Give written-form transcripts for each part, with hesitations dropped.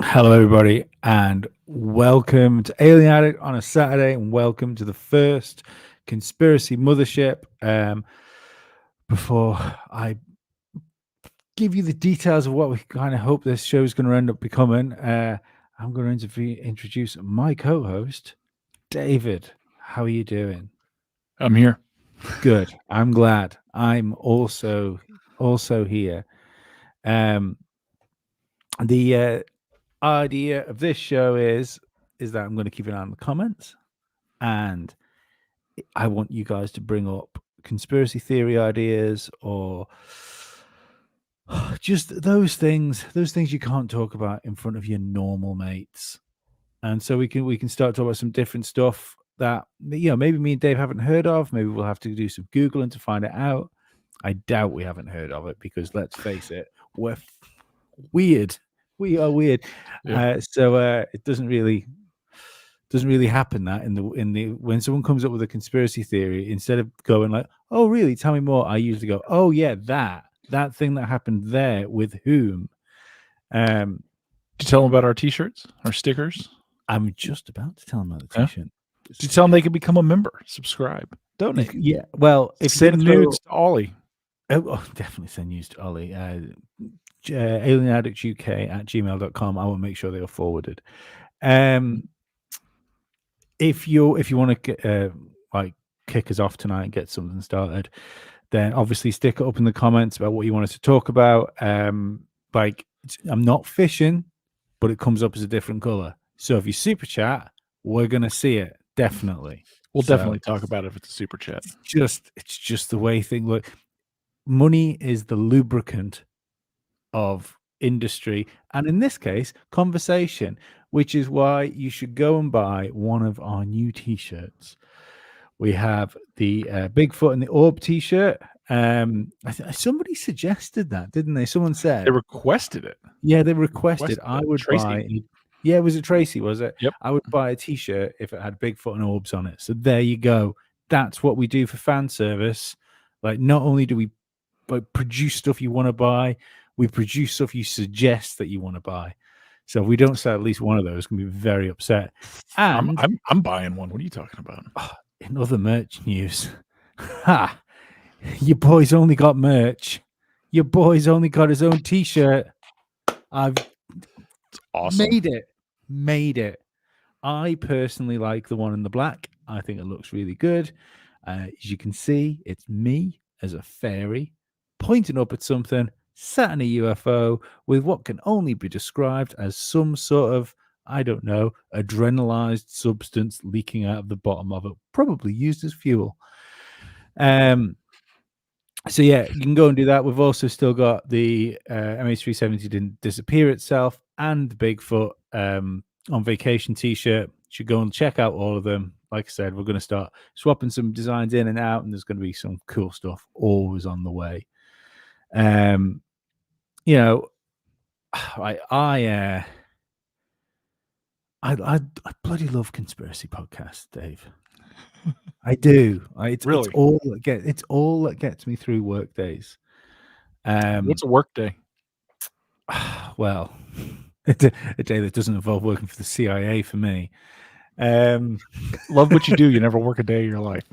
Hello, everybody, and welcome to Alien Addict on a Saturday, and welcome to the first Conspiracy Mothership. Before I give you the details of what we kind of hope this show is going to end up becoming, I'm going to introduce my co-host, David. How are you doing? I'm here. Good. I'm glad. I'm also here. Um, the idea of this show is that I'm going to keep an eye on the comments, and I want you guys to bring up conspiracy theory ideas or just those things you can't talk about in front of your normal mates. And so we can start talking about some different stuff that maybe me and Dave haven't heard of. Maybe we'll have to do some googling to find it out. I doubt we haven't heard of it because let's face it, we're weird. We are weird. Yeah. So it doesn't really happen that in the when someone comes up with a conspiracy theory, instead of going like, oh really, tell me more, I usually go, oh yeah, that thing that happened there with whom. Did you tell them about our T-shirts, our stickers? I'm just about to tell them about the Yeah. t-shirt. Did you tell them they can become a member, subscribe, donate, Yeah, well, if you're send gonna throw, nudes to Ollie? definitely send news to Ollie. AlienAddictUK@gmail.com. I will make sure they are forwarded. If you want to like kick us off tonight and get something started, then obviously stick it up in the comments about what you want us to talk about. Like I'm not fishing, but it comes up as a different color. So if you super chat, we're gonna see it definitely. We'll So definitely talk about it if it's a super chat. it's just the way things look. Money is the lubricant of industry, and in this case, conversation, which is why you should go and buy one of our new t-shirts. We have the Bigfoot and the Orb t-shirt. Somebody suggested that, didn't they? Someone said They requested it. yeah, they requested I would Tracy. buy. Yeah, was it Tracy? Was it? Yep. I would buy a t-shirt if it had Bigfoot and Orbs on it. So there you go. That's what we do for fan service. Like, not only do we produce stuff you want to buy, we produce stuff you suggest that you want to buy. So if we don't sell at least one of those, can be very upset. And I'm buying one. What are you talking about? in other merch news, ha, your boy's only got merch. Your boy's only got his own t-shirt. It's awesome. Made it. I personally like the one in the black. I think it looks really good. As you can see, it's me as a fairy pointing up at something, sat in a UFO with what can only be described as some sort of, I don't know, adrenalized substance leaking out of the bottom of it, probably used as fuel. So yeah, you can go and do that. We've also still got the MH370 didn't disappear itself and the Bigfoot on vacation t-shirt. You should go and check out all of them. Like I said, we're going to start swapping some designs in and out, and there's going to be some cool stuff always on the way. You know, I bloody love conspiracy podcasts, Dave. I do. It's Really? it's all that gets me through work days. What's a work day? Well, a day that doesn't involve working for the CIA for me. Love what you do. You never work a day of your life.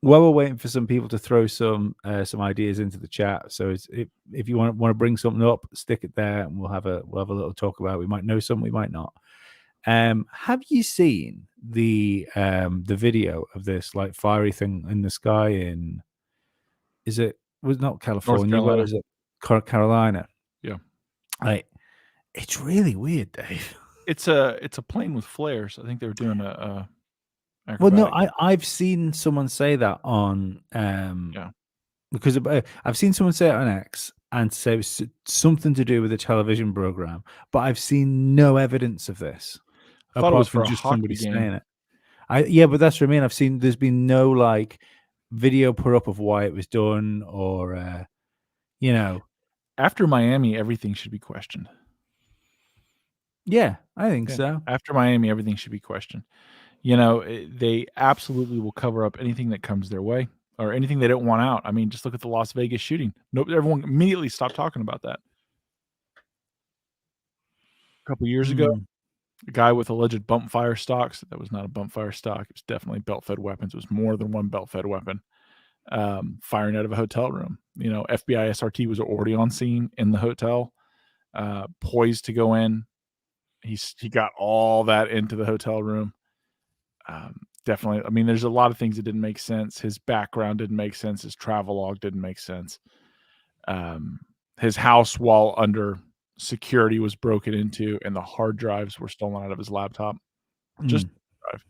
While we're waiting for some people to throw some ideas into the chat, so if you want to bring something up, stick it there, and we'll have a little talk about it. We might know something, we might not. Have you seen the video of this like fiery thing in the sky in? Was not California? Where is it? Carolina. Yeah. It's really weird, Dave. It's a plane with flares. I think they were doing a well, no, I've seen someone say that on because I've seen someone say it on X and say it's something to do with a television program, but I've seen no evidence of this. I thought it was from for just a hockey somebody game. saying it. Yeah, but that's what I mean. There's been no like video put up of why it was done, or After Miami, everything should be questioned. Yeah, I think so. After Miami, everything should be questioned. They absolutely will cover up anything that comes their way. or anything they don't want out. I mean, just look at the Las Vegas shooting. Nope, everyone immediately stopped talking about that. A couple years ago, a guy with alleged bump fire stocks. That was not a bump fire stock. It was definitely belt-fed weapons. It was more than one belt-fed weapon. Firing out of a hotel room. You know, FBI SRT was already on scene in the hotel, poised to go in. He got all that into the hotel room. Definitely. I mean, there's a lot of things that didn't make sense. His background didn't make sense. His travel log didn't make sense. His house, while under security, was broken into, and the hard drives were stolen out of his laptop. Just drive.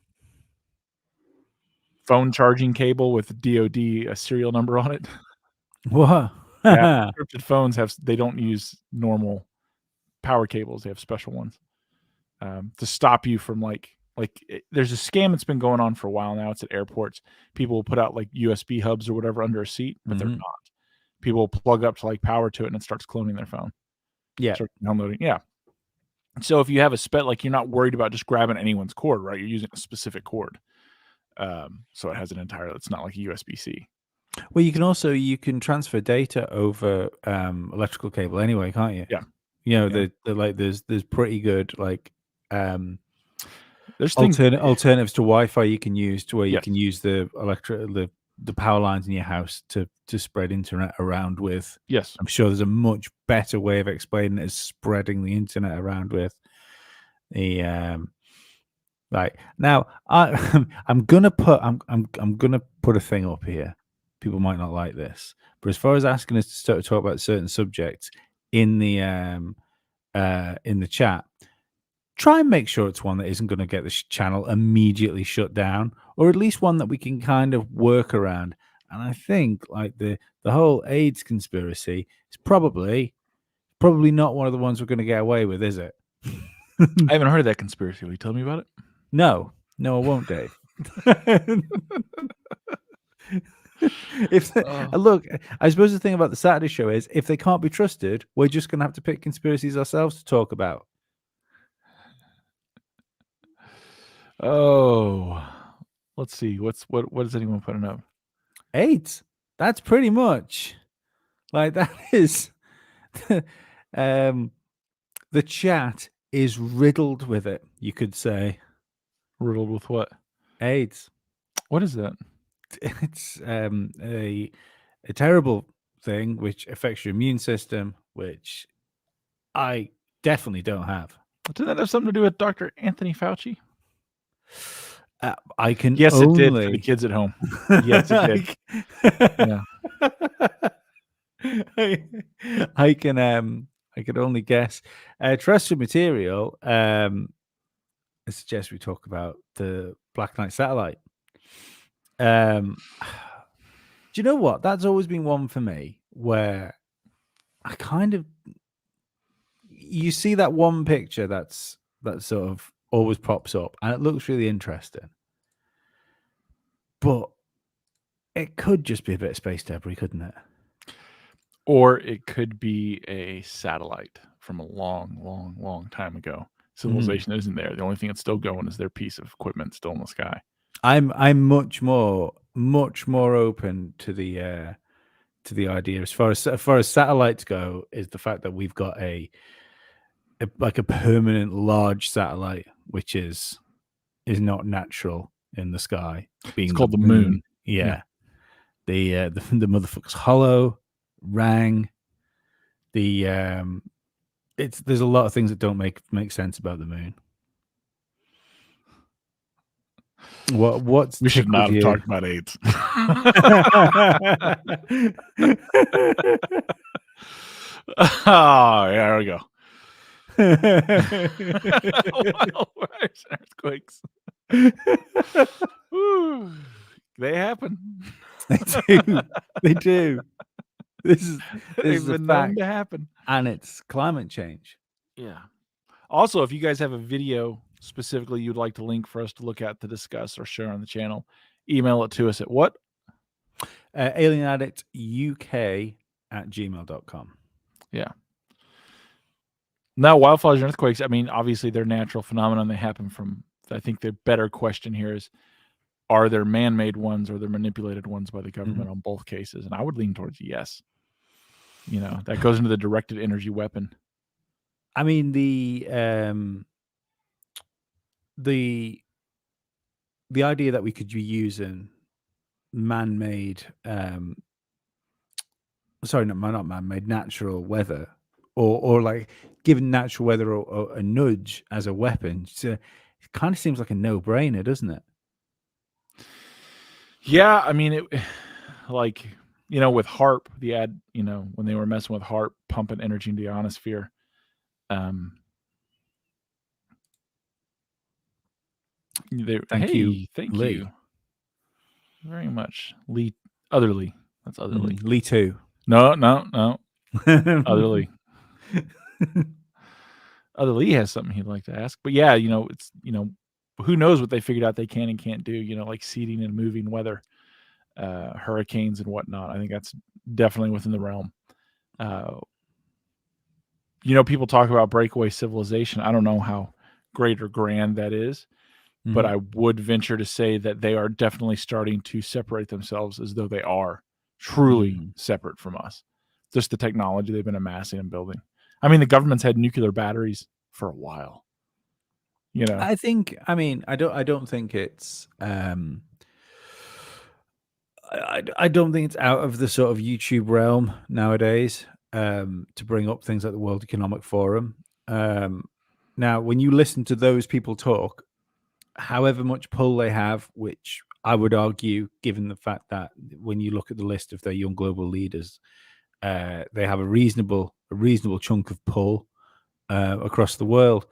Phone charging cable with DOD a serial number on it. What? Yeah, encrypted phones they don't use normal power cables. They have special ones to stop you from there's a scam that's been going on for a while now. It's at airports. People will put out like USB hubs or whatever under a seat, but they're not. People will plug up to like power to it, and it starts cloning their phone. Yeah. Starts downloading. Yeah. So if you have you're not worried about just grabbing anyone's cord, right? You're using a specific cord. So it has an entire. It's not like a USB-C. Well, you can transfer data over electrical cable anyway, can't you? Yeah. You know, there's pretty good there's alternatives to Wi-Fi you can use to where you Yes. can use the the power lines in your house to spread internet around with. Yes. I'm sure there's a much better way of explaining it as spreading the internet around with the like now I'm gonna put a thing up here. People might not like this, but as far as asking us to start to talk about certain subjects in the chat, try and make sure it's one that isn't going to get the channel immediately shut down, or at least one that we can kind of work around. And I think like the whole AIDS conspiracy is probably not one of the ones we're going to get away with, is it? I haven't heard of that conspiracy. Will you tell me about it? No, I won't, Dave. Look, I suppose the thing about the Saturday show is if they can't be trusted, we're just going to have to pick conspiracies ourselves to talk about. Oh, let's see. What is anyone putting up? AIDS. That's pretty much like that is the chat is riddled with it, you could say. Riddled with what? AIDS. What is that? It's a terrible thing which affects your immune system, which I definitely don't have. Did that have something to do with Dr. Anthony Fauci? I can Yes, only... it did for the kids at home. Yes, it did. Yeah. I can only guess. Terrestrial material. I suggest we talk about the Black Knight satellite. Do you know what? That's always been one for me where I kind of, you see that one picture that sort of always pops up and it looks really interesting, but it could just be a bit of space debris, couldn't it? Or it could be a satellite from a long, long, long time ago. Civilization isn't there. The only thing that's still going is their piece of equipment still in the sky. I'm much more open to the idea as far as satellites go, is the fact that we've got a permanent large satellite which is not natural in the sky. It's called the moon. Yeah. The motherfucker's hollow, rang. There's a lot of things that don't make sense about the moon. We should not have talked about AIDS. Oh, yeah, there we go. Earthquakes. They happen. They do. This is been known to happen, and it's climate change. Yeah. Also, if you guys have a video specifically you'd like to link for us to look at, to discuss, or share on the channel, email it to us at what? AlienAddictUK@gmail.com. Yeah. Now, wildfires and earthquakes, I mean, obviously they're natural phenomenon. They happen from, I think the better question here is, are there man-made ones or they're manipulated ones by the government Mhm. on both cases? And I would lean towards yes. You know, that goes into the directed energy weapon. I mean, the idea that we could be using man-made, sorry, not man-made, natural weather, or like giving natural weather or a nudge as a weapon, it kind of seems like a no-brainer, doesn't it? Yeah, I mean, it like, you know, with HARP, you know, when they were messing with HARP, pumping energy into the ionosphere, Thank you, thank you Lee. very much. Other Lee. That's other Lee. Lee too. No. Other Lee. Other Lee has something he'd like to ask. But yeah, you know, it's, you know, who knows what they figured out they can and can't do, you know, like seeding and moving weather, hurricanes and whatnot. I think that's definitely within the realm. You know, people talk about breakaway civilization. I don't know how great or grand that is, but I would venture to say that they are definitely starting to separate themselves as though they are truly separate from us. Just the technology they've been amassing and building. I mean, the government's had nuclear batteries for a while. You know, I mean, I don't think it's I don't think it's out of the sort of YouTube realm nowadays to bring up things like the World Economic Forum. Now, when you listen to those people talk, however much pull they have, which I would argue, given the fact that when you look at the list of their young global leaders, they have a reasonable chunk of pull across the world.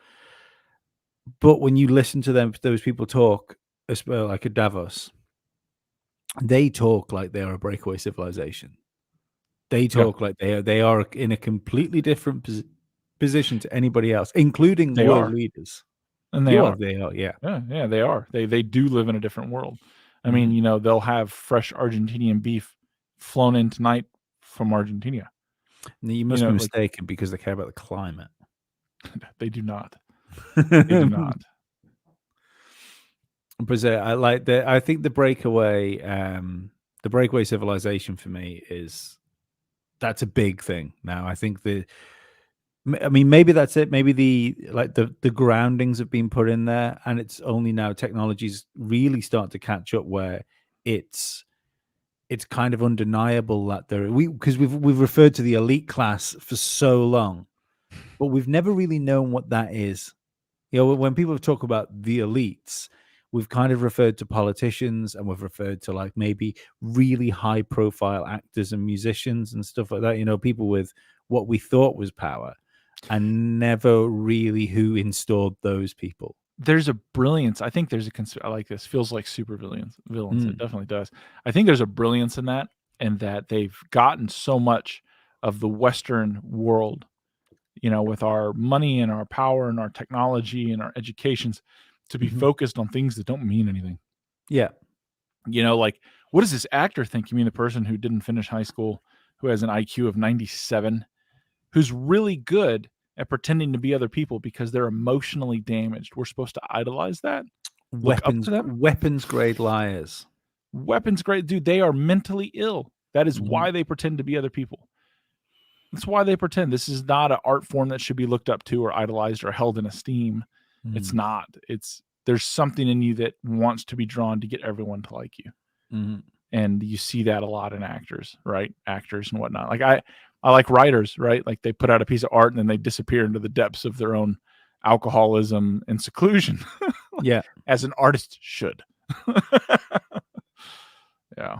But when you listen to those people talk, as well, like at Davos, they talk like they are a breakaway civilization. They talk like they are in a completely different position to anybody else, including they world are. leaders. And they are. They are, yeah. Yeah, they are. They do live in a different world. I mean, Mhm. you know, they'll have fresh Argentinian beef flown in tonight from Argentina. Now, you You must know, be like mistaken because they care about the climate. they do not. They do not. But I think the breakaway civilization for me that's a big thing now. I think I mean, maybe that's it. Maybe the groundings have been put in there, and it's only now technologies really start to catch up where it's kind of undeniable that because we've referred to the elite class for so long, but we've never really known what that is. You know, when people talk about the elites, we've kind of referred to politicians and we've referred to like maybe really high profile actors and musicians and stuff like that, you know, people with what we thought was power and never really who installed those people. There's a brilliance. I think there's I like this. Feels like super villains. It definitely does. I think there's a brilliance in that, and that they've gotten so much of the Western world, you know, with our money and our power and our technology and our educations, to be focused on things that don't mean anything. Yeah. You know, like, what does this actor think? You mean the person who didn't finish high school, who has an IQ of 97, who's really good at pretending to be other people because they're emotionally damaged? We're supposed to idolize that? Look up to them? Weapons grade liars. Weapons grade, dude, they are mentally ill. That is why they pretend to be other people. That's why they pretend. This is not an art form that should be looked up to or idolized or held in esteem. It's not. There's something in you that wants to be drawn to get everyone to like you. And you see that a lot in actors, right? Actors and whatnot. Like I like writers, right? Like they put out a piece of art and then they disappear into the depths of their own alcoholism and seclusion. Yeah. As an artist should. Yeah.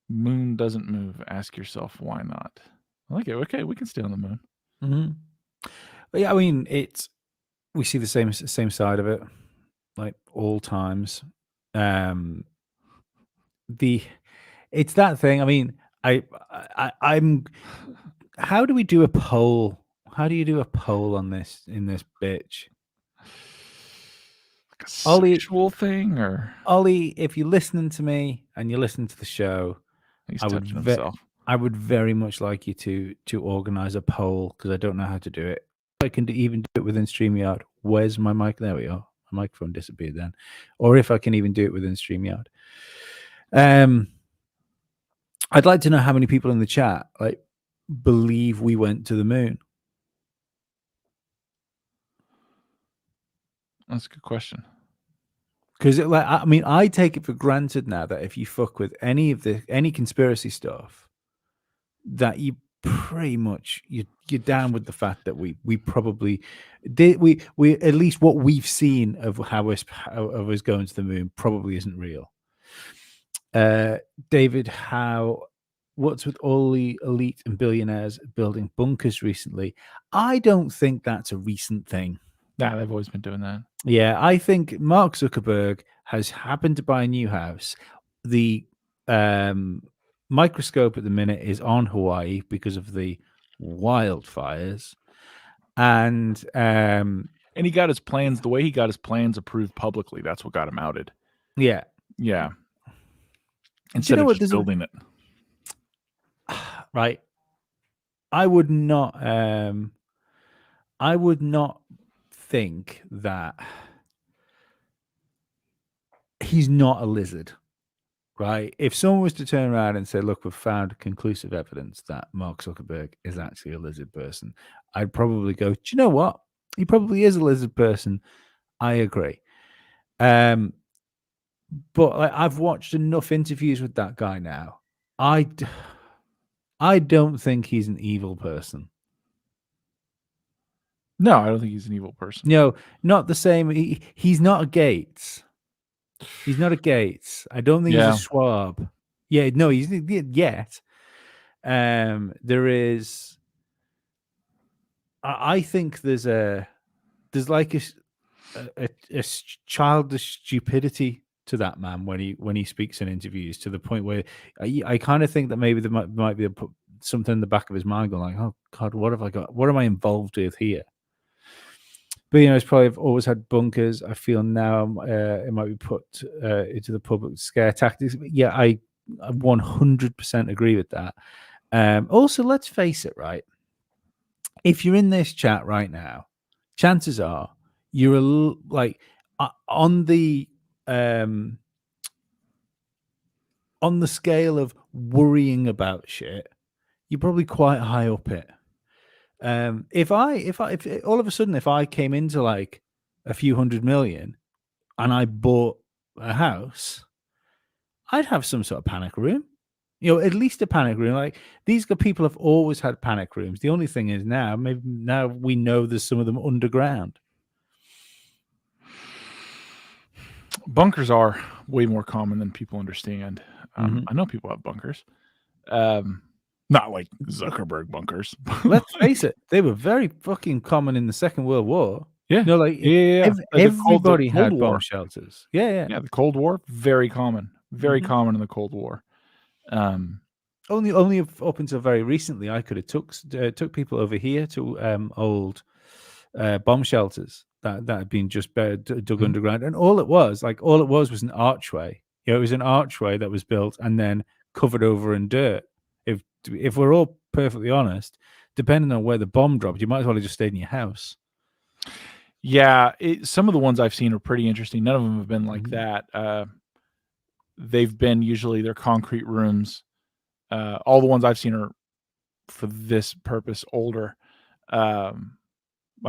Moon doesn't move. Ask yourself why not. I like it. Okay, we can stay on the moon. But yeah, I mean, we see the same side of it, like all times. It's that thing. I mean, I'm. How do we do a poll? How do you do a poll on this in this bitch? Like a sexual thing, or Ollie, if you're listening to me and you're listening to the show, he's touching himself. I would very much like you to organize a poll because I don't know how to do it. I can even do it within StreamYard. Where's my mic? There we are. my microphone disappeared then, or if I can even do it within StreamYard. I'd like to know how many people in the chat like believe we went to the moon. That's a good question. Because like, I mean, I take it for granted now that if you fuck with any conspiracy stuff, that you pretty much you're down with the fact that we probably did we at least what we've seen of how us going to the moon probably isn't real. David, what's with all the elite and billionaires building bunkers recently? I don't think that's a recent thing. Nah, they've always been doing that. Yeah, I think Mark Zuckerberg has happened to buy a new house. The microscope at the minute is on Hawaii because of the wildfires, and he got his plans. The way he got his plans approved publicly, that's what got him outed. Yeah. Instead of just building it, right? I would not think that he's not a lizard. Right? If someone was to turn around and say, look, we've found conclusive evidence that Mark Zuckerberg is actually a lizard person, I'd probably go, do you know what? He probably is a lizard person. I agree. But like, I've watched enough interviews with that guy now. I don't think he's an evil person. No, I don't think he's an evil person. No, not the same. He's not a Gates. He's not a Gates. I don't think he's a Schwab. Yeah, no, he's yet. There is. I think there's like a childish stupidity to that man when he speaks in interviews, to the point where I kind of think that maybe there might be something in the back of his mind going like, oh God, what have I got? What am I involved with here? But he's probably always had bunkers. I feel now it might be put into the public scare tactics. Yeah, I 100% agree with that. Also, let's face it, right? If you're in this chat right now, chances are you're like on the scale of worrying about shit, you're probably quite high up it. If all of a sudden, if I came into like a few $100 million and I bought a house, I'd have some sort of panic room, at least a panic room. Like, these people have always had panic rooms. The only thing is now we know there's some of them underground. Bunkers are way more common than people understand. I know people have bunkers. Not like Zuckerberg bunkers. Let's face it, they were very fucking common in the Second World War. Yeah. Everybody had bomb shelters. Yeah. The Cold War, very common. Very common in the Cold War. Only up until very recently, I could have took people over here to old bomb shelters that had been just dug underground, and all it was was an archway. It was an archway that was built and then covered over in dirt. If we're all perfectly honest, depending on where the bomb dropped, you might as well have just stayed in your house. Yeah, some of the ones I've seen are pretty interesting. None of them have been like that. They've been usually they're concrete rooms. All the ones I've seen are for this purpose older. I've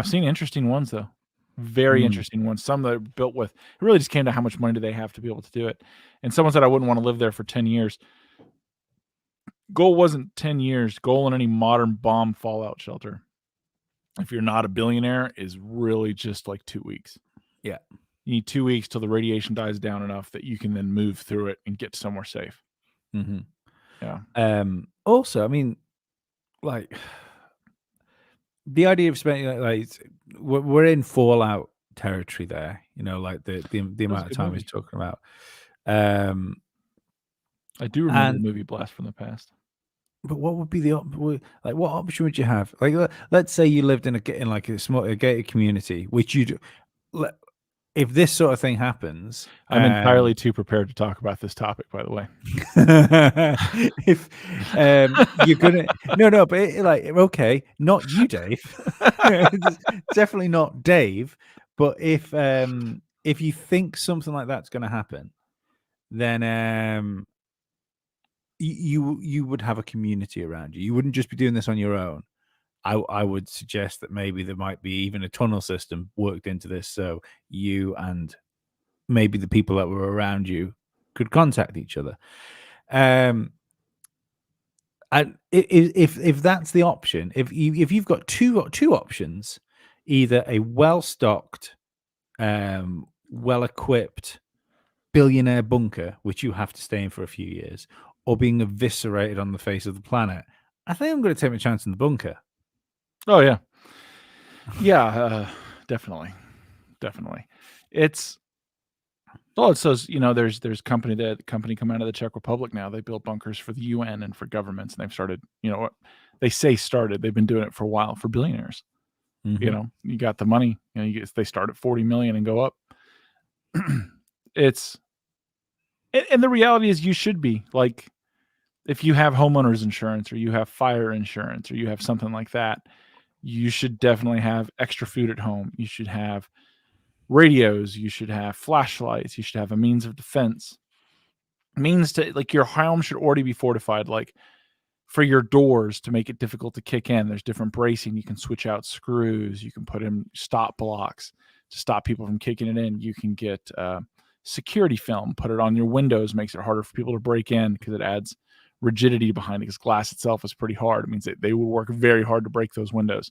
seen interesting ones though. Very interesting ones. Some that are built with, it really just came to how much money do they have to be able to do it. And someone said I wouldn't want to live there for 10 years. Goal wasn't 10 years. Goal in any modern bomb fallout shelter, if you're not a billionaire, is really just like 2 weeks. Yeah. You need 2 weeks till the radiation dies down enough that you can then move through it and get somewhere safe. Yeah. Also, I mean, like, the idea of spending like we're in Fallout territory there, like the amount of time he's talking about. I do remember the movie Blast from the Past. But what would be what option would you have? Like, let's say you lived in a small gated community, which you do. If this sort of thing happens, I'm entirely too prepared to talk about this topic, by the way. If you're gonna but okay, not you, Dave. Definitely not Dave. But if if you think something like that's going to happen, then you would have a community around you. You wouldn't just be doing this on your own. I would suggest that maybe there might be even a tunnel system worked into this, so you and maybe the people that were around you could contact each other. And if that's the option, if you've got two options, either a well-stocked, well-equipped billionaire bunker, which you have to stay in for a few years, or being eviscerated on the face of the planet, I think I'm going to take my chance in the bunker. Oh yeah, yeah, definitely. It's it says, there's company come out of the Czech Republic now. They build bunkers for the UN and for governments, and they've started. They've been doing it for a while for billionaires. Mm-hmm. You got the money. They start at 40 million and go up. And the reality is, you should be like, if you have homeowners insurance or you have fire insurance or you have something like that, you should definitely have extra food at home. You should have radios. You should have flashlights. You should have a means of defense. Means to, like, your home should already be fortified. Like, for your doors to make it difficult to kick in, there's different bracing. You can switch out screws. You can put in stop blocks to stop people from kicking it in. You can get security film, put it on your windows, makes it harder for people to break in because it adds rigidity behind it, because glass itself is pretty hard. It means that they would work very hard to break those windows.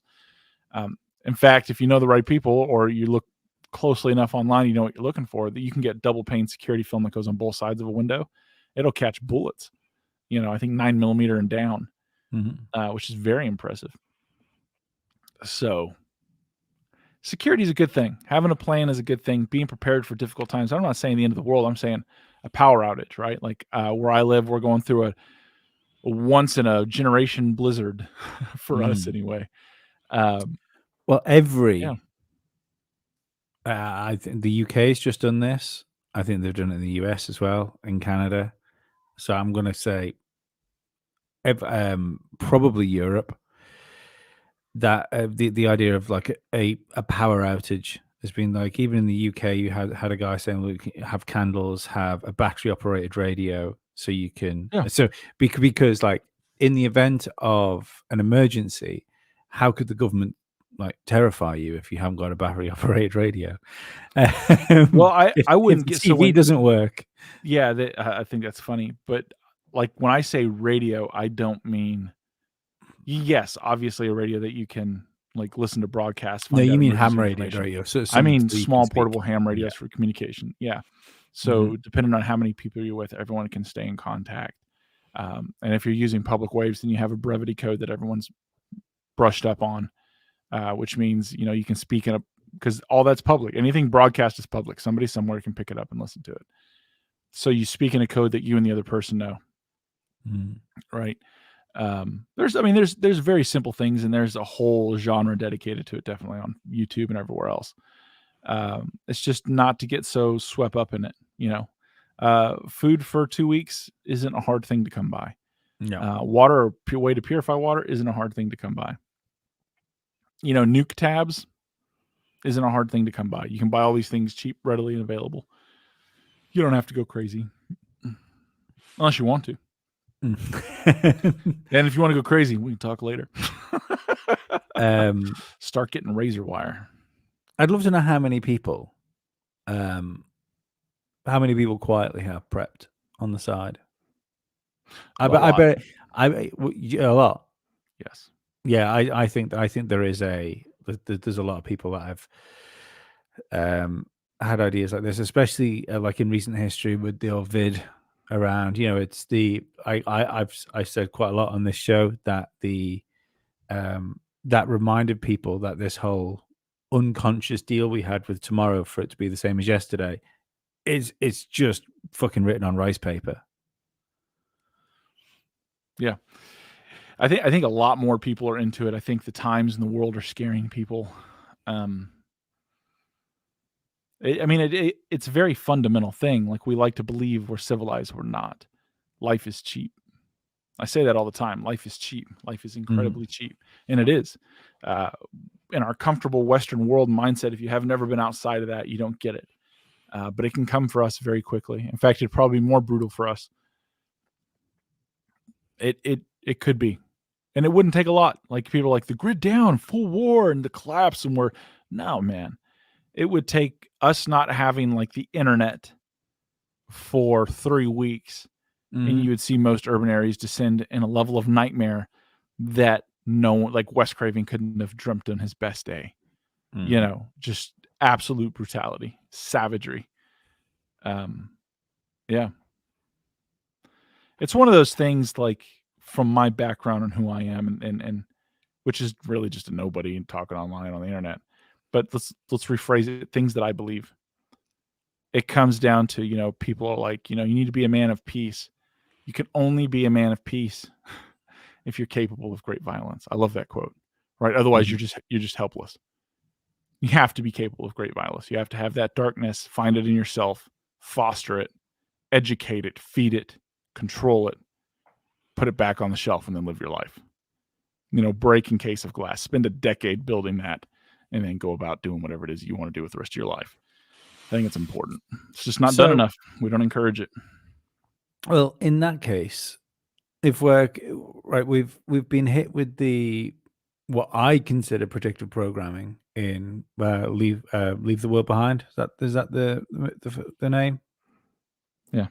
In fact, if you know the right people, or you look closely enough online, you know what you're looking for, that you can get double pane security film that goes on both sides of a window. It'll catch bullets. I think 9mm and down, which is very impressive. So security is a good thing. Having a plan is a good thing. Being prepared for difficult times. I'm not saying the end of the world. I'm saying a power outage, right? Like where I live, we're going through a once in a generation blizzard for us anyway. Well, I think the UK has just done this. I think they've done it in the US as well, in Canada. So I'm going to say probably Europe. That the idea of like a power outage has been, like, even in the UK, you had a guy saying, look, have candles, have a battery operated radio, so you can because like in the event of an emergency, how could the government like terrify you if you haven't got a battery operated radio? Well, I wouldn't if get the TV doesn't work. Yeah, I think that's funny, but like when I say radio, I don't mean, yes, obviously a radio that you can like listen to broadcasts. No, you mean ham radio. So I mean small portable ham radios for communication. Yeah. So depending on how many people you're with, everyone can stay in contact. And if you're using public waves, then you have a brevity code that everyone's brushed up on, which means, you can speak in because all that's public. Anything broadcast is public. Somebody somewhere can pick it up and listen to it. So you speak in a code that you and the other person know. Right. There's very simple things, and there's a whole genre dedicated to it, definitely on YouTube and everywhere else. It's just not to get so swept up in it. Food for 2 weeks isn't a hard thing to come by. No. Water, or way to purify water, isn't a hard thing to come by. Nuke tabs isn't a hard thing to come by. You can buy all these things cheap, readily, and available. You don't have to go crazy unless you want to. And if you want to go crazy, we can talk later. Start getting razor wire. I'd love to know how many people quietly have prepped on the side. I bet a lot. Yes. Yeah, I think there's a lot of people that have had ideas like this, especially like in recent history with the old vid around. It's I've said quite a lot on this show that that reminded people that this whole unconscious deal we had with tomorrow, for it to be the same as yesterday, it's just fucking written on rice paper. Yeah. I think a lot more people are into it. I think the times in the world are scaring people. It's a very fundamental thing. Like, we like to believe we're civilized. We're not. Life is cheap. I say that all the time. Life is cheap. Life is incredibly cheap. And it is. In our comfortable Western world mindset, if you have never been outside of that, you don't get it. but it can come for us very quickly. In fact, it'd probably be more brutal for us. It could be, and it wouldn't take a lot. Like people are like the grid down, full war, and the collapse, and no, man. It would take us not having like the internet for 3 weeks, and you would see most urban areas descend in a level of nightmare that no one, like Wes Craven, couldn't have dreamt on his best day. You know, just absolute brutality, savagery. Yeah. It's one of those things, like, from my background and who I am, and which is really just a nobody and talking online on the internet. But let's rephrase it. Things that I believe. It comes down to, you know, people are like, you know, you need to be a man of peace. You can only be a man of peace if you're capable of great violence. I love that quote. Right? Otherwise, you're just helpless. You have to be capable of great violence. You have to have that darkness, find it in yourself, foster it, educate it, feed it, control it, put it back on the shelf, and then live your life. You know, break in case of glass. Spend a decade building that, and then go about doing whatever it is you want to do with the rest of your life. I think it's important. It's just not done enough. We don't encourage it. Well, in that case, if we're right, we've been hit with what I consider predictive programming in Leave the World Behind. Is that the name? Yeah.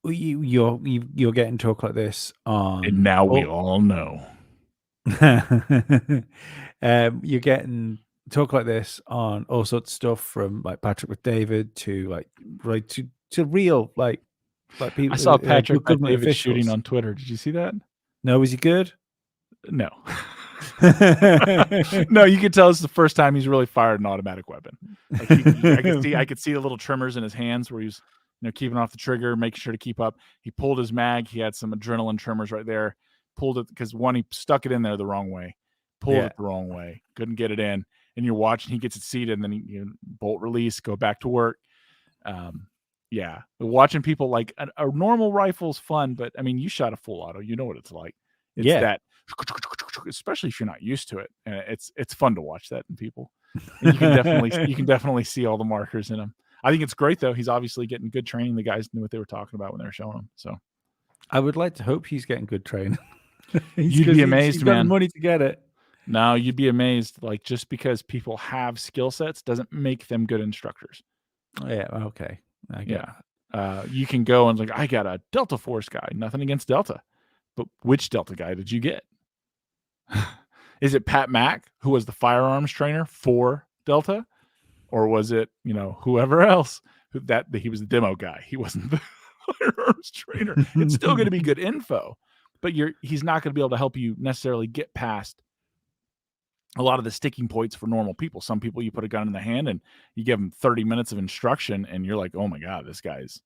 You're getting talk like this on, and now we all know. You're getting talk like this on all sorts of stuff, from like Patrick with David to like to real like people. I saw Patrick with David officials shooting on Twitter. Did you see that? No, was he good? No. No, you could tell it's the first time he's really fired an automatic weapon. Like I could see the little tremors in his hands where he's, you know, keeping off the trigger, making sure to keep up. He pulled his mag. He had some adrenaline tremors right there. Pulled it because he stuck it in there the wrong way. Pulled it the wrong way. Couldn't get it in. And you're watching. He gets it seated, and then bolt release, go back to work. Yeah, watching people, like, a normal rifle's fun, but I mean, you shot a full auto. You know what it's like. It's that, especially if you're not used to it. And it's fun to watch that in people. And you can definitely see all the markers in them. I think it's great though. He's obviously getting good training. The guys knew what they were talking about when they were showing him. So I would like to hope he's getting good training. You'd be amazed, he's man. got the money to get it. No, you'd be amazed. Like, just because people have skill sets doesn't make them good instructors. Yeah. Okay. You can go and like, I got a Delta Force guy. Nothing against Delta, but which Delta guy did you get? Is it Pat Mack, who was the firearms trainer for Delta, or was it, you know, whoever else? He was the demo guy. He wasn't the firearms trainer. It's still going to be good info, but he's not going to be able to help you necessarily get past a lot of the sticking points for normal people. Some people, you put a gun in the hand and you give them 30 minutes of instruction and you're like, oh my God, this guy's,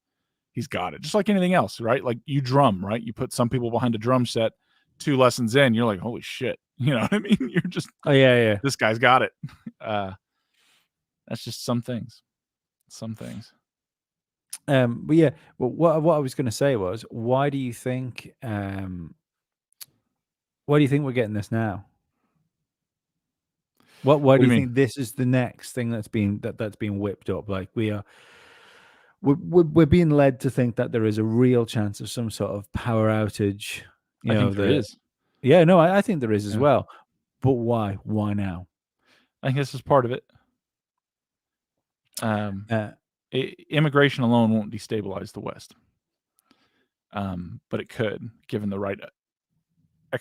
he's got it. Just like anything else, right? Like you drum, right? You put some people behind a drum set, 2 lessons in, you're like, holy shit. You know what I mean? You're just, oh yeah. This guy's got it. That's just some things. But yeah, well, what I was going to say was, why do you think we're getting this now? Why do you think this is the next thing that's being whipped up? Like we're being led to think that there is a real chance of some sort of power outage. I think there is. Yeah, no, I think there is as well. But why? Why now? I think this is part of it. Immigration alone won't destabilize the West, but it could, given the right other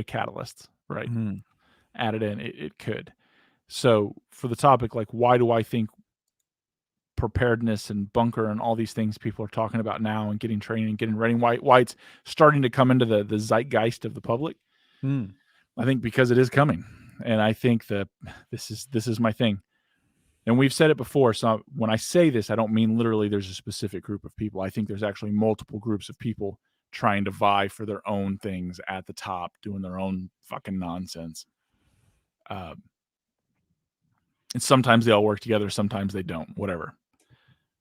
catalysts, right? Added in, it could. So for the topic, like, why do I think preparedness and bunker and all these things people are talking about now and getting training and getting ready, why it's starting to come into the zeitgeist of the public? I think because it is coming, and I think that this is my thing. And we've said it before. So when I say this, I don't mean literally there's a specific group of people. I think there's actually multiple groups of people trying to vie for their own things at the top, doing their own fucking nonsense. And sometimes they all work together, sometimes they don't, whatever.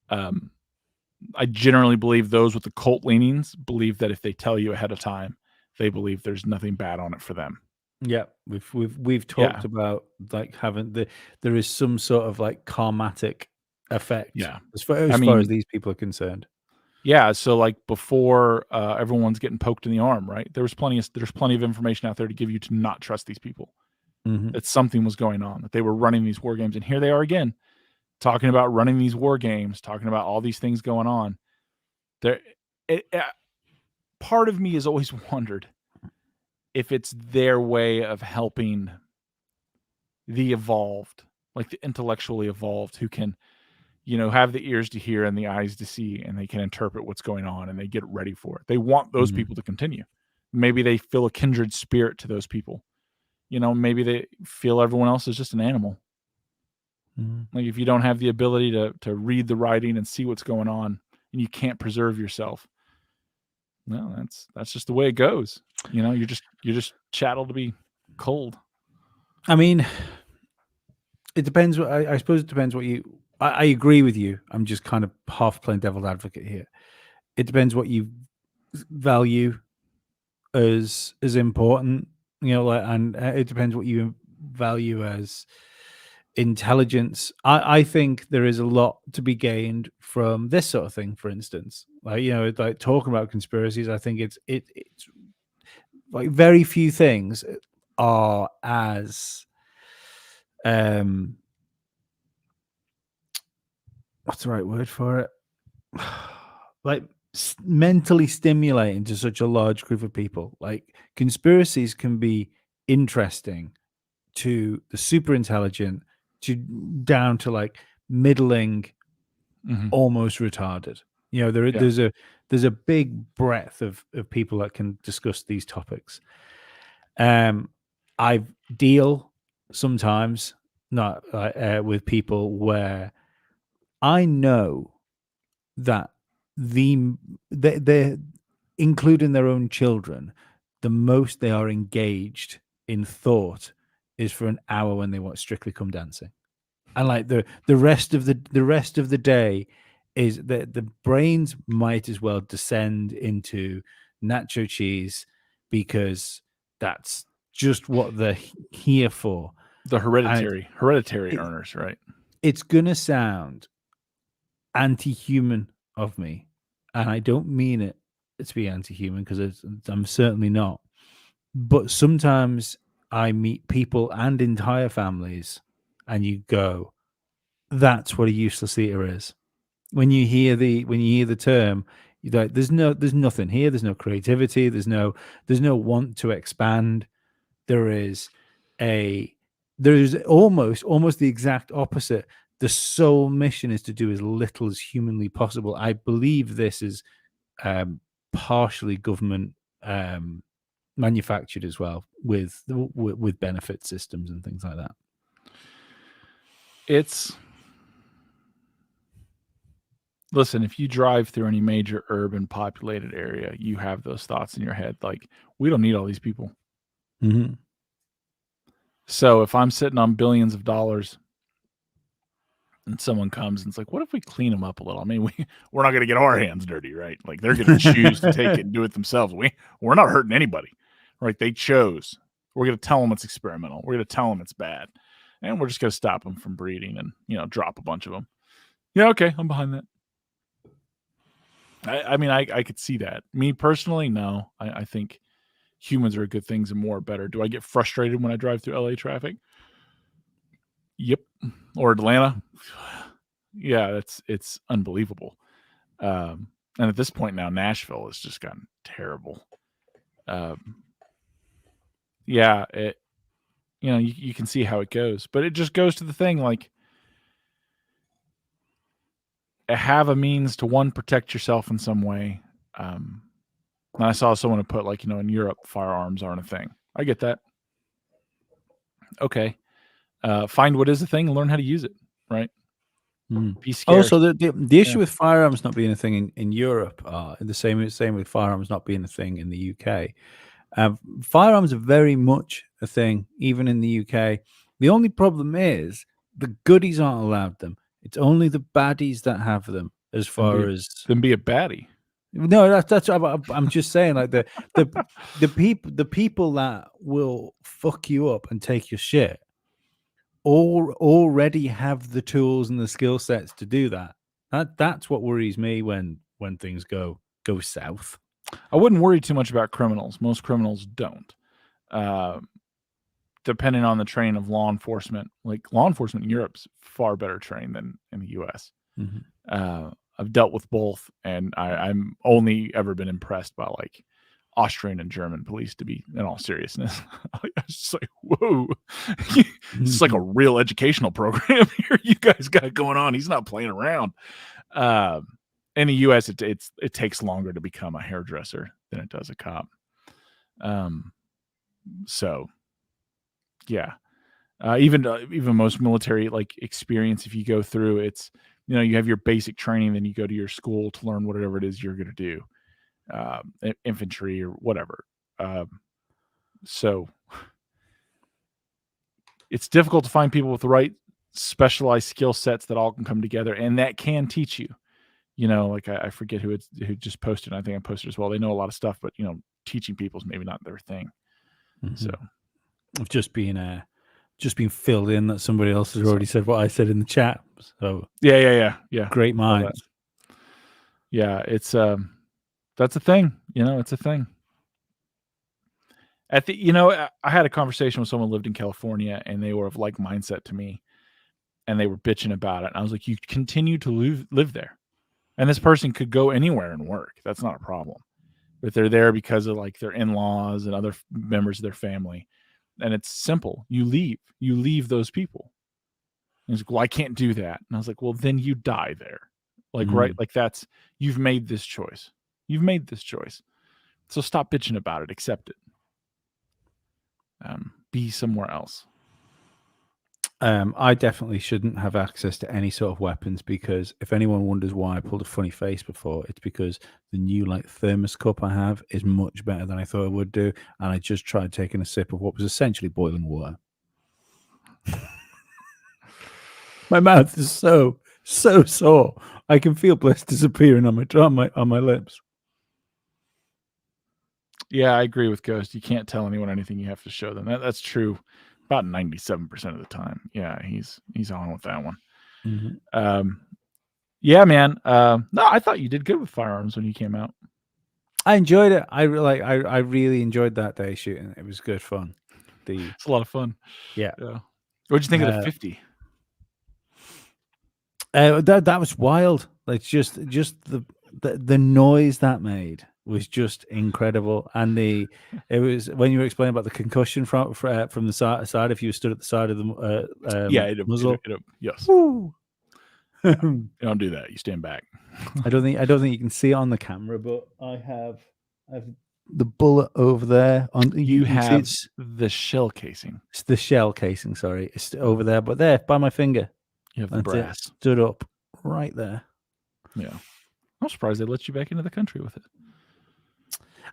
I generally believe those with the cult leanings believe that if they tell you ahead of time, they believe there's nothing bad on it for them. Yeah, we've talked Yeah. about like having there is some sort of like karmatic effect Yeah. as I far as mean, these people are concerned. yeah, so, like, before, everyone's getting poked in the arm, right? There's plenty of information out there to give you to not trust these people, Mhm. that something was going on, that they were running these war games, and here they are again, talking about running these war games, talking about all these things going on. There part of me has always wondered if it's their way of helping the evolved, like, the intellectually evolved who can, have the ears to hear and the eyes to see, and they can interpret what's going on, and they get ready for it. They want those Mhm. people to continue. Maybe they feel a kindred spirit to those people. Maybe they feel everyone else is just an animal. Mhm. Like, if you don't have the ability to read the writing and see what's going on, and you can't preserve yourself, well, that's just the way it goes. You're just chattel to be cold. I mean, it depends. I suppose it depends what you. I agree with you. I'm just kind of half playing devil's advocate here. It depends what you value as important, like, and it depends what you value as intelligence. I think there is a lot to be gained from this sort of thing. For instance, like like talking about conspiracies. I think it's like very few things are as um what's the right word for it? Like mentally stimulating to such a large group of people. Like conspiracies can be interesting to the super intelligent, to down to like middling, Mhm. almost retarded. Yeah. There's a big breadth of people that can discuss these topics. I deal sometimes not with people where I know that they're including their own children, the most they are engaged in thought is for an hour when they watch Strictly Come Dancing, and like the rest of the day is the brains might as well descend into nacho cheese because that's just what they're here for, The and hereditary it, earners, right? it's gonna sound anti-human of me, and I don't mean it to be anti-human because I'm certainly not. But sometimes I meet people and entire families, and you go, "That's what a useless eater is." When you hear the term, you're like, there's nothing here. There's no creativity. There's no want to expand. There is a there's almost the exact opposite. The sole mission is to do as little as humanly possible. I believe this is partially government manufactured as well, with benefit systems and things like that. It's Listen, if you drive through any major urban populated area, you have those thoughts in your head, like, "We don't need all these people." Mhm. So, if I'm sitting on billions of dollars and someone comes and it's like, "What if we clean them up a little?" I mean, we're not gonna get our hands dirty, right? Like, they're gonna choose to take it and do it themselves. We're not hurting anybody, right? They chose. We're gonna tell them it's experimental. We're gonna tell them it's bad, and we're just gonna stop them from breeding and, drop a bunch of them. Yeah, okay, I'm behind that. I mean, I could see that. Me personally, no. I think humans are good things and more are better. Do I get frustrated when I drive through LA traffic? Yep. Or Atlanta? Yeah, it's unbelievable. And at this point now, Nashville has just gotten terrible. Um, yeah, you can see how it goes, but it just goes to the thing, like, have a means to, one, protect yourself in some way. And I saw someone put, like, in Europe, firearms aren't a thing. I get that. Okay. Find what is a thing and learn how to use it, right? Mm. Be scarce. Also, the Yeah. issue with firearms not being a thing in Europe, the same with firearms not being a thing in the UK. Firearms are very much a thing, even in the UK. The only problem is the goodies aren't allowed them. It's only the baddies that have them, as Then be far a as then be a baddie. No, that's I'm just saying, like the people that will fuck you up and take your shit already have the tools and the skill sets to do that. That's what worries me when things go south. I wouldn't worry too much about criminals. Most criminals don't. Depending on the training of law enforcement, like law enforcement in Europe's far better trained than in the U.S. Mm-hmm. I've dealt with both, and I'm only ever been impressed by like Austrian and German police, to be in all seriousness. I was just like, whoa, it's like a real educational program here you guys got going on. He's not playing around. In the U.S., it takes longer to become a hairdresser than it does a cop. So yeah, even most military like experience, if you go through, it's, you know, you have your basic training, then you go to your school to learn whatever it is you're going to do, infantry or whatever. So it's difficult to find people with the right specialized skill sets that all can come together, and that can teach you. You know, like I forget who just posted. I think I posted as well. They know a lot of stuff, but you know, teaching people is maybe not their thing. Mm-hmm. So I've just been filled in that somebody else has already said what I said in the chat. So yeah. Great minds. Yeah, it's that's a thing. You know, it's a thing. I had a conversation with someone who lived in California, and they were of like mindset to me, and they were bitching about it. And I was like, you continue to live there, and this person could go anywhere and work. That's not a problem. But they're there because of like their in-laws and other members of their family. And it's simple. You leave those people. And he's like, well, I can't do that. And I was like, well, then you die there. Like, right. Like you've made this choice. So stop bitching about it. Accept it. Be somewhere else. I definitely shouldn't have access to any sort of weapons, because if anyone wonders why I pulled a funny face before, it's because the new like thermos cup I have is much better than I thought it would do, and I just tried taking a sip of what was essentially boiling water. My mouth is so sore. I can feel bliss disappearing on my lips. Yeah, I agree with Ghost. You can't tell anyone anything. You have to show them. That's true about 97% of the time. Yeah, he's on with that one. Mm-hmm. Yeah, man. No, I thought you did good with Firearms when you came out. I enjoyed it. I really enjoyed that day shooting. It was good fun. It's a lot of fun. Yeah. What'd you think of the 50? That was wild. Like just the noise that made was just incredible. And it was when you were explaining about the concussion from the side, if you stood at the side of the muzzle. Yes. You don't do that. You stand back. I don't think you can see it on the camera, but I have the bullet over there. You have the shell casing. It's the shell casing. Sorry, it's over there, but there by my finger. You have the brass. Stood up right there. Yeah, I'm surprised they let you back into the country with it.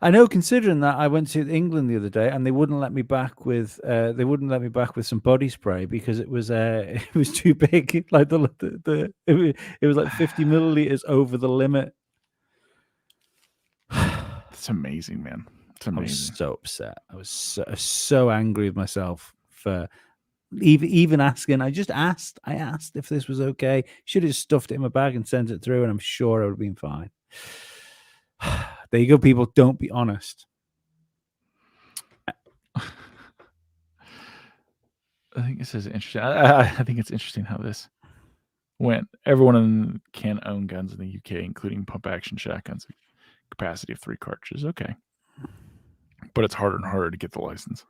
I know, considering that I went to England the other day and they wouldn't let me back with some body spray because it was too big. Like it was like 50 milliliters over the limit. It's amazing, man. It's amazing. I was so upset. I was so angry with myself for even asking. I asked if this was okay. Should have just stuffed it in my bag and sent it through, and I'm sure I would have been fine. There you go, people. Don't be honest. I think this is interesting. I think it's interesting how this went. Everyone can own guns in the UK, including pump-action shotguns, capacity of 3 cartridges. Okay, but it's harder and harder to get the license.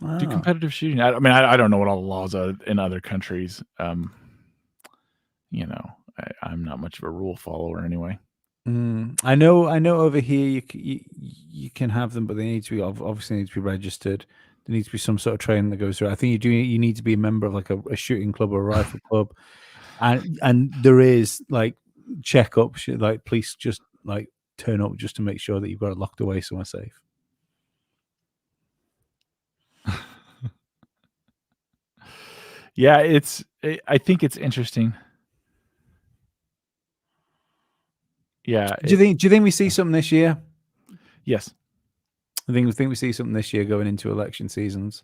Wow. Do competitive shooting. I mean, I don't know what all the laws are in other countries. You know, I'm not much of a rule follower anyway. I know. Over here, you can have them, but they need to be obviously need to be registered. There needs to be some sort of training that goes through. I think you need to be a member of like a shooting club or a rifle club, and there is like checkups. Like police just like turn up just to make sure that you've got it locked away somewhere safe. Yeah, I think it's interesting. Yeah. Do you think we see something this year? Yes. I think we see something this year going into election seasons.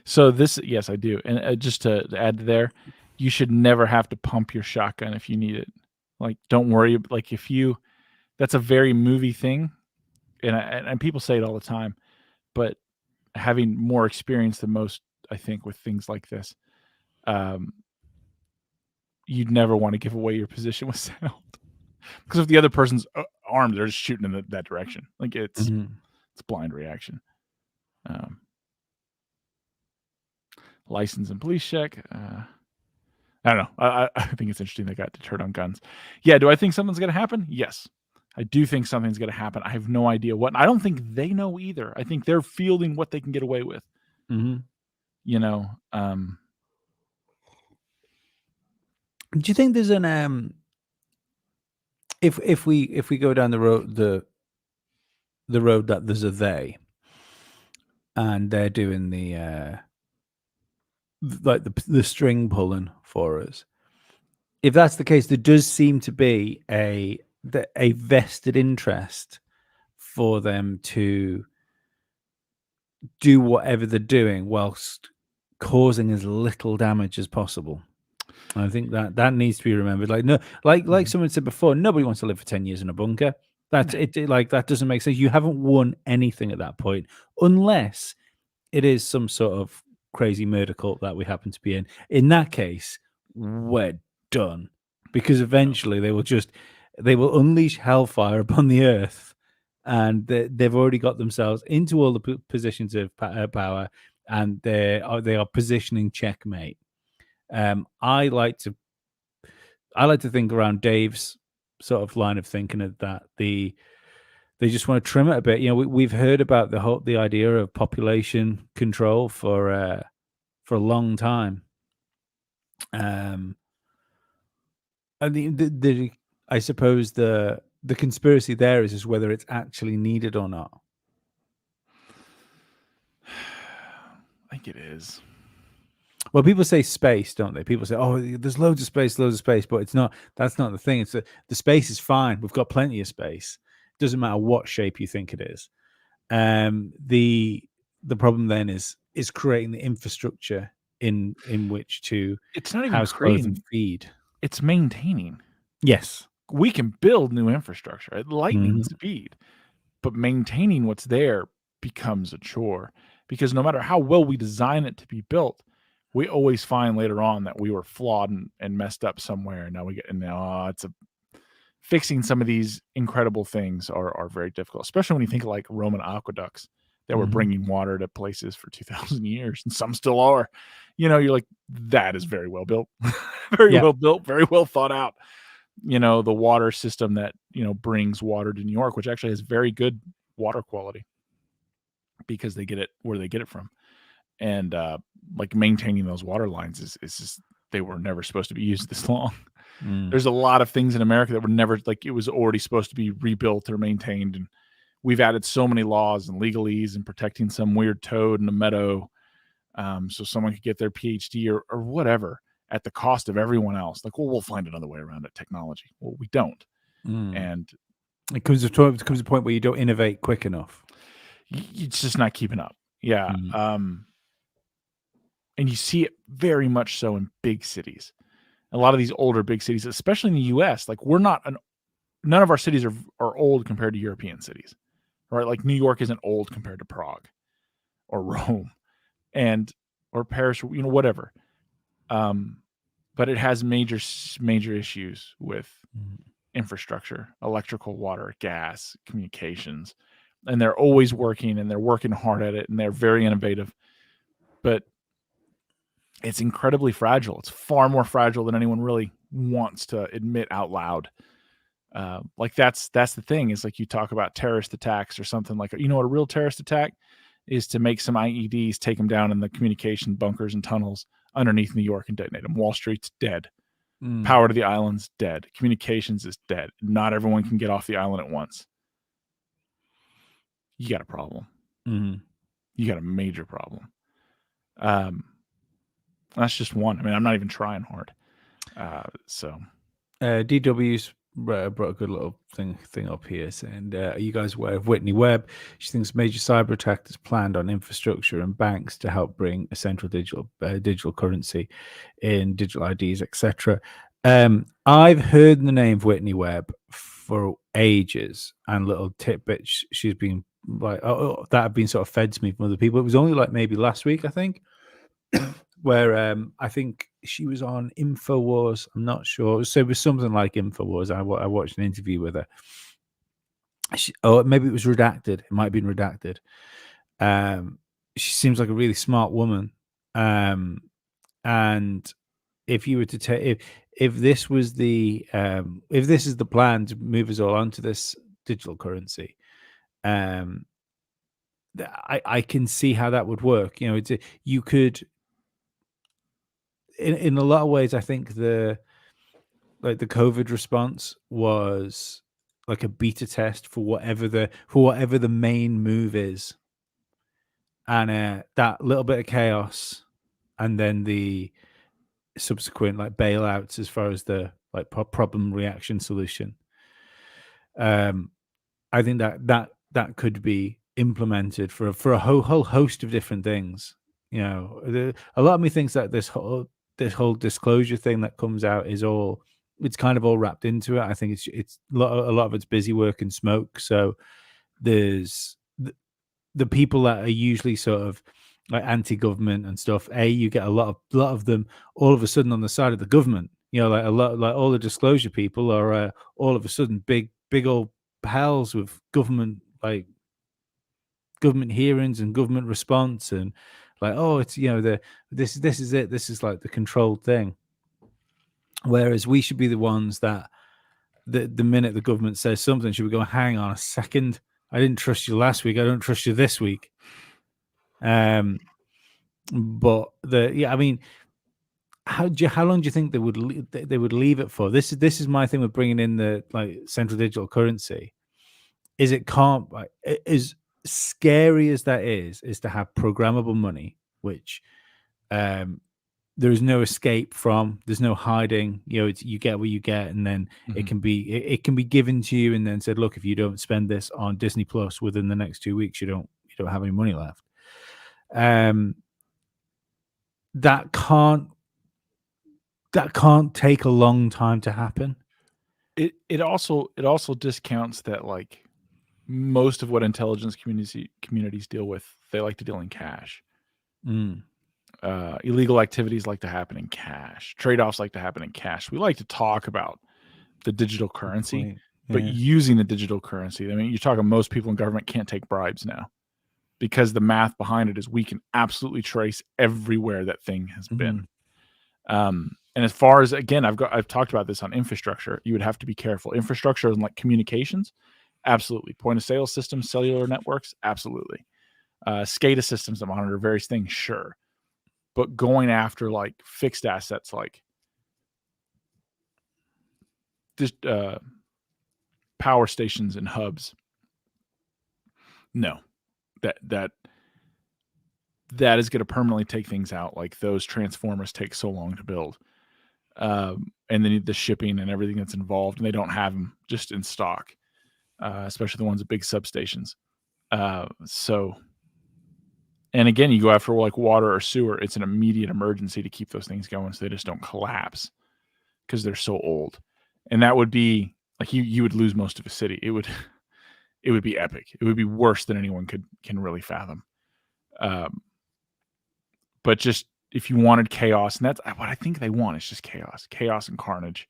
So yes, I do. And just to add there, you should never have to pump your shotgun if you need it. Like, don't worry. Like, that's a very movie thing, and people say it all the time. But having more experience than most, I think, with things like this, you'd never want to give away your position with sound, because if the other person's armed, they're just shooting in that direction. Like, it's blind reaction. License and police check. I don't know. I think it's interesting they got deterred on guns. Yeah, do I think something's going to happen? Yes. I do think something's going to happen. I have no idea what. And I don't think they know either. I think they're fielding what they can get away with. You know. Do you think there's an if we go down the road the road that there's a they, and they're doing the like the string pulling for us? If that's the case, there does seem to be a vested interest for them to do whatever they're doing whilst causing as little damage as possible. I think that needs to be remembered. Like, no, like someone said before, nobody wants to live for 10 years in a bunker. That's it. Like, that doesn't make sense. You haven't won anything at that point, unless it is some sort of crazy murder cult that we happen to be in. In that case, we're done, because eventually they will unleash hellfire upon the earth, and they've already got themselves into all the positions of power, and they are positioning checkmate. I like to think around Dave's sort of line of thinking of that they just want to trim it a bit. You know, we've heard about the idea of population control for a long time. And I suppose the conspiracy there is whether it's actually needed or not. I think it is. Well, people say space, don't they? People say, "Oh, there's loads of space," but it's not. That's not the thing. It's the space is fine. We've got plenty of space. It doesn't matter what shape you think it is. The problem then is creating the infrastructure in which to It's not even house, clothe, and feed. It's maintaining. Yes, we can build new infrastructure at lightning speed, but maintaining what's there becomes a chore, because no matter how well we design it to be built, we always find later on that we were flawed and messed up somewhere. And now fixing some of these incredible things are very difficult, especially when you think of like Roman aqueducts that were bringing water to places for 2,000 years, and some still are. You know, you're like, that is very well built, well built, very well thought out. You know, the water system that, brings water to New York, which actually has very good water quality because they get it where they get it from. And like maintaining those water lines is just, they were never supposed to be used this long. There's a lot of things in America that were never, like, it was already supposed to be rebuilt or maintained. And we've added so many laws and legalese and protecting some weird toad in a meadow, so someone could get their PhD or whatever at the cost of everyone else. Like, well, we'll find another way around it, technology. Well, we don't. And it comes to a point where you don't innovate quick enough. It's just not keeping up. Yeah. And you see it very much so in big cities. A lot of these older big cities, especially in the US, like, none of our cities are old compared to European cities, right? Like, New York isn't old compared to Prague or Rome or Paris, whatever. But it has major issues with infrastructure, electrical, water, gas, communications, and they're always working, and they're working hard at it, and they're very innovative, but it's incredibly fragile. It's far more fragile than anyone really wants to admit out loud. Like, that's the thing, is like, you talk about terrorist attacks or something, like, what a real terrorist attack is: to make some IEDs, take them down in the communication bunkers and tunnels underneath New York and detonate them. Wall Street's dead. Power to the island's dead. Communications is dead. Not everyone can get off the island at once. You got a problem. You got a major problem. That's just one. I mean, I'm not even trying hard. So DW's brought a good little thing up here saying, are you guys aware of Whitney Webb? She thinks major cyber attack is planned on infrastructure and banks to help bring a central digital currency in digital IDs, etc. I've heard the name of Whitney Webb for ages, and little tidbits she's been like, that have been sort of fed to me from other people. It was only like maybe last week, I think, where I think she was on InfoWars. I'm not sure. So it was something like InfoWars. I watched an interview with her. Maybe it was redacted. It might have been redacted. She seems like a really smart woman. And if you were to take, if this was the, if this is the plan to move us all onto this digital currency, I can see how that would work. You know, you could, in a lot of ways, I think the COVID response was like a beta test for whatever the main move is, and that little bit of chaos, and then the subsequent like bailouts as far as the like problem reaction solution. I think that could be implemented for a whole host of different things. You know, a lot of me thinks that this whole disclosure thing that comes out is it's kind of all wrapped into it. I think it's a lot of it's busy work and smoke. So there's the people that are usually sort of like anti-government and stuff. You get a lot of them all of a sudden on the side of the government. You know, like a lot, like all the disclosure people are all of a sudden big old pals with government, like government hearings and government response, and like, oh, it's, you know, this is it. This is like the controlled thing. Whereas we should be the ones that the minute the government says something, should we go, hang on a second, I didn't trust you last week, I don't trust you this week. But I mean, how long do you think they would leave it for? This is my thing with bringing in the like central digital currency. Is it can't, like, as scary as that is to have programmable money, which there is no escape from. There's no hiding. You know, you get what you get, and then it can be given to you, and then said, look, if you don't spend this on Disney Plus within the next 2 weeks, you don't have any money left. That can't take a long time to happen. It also discounts that, like, most of what intelligence communities deal with, they like to deal in cash. Illegal activities like to happen in cash. Trade-offs like to happen in cash. We like to talk about the digital currency, but using the digital currency. I mean, you're talking most people in government can't take bribes now, because the math behind it is we can absolutely trace everywhere that thing has been. And as far as, again, I've talked about this on infrastructure. You would have to be careful. Infrastructure and like communications, absolutely. Point of sale systems, cellular networks, absolutely. SCADA systems that monitor various things, sure. But going after like fixed assets, like just power stations and hubs, no. That is going to permanently take things out. Like those transformers take so long to build, and then the shipping and everything that's involved, and they don't have them just in stock, especially the ones at big substations. So, and again, you go after like water or sewer, it's an immediate emergency to keep those things going so they just don't collapse because they're so old. And that would be like you would lose most of a city. It would be epic. It would be worse than anyone can really fathom. But just if you wanted chaos, and that's what I think they want, it's just chaos and carnage,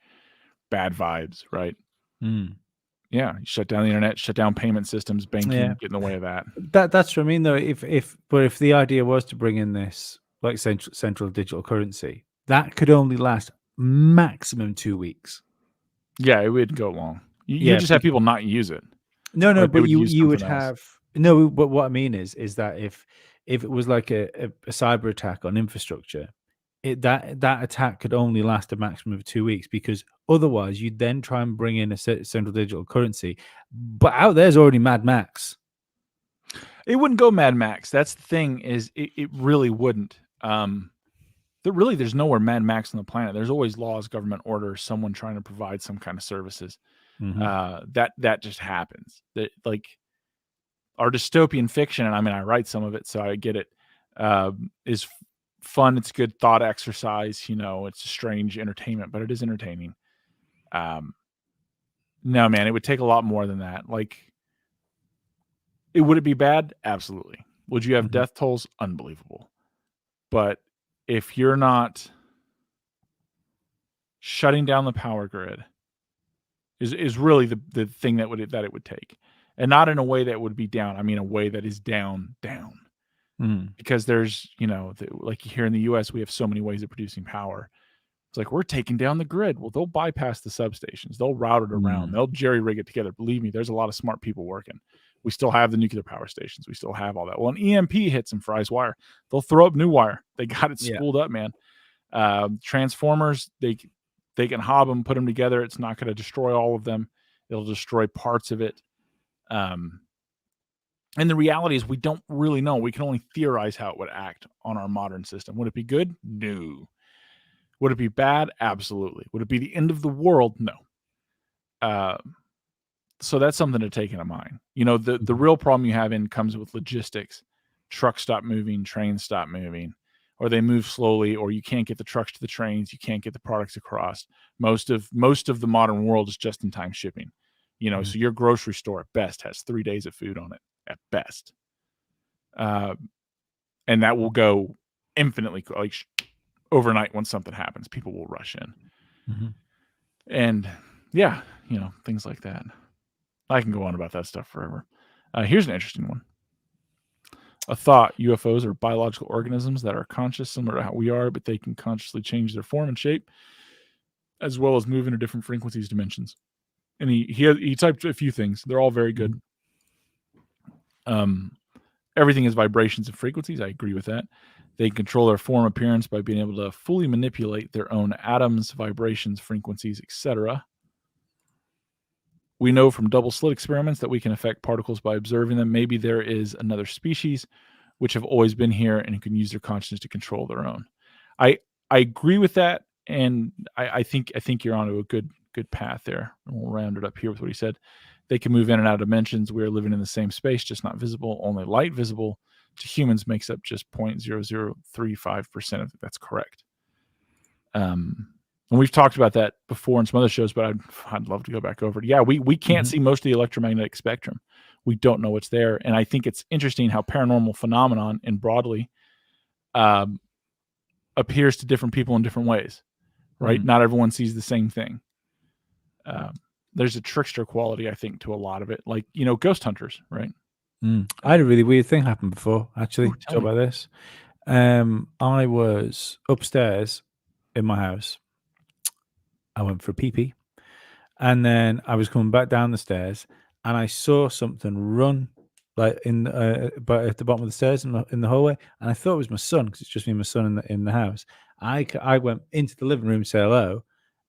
bad vibes, right? Yeah, you shut down the internet, shut down payment systems, banking, get in the way of that. That's what I mean, though. If the idea was to bring in this like central digital currency, that could only last maximum 2 weeks. Yeah, it would go long. You just have people not use it. No, but you would have no. But what I mean is that if it was like a cyber attack on infrastructure, that attack could only last a maximum of 2 weeks, because otherwise you'd then try and bring in a central digital currency, but out there's already Mad Max. It wouldn't go Mad Max. That's the thing, is it really wouldn't. there's nowhere Mad Max on the planet. There's always laws, government orders, someone trying to provide some kind of services. That just happens. That, like, our dystopian fiction, and I mean, I write some of it, so I get it, is fun. It's good thought exercise. It's a strange entertainment, but it is entertaining. No, man, it would take a lot more than that. Like, would it be bad? Absolutely. Would you have death tolls? Unbelievable. But if you're not shutting down the power grid, is really the thing that it would take, and not in a way that would be down. I mean, a way that is down. Because there's, like here in the U.S., we have so many ways of producing power. It's like, we're taking down the grid. Well, they'll bypass the substations. They'll route it around. They'll jerry-rig it together. Believe me, there's a lot of smart people working. We still have the nuclear power stations. We still have all that. Well, an EMP hits and fries wire. They'll throw up new wire. They got it spooled up, man. Transformers, they can hob them, put them together. It's not going to destroy all of them. It'll destroy parts of it. And the reality is we don't really know. We can only theorize how it would act on our modern system. Would it be good? No. Would it be bad? Absolutely. Would it be the end of the world? No. So that's something to take into mind. The real problem you have comes with logistics. Trucks stop moving, trains stop moving, or they move slowly, or you can't get the trucks to the trains, you can't get the products across. Most of the modern world is just-in-time shipping. So your grocery store at best has 3 days of food on it, at best. And that will go infinitely, like, overnight. Once something happens, people will rush in. And things like that. I can go on about that stuff forever. Here's an interesting one. A thought: UFOs are biological organisms that are conscious, similar to how we are, but they can consciously change their form and shape, as well as move into different frequencies, dimensions. And he typed a few things. They're all very good. Everything is vibrations and frequencies. I agree with that. They control their form, appearance by being able to fully manipulate their own atoms, vibrations, frequencies, etc. We know from double slit experiments that we can affect particles by observing them. Maybe there is another species which have always been here and can use their consciousness to control their own. I agree with that, and I think you're onto a good path there. And we'll round it up here with what he said. They can move in and out of dimensions. We are living in the same space, just not visible. Only light visible to humans makes up just 0.0035% of it. That's correct. And we've talked about that before in some other shows, but I'd love to go back over it. Yeah, we can't see most of the electromagnetic spectrum. We don't know what's there. And I think it's interesting how paranormal phenomenon and broadly appears to different people in different ways, right? Not everyone sees the same thing. There's a trickster quality, I think, to a lot of it. Like, ghost hunters, right? I had a really weird thing happen before, actually. Talk about this. I was upstairs in my house. I went for a pee-pee, and then I was coming back down the stairs, and I saw something run like but at the bottom of the stairs in the hallway, and I thought it was my son, because it's just me and my son in the house. I went into the living room to say hello,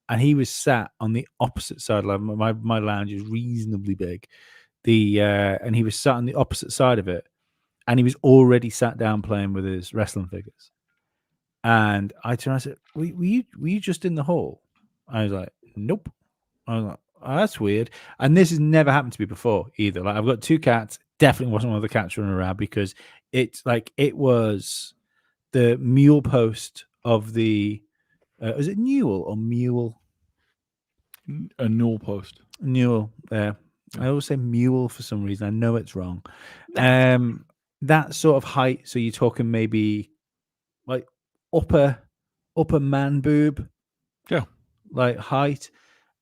and he was sat on the opposite side. Like my lounge is reasonably big, and he was sat on the opposite side of it, and he was already sat down playing with his wrestling figures. And I turned and I said, were you just in the hall? I was like, nope. I was like, oh, that's weird. And this has never happened to me before either. Like, I've got 2 cats. Definitely wasn't one of the cats running around, because it's like it was the mule post of the. Is it Newell or Mule? A Newell post. Newell. I always say Mule for some reason. I know it's wrong. That sort of height. So you're talking maybe like upper man boob. Yeah. Like height.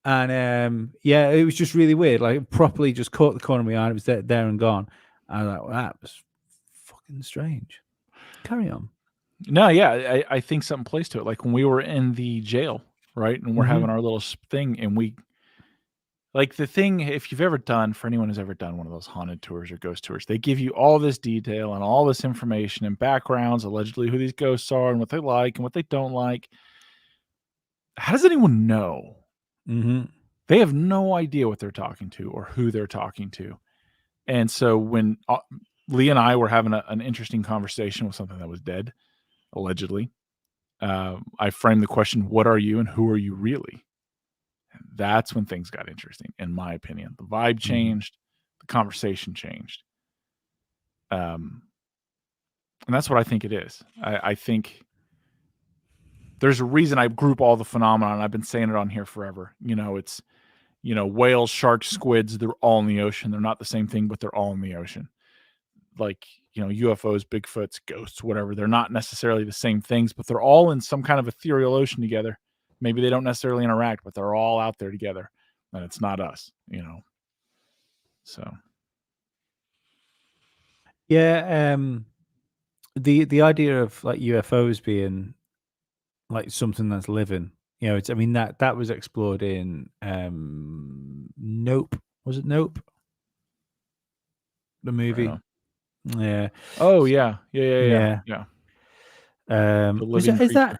And it was just really weird. Like, properly just caught the corner of my eye. It was there and gone. I was like, well, that was fucking strange. Carry on. No, yeah, I think something plays to it. Like when we were in the jail, right, and we're having our little thing, and we, like, the thing, if you've ever done, for anyone who's ever done one of those haunted tours or ghost tours, they give you all this detail and all this information and backgrounds, allegedly who these ghosts are and what they like and what they don't like. How does anyone know? They have no idea what they're talking to or who they're talking to. And so when Lee and I were having an interesting conversation with something that was dead, allegedly, I framed the question, what are you and who are you really? And that's when things got interesting, in my opinion. The vibe changed, the conversation changed. And that's what I think it is. I think there's a reason I group all the phenomena, and I've been saying it on here forever. It's, whales, sharks, squids, they're all in the ocean. They're not the same thing, but they're all in the ocean. Like, UFOs, Bigfoots, ghosts, whatever. They're not necessarily the same things, but they're all in some kind of ethereal ocean together. Maybe they don't necessarily interact, but they're all out there together, and it's not us, So. Yeah, the idea of like UFOs being like something that's living, it's, I mean, that was explored in Nope. Was it Nope? The movie. Yeah. Oh yeah. Yeah. The living Is that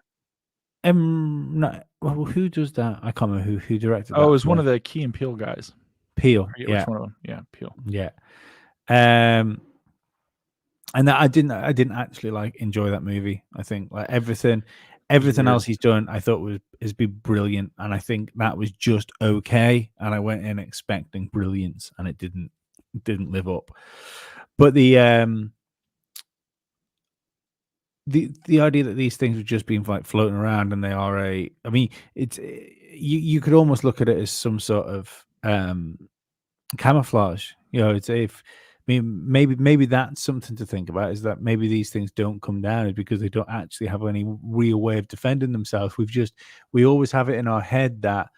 creature. no, well, who does that? I can't remember who directed that. Oh, it was one of the Key and Peele guys. Peele. I forget Yeah. which one of them. Yeah, Peele. Yeah. And that I didn't actually like enjoy that movie. I think like everything else he's done, I thought has been brilliant, and I think that was just okay. And I went in expecting brilliance, and it didn't live up. But the idea that these things have just been like floating around, and they are I mean, it's you could almost look at it as some sort of camouflage. It's if. I mean, maybe that's something to think about, is that maybe these things don't come down is because they don't actually have any real way of defending themselves. We always have it in our head that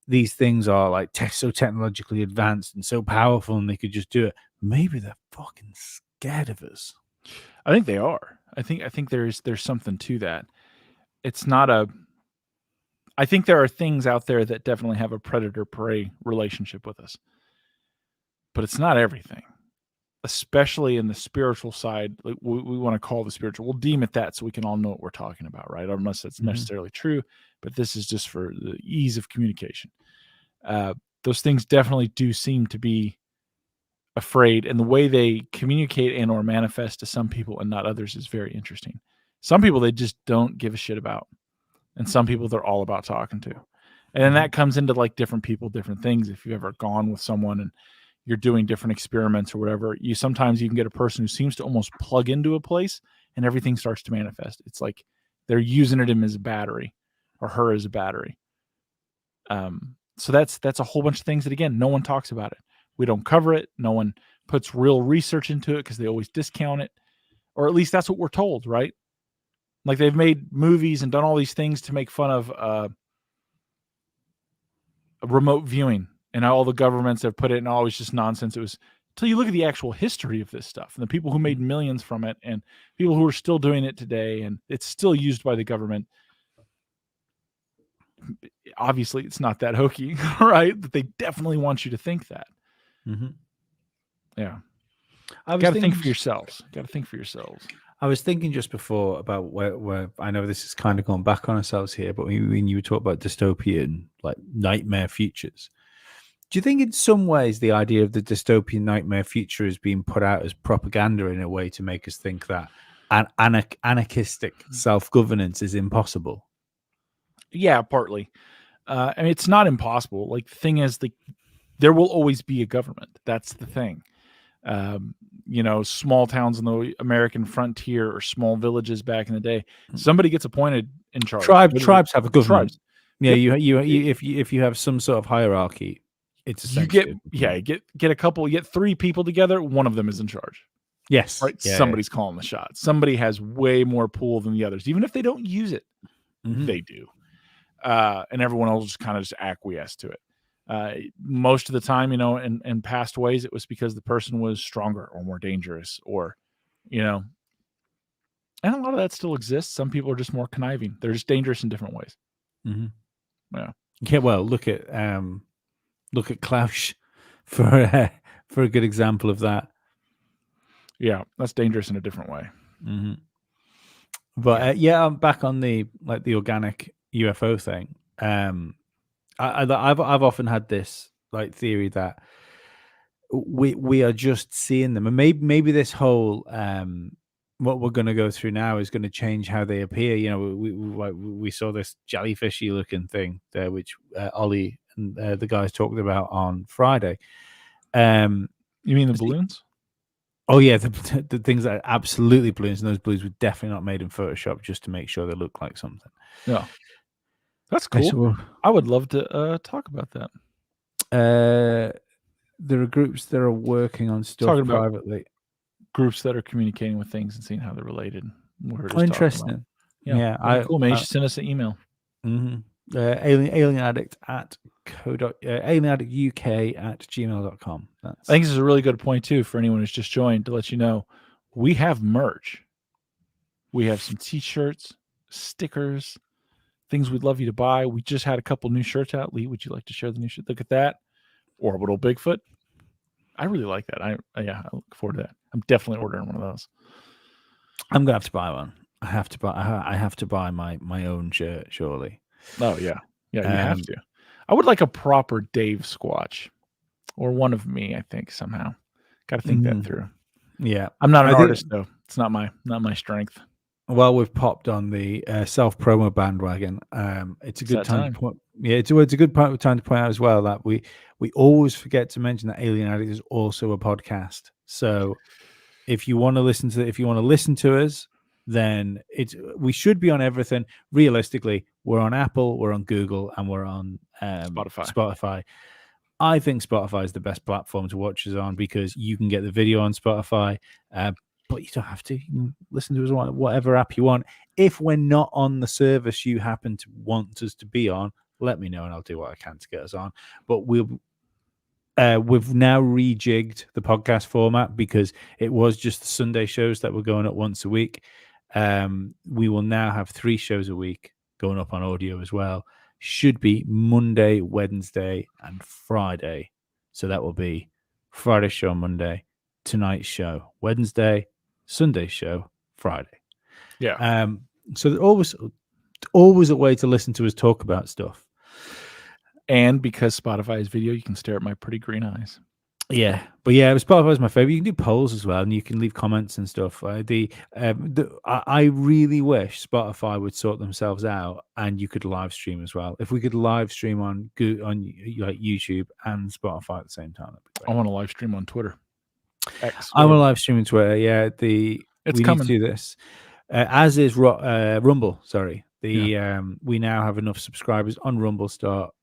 these things are like so technologically advanced and so powerful and they could just do it. Maybe they're fucking scared of us. I think they are. I think there's something to that. It's not I think there are things out there that definitely have a predator-prey relationship with us. But it's not everything, especially in the spiritual side. Like we want to call the spiritual. We'll deem it that so we can all know what we're talking about, right? Unless that's necessarily true, but this is just for the ease of communication. Those things definitely do seem to be afraid, and the way they communicate and or manifest to some people and not others is very interesting. Some people they just don't give a shit about, and some people they're all about talking to. And then that comes into like different people, different things. If you've ever gone with someone and you're doing different experiments or whatever, sometimes you can get a person who seems to almost plug into a place and everything starts to manifest. It's like they're using him as a battery or her as a battery. So that's a whole bunch of things that, again, no one talks about it. We don't cover it. No one puts real research into it because they always discount it, or at least that's what we're told, right? Like they've made movies and done all these things to make fun of remote viewing, and all the governments have put it in always just nonsense. It was until you look at the actual history of this stuff and the people who made millions from it and people who are still doing it today, and it's still used by the government. Obviously, it's not that hokey, right? But they definitely want you to think that. Yeah. Got to think for yourselves. I was thinking just before about where I know this is kind of going back on ourselves here, but when you were talking about dystopian, like nightmare futures, do you think in some ways the idea of the dystopian nightmare future is being put out as propaganda in a way to make us think that anarchistic self-governance is impossible? Yeah, partly. I mean, it's not impossible. Like the thing is, there will always be a government. That's the thing. Small towns on the American frontier or small villages back in the day, somebody gets appointed in charge. Tribes have a government. Tribes. Yeah, yep. If you have some sort of hierarchy, it's you get a couple, you get 3 people together, one of them is in charge. Yes, right. Yeah, somebody's calling the shots. Somebody has way more pull than the others, even if they don't use it. They do, and everyone else just kind of just acquiesce to it. Most of the time, in past ways, it was because the person was stronger or more dangerous, or, and a lot of that still exists. Some people are just more conniving. They're just dangerous in different ways. Yeah. Well, look at Klaus for a good example of that. Yeah, that's dangerous in a different way. But I'm back on the organic UFO thing. I've often had this like theory that we are just seeing them, and maybe this whole what we're going to go through now is going to change how they appear. You know, we saw this jellyfishy looking thing there, which Ollie and the guys talked about on Friday. You mean the balloons? Oh yeah, the things that are absolutely balloons, and those balloons were definitely not made in Photoshop just to make sure they look like something. Yeah, that's cool. So, I would love to talk about that. There are groups that are working on stuff Talking about privately. Groups that are communicating with things and seeing how they're related. We're just Interesting. Yeah, cool, man. You should send us an email. Alien Addict at alienaddict.uk@gmail.com. I think this is a really good point too for anyone who's just joined, to let you know we have merch. We have some t-shirts, stickers, things we'd love you to buy. We just had a couple new shirts out. Lee, would you like to share the new shirt? Look at that. Orbital Bigfoot. I really like that. I look forward to that. I'm definitely ordering one of those. I'm gonna have to buy one. I have to buy my own shirt, surely. Oh yeah. Yeah, you have to. I would like a proper Dave Squatch. Or one of me, I think, somehow. Got to think that through. Yeah. I'm not an artist though. It's not my strength. Well, we've popped on the self-promo bandwagon. It's a good time to point. Yeah, it's a good time to point out as well that we always forget to mention that Alien Addict is also a podcast. So if you want to listen to us, then we should be on everything. Realistically, we're on Apple, we're on Google, and we're on Spotify. I think Spotify is the best platform to watch us on because you can get the video on Spotify, but you don't have to. You can listen to us on whatever app you want. If we're not on the service you happen to want us to be on, let me know and I'll do what I can to get us on. But we've now rejigged the podcast format because it was just the Sunday shows that were going up once a week. We will now have 3 shows a week going up on audio as well. Should be Monday, Wednesday, and Friday. So that will be Friday show on Monday, tonight's show Wednesday, Sunday show Friday. Yeah. So there's always a way to listen to us talk about stuff. And because Spotify is video, you can stare at my pretty green eyes. Yeah, but yeah, Spotify is my favorite. You can do polls as well, and you can leave comments and stuff. I really wish Spotify would sort themselves out, and you could live stream as well. If we could live stream on like YouTube and Spotify at the same time, that'd be great. I want to live stream on Twitter. I want to live stream on Twitter. Yeah, we coming. Need to do this. As is Rumble. Sorry, we now have enough subscribers on Rumble. Start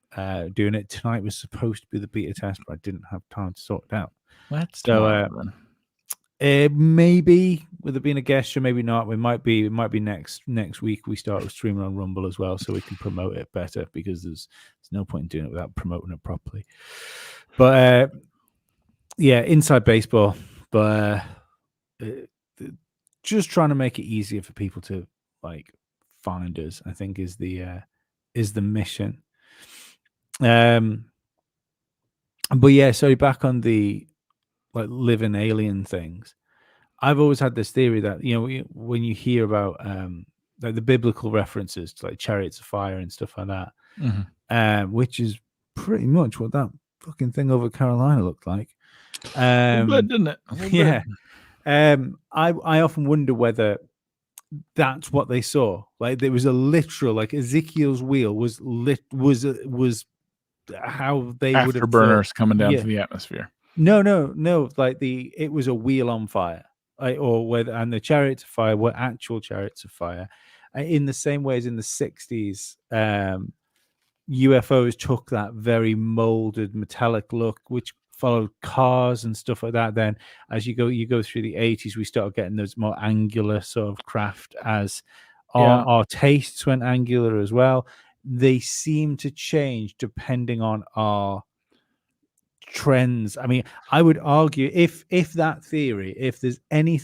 doing it. Tonight was supposed to be the beta test, but I didn't have time to sort it out. That's maybe with it being a guest show, maybe not. It might be next week we start streaming on Rumble as well, so we can promote it better because there's no point in doing it without promoting it properly. But yeah, inside baseball, but just trying to make it easier for people to like find us, I think is the mission. But yeah, so back on the like living alien things, I've always had this theory that, you know, when you hear about like the biblical references to like chariots of fire and stuff like that, which is pretty much what that fucking thing over Carolina looked like. Good, didn't it? Yeah. I often wonder whether that's what they saw. Like there was a literal, like Ezekiel's wheel was how they would have afterburners coming down to the atmosphere. No. Like it was a wheel on fire, and the chariots of fire were actual chariots of fire, in the same way as in the 60s. UFOs took that very molded metallic look, which followed cars and stuff like that. Then as you go through the 80s, we started getting those more angular sort of craft as our tastes went angular as well. They seem to change depending on our trends. I mean, I would argue if that theory, if there's any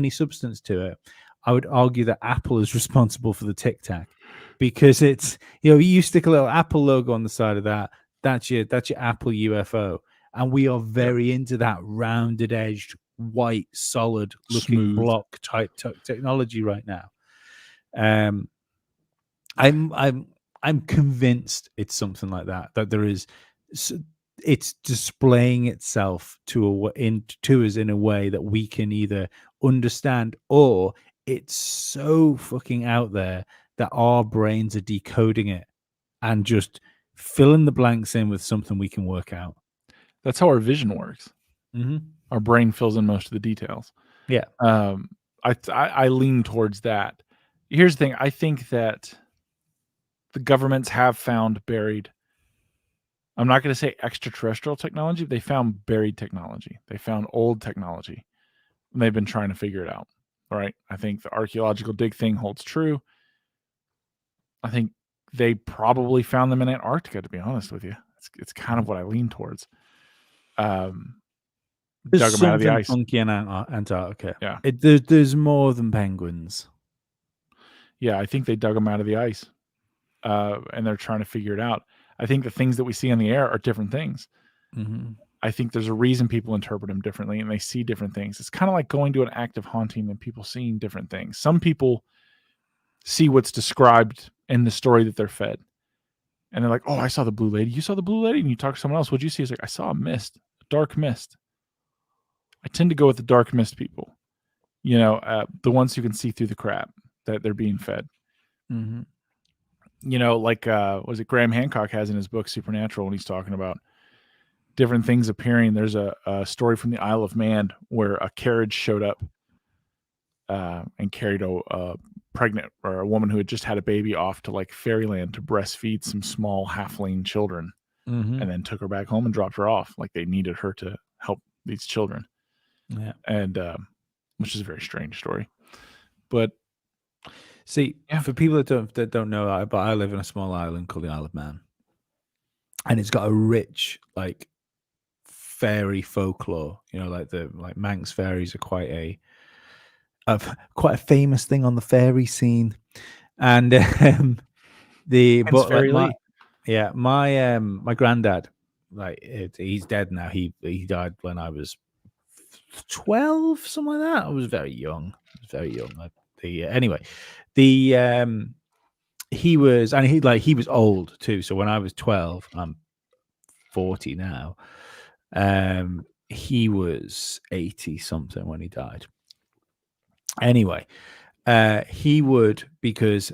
substance to it, I would argue that Apple is responsible for the Tic Tac, because it's, you know, you stick a little Apple logo on the side of that's your Apple UFO, and we are very into that rounded edged white solid looking block type technology right now. I'm convinced it's something like that there is. It's displaying itself to us in a way that we can either understand, or it's so fucking out there that our brains are decoding it and just filling the blanks in with something we can work out. That's how our vision works. Mm-hmm. Our brain fills in most of the details. Yeah. I lean towards that. Here's the thing. I think that the governments have found buried, I'm not going to say extraterrestrial technology, but they found buried technology. They found old technology, and they've been trying to figure it out. All right. I think the archaeological dig thing holds true. I think they probably found them in Antarctica, to be honest with you. It's kind of what I lean towards. There's Dug them out of the something ice. funky in Antarctica. Yeah. There's more than penguins. Yeah, I think they dug them out of the ice, and they're trying to figure it out. I think the things that we see in the air are different things. Mm-hmm. I think there's a reason people interpret them differently, and they see different things. It's kind of like going to an active haunting and people seeing different things. Some people see what's described in the story that they're fed, and they're like, "Oh, I saw the blue lady. You saw the blue lady?" And you talk to someone else. What'd you see? It's like, "I saw a mist, a dark mist." I tend to go with the dark mist people. You know, the ones who can see through the crap that they're being fed. Mm-hmm. You know, like was it Graham Hancock has in his book Supernatural when he's talking about different things appearing. There's a story from the Isle of Man where a carriage showed up and carried a pregnant or a woman who had just had a baby off to like fairyland to breastfeed some small halfling children, Mm-hmm. and then took her back home and dropped her off. Like they needed her to help these children. Yeah. And which is a very strange story. But see, for people that don't know, but I live in a small island called the Isle of Man, and it's got a rich like fairy folklore. You know, like Manx fairies are quite a famous thing on the fairy scene, and my granddad, like he's dead now. He died when I was 12, something like that. I was very young. Anyway, he was old too. So when I was 12, I'm 40 now. He was 80 something when he died. Anyway, he would, because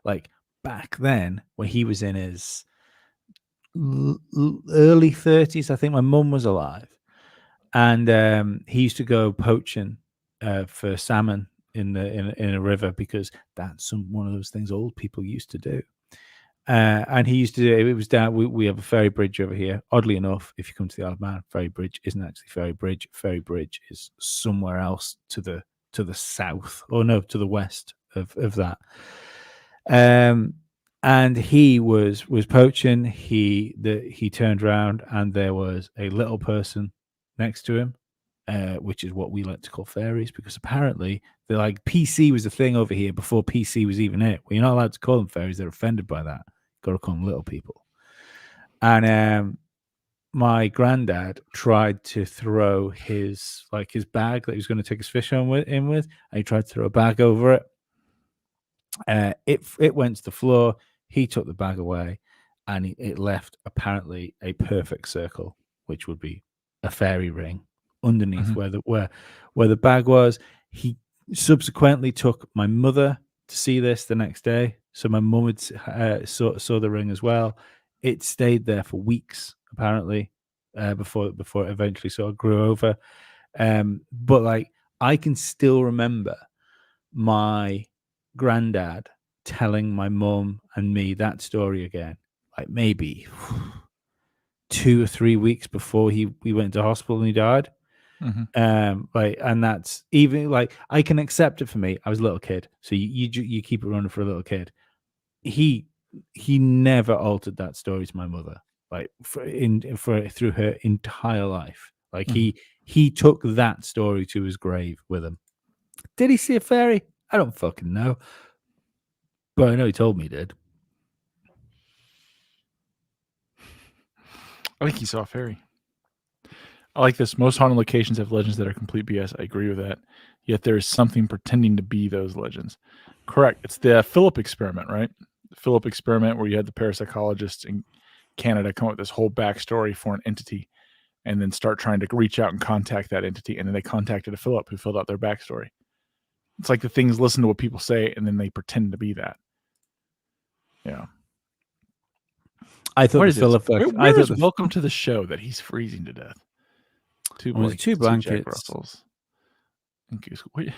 like back then when he was in his early 30s, I think my mum was alive, and he used to go poaching for salmon in a river, because that's one of those things old people used to do. And he used to do it. It was down. We have a ferry bridge over here. Oddly enough, if you come to the Isle of Man, ferry bridge isn't actually ferry bridge. Ferry bridge is somewhere else to the south, or no, to the west of that. And he was poaching. He turned around and there was a little person next to him, which is what we like to call fairies, because apparently they're like, PC was a thing over here before PC was even it. Well, you're not allowed to call them fairies. They're offended by that. Got to call them little people. And my granddad tried to throw his bag that he was going to take his fish home with, and he tried to throw a bag over it. It went to the floor. He took the bag away, and it left apparently a perfect circle, which would be a fairy ring underneath where the bag was. He subsequently took my mother to see this the next day, so my mum saw the ring as well. It stayed there for weeks apparently, before it eventually sort of grew over. But like, I can still remember my granddad telling my mum and me that story again, like maybe 2 or 3 weeks before we went to hospital and he died. And that's even like, I can accept it. For me, I was a little kid, so you keep it running for a little kid. He never altered that story to my mother, like through her entire life. Like he took that story to his grave with him. Did he see a fairy? I don't fucking know, but I know he told me he did. I think he saw a fairy. I like this. Most haunted locations have legends that are complete BS. I agree with that. Yet there is something pretending to be those legends. Correct. It's the Philip experiment, right? The Philip experiment, where you had the parapsychologists in Canada come up with this whole backstory for an entity and then start trying to reach out and contact that entity. And then they contacted a Philip who filled out their backstory. It's like the things listen to what people say and then they pretend to be that. Yeah. I thought What the is this? fill effect. I Where thought is welcome to the show that he's freezing to death? Two there's two blankets, 2 Jack blankets. Russells. And Goose. Wait.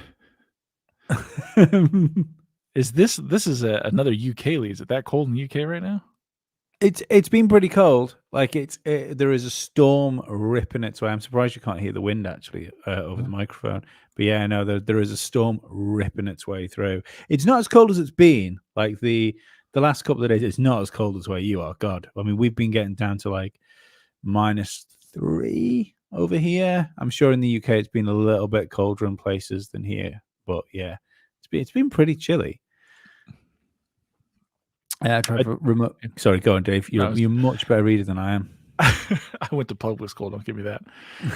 Is this is another UK lead? Is it that cold in the UK right now? It's been pretty cold. Like there is a storm ripping its way. I'm surprised you can't hear the wind actually over the microphone. But yeah, no, there is a storm ripping its way through. It's not as cold as it's been. Like the last couple of days, it's not as cold as where you are. God, I mean, we've been getting down to like -3 over here. I'm sure in the UK it's been a little bit colder in places than here. But yeah, it's been pretty chilly. I tried for remote. Sorry, go on, Dave. You're much better reader than I am. I went to public school. Don't give me that.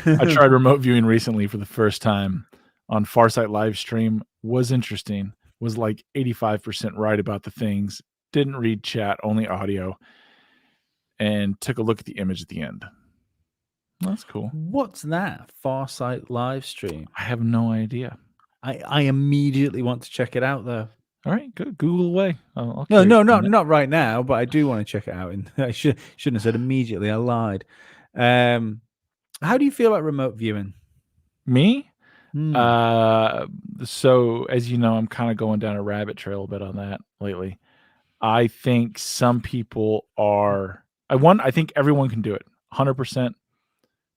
I tried remote viewing recently for the first time on Farsight live stream. Was interesting. Was like 85% right about the things. Didn't read chat, only audio, and took a look at the image at the end. That's cool. What's that? Farsight live stream? I have no idea. I immediately want to check it out though. All right, good. Google away. No, not right now, but I do want to check it out. And I shouldn't have said immediately. I lied. How do you feel about remote viewing? Me? So as you know, I'm kind of going down a rabbit trail a bit on that lately. I think some people are. I think everyone can do it. 100%.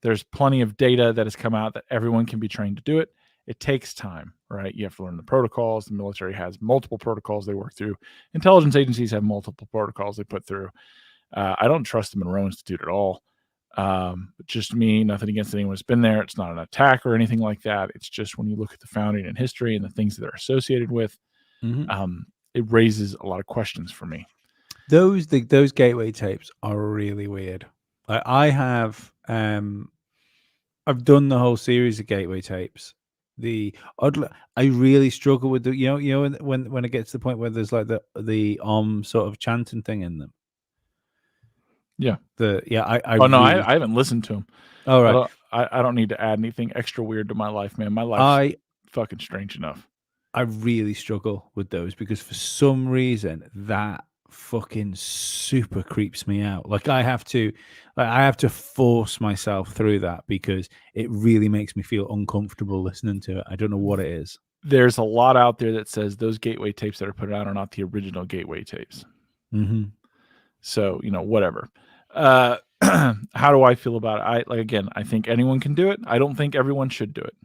There's plenty of data that has come out that everyone can be trained to do it. It takes time, right? You have to learn the protocols. The military has multiple protocols they work through. Intelligence agencies have multiple protocols they put through. I don't trust the Monroe Institute at all. Just me, nothing against anyone who's been there. It's not an attack or anything like that. It's just when you look at the founding and history and the things that they're associated with, it raises a lot of questions for me. Those gateway tapes are really weird. I have I've done the whole series of gateway tapes. I really struggle with the you know when it gets to the point where there's like the sort of chanting thing in them. Yeah. I haven't listened to them. All right. I don't need to add anything extra weird to my life, man. My life's fucking strange enough. I really struggle with those because for some reason that fucking super creeps me out. Like I have to force myself through that because it really makes me feel uncomfortable listening to it. I don't know what it is. There's a lot out there that says those gateway tapes that are put out are not the original gateway tapes. Mm-hmm. So, whatever. How do I feel about it? I think anyone can do it. I don't think everyone should do it.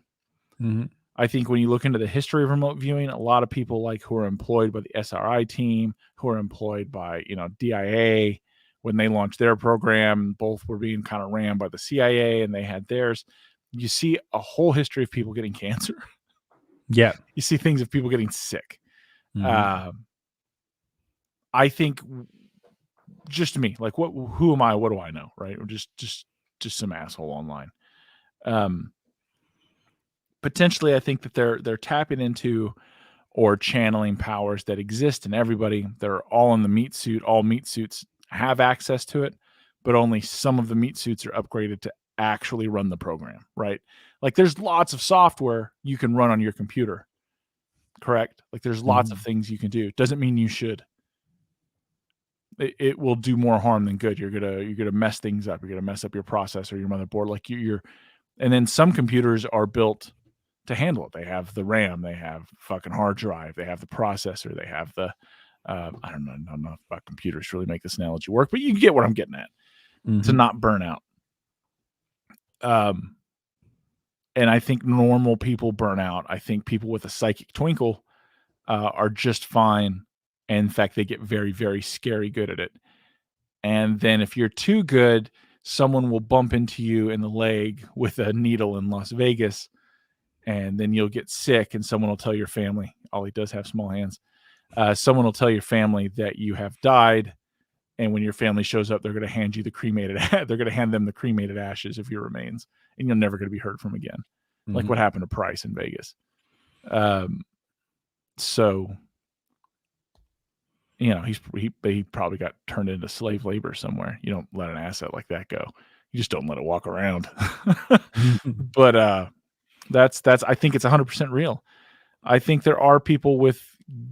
Mm-hmm. I think when you look into the history of remote viewing, a lot of people who are employed by the SRI team, who are employed by, DIA, when they launched their program, both were being kind of ran by the CIA and they had theirs. You see a whole history of people getting cancer. Yeah. You see things of people getting sick. Mm-hmm. I think just me, like who am I? What do I know? Right. Or just some asshole online. Potentially, I think that they're tapping into or channeling powers that exist in everybody. They're all in the meat suit. All meat suits have access to it, but only some of the meat suits are upgraded to actually run the program, right? Like there's lots of software you can run on your computer, correct? Like there's lots of things you can do. Doesn't mean you should. It will do more harm than good. You're gonna mess things up. You're gonna mess up your processor, your motherboard. Like and then some computers are built to handle it. They have the RAM, they have fucking hard drive, they have the processor, they have the I don't know about computers to really make this analogy work, but you get what I'm getting at. To not burn out. And I think normal people burn out. I think people with a psychic twinkle are just fine. And in fact, they get very, very scary good at it. And then if you're too good, someone will bump into you in the leg with a needle in Las Vegas, and then you'll get sick, and someone will tell your family, Ollie does have small hands, someone will tell your family that you have died, and when your family shows up, they're going to hand you the they're going to hand them the cremated ashes of your remains, and you're never going to be heard from again. Like what happened to Price in Vegas. So, he probably got turned into slave labor somewhere. You don't let an asset like that go. You just don't let it walk around. But, that's I think it's 100% real. I think there are people with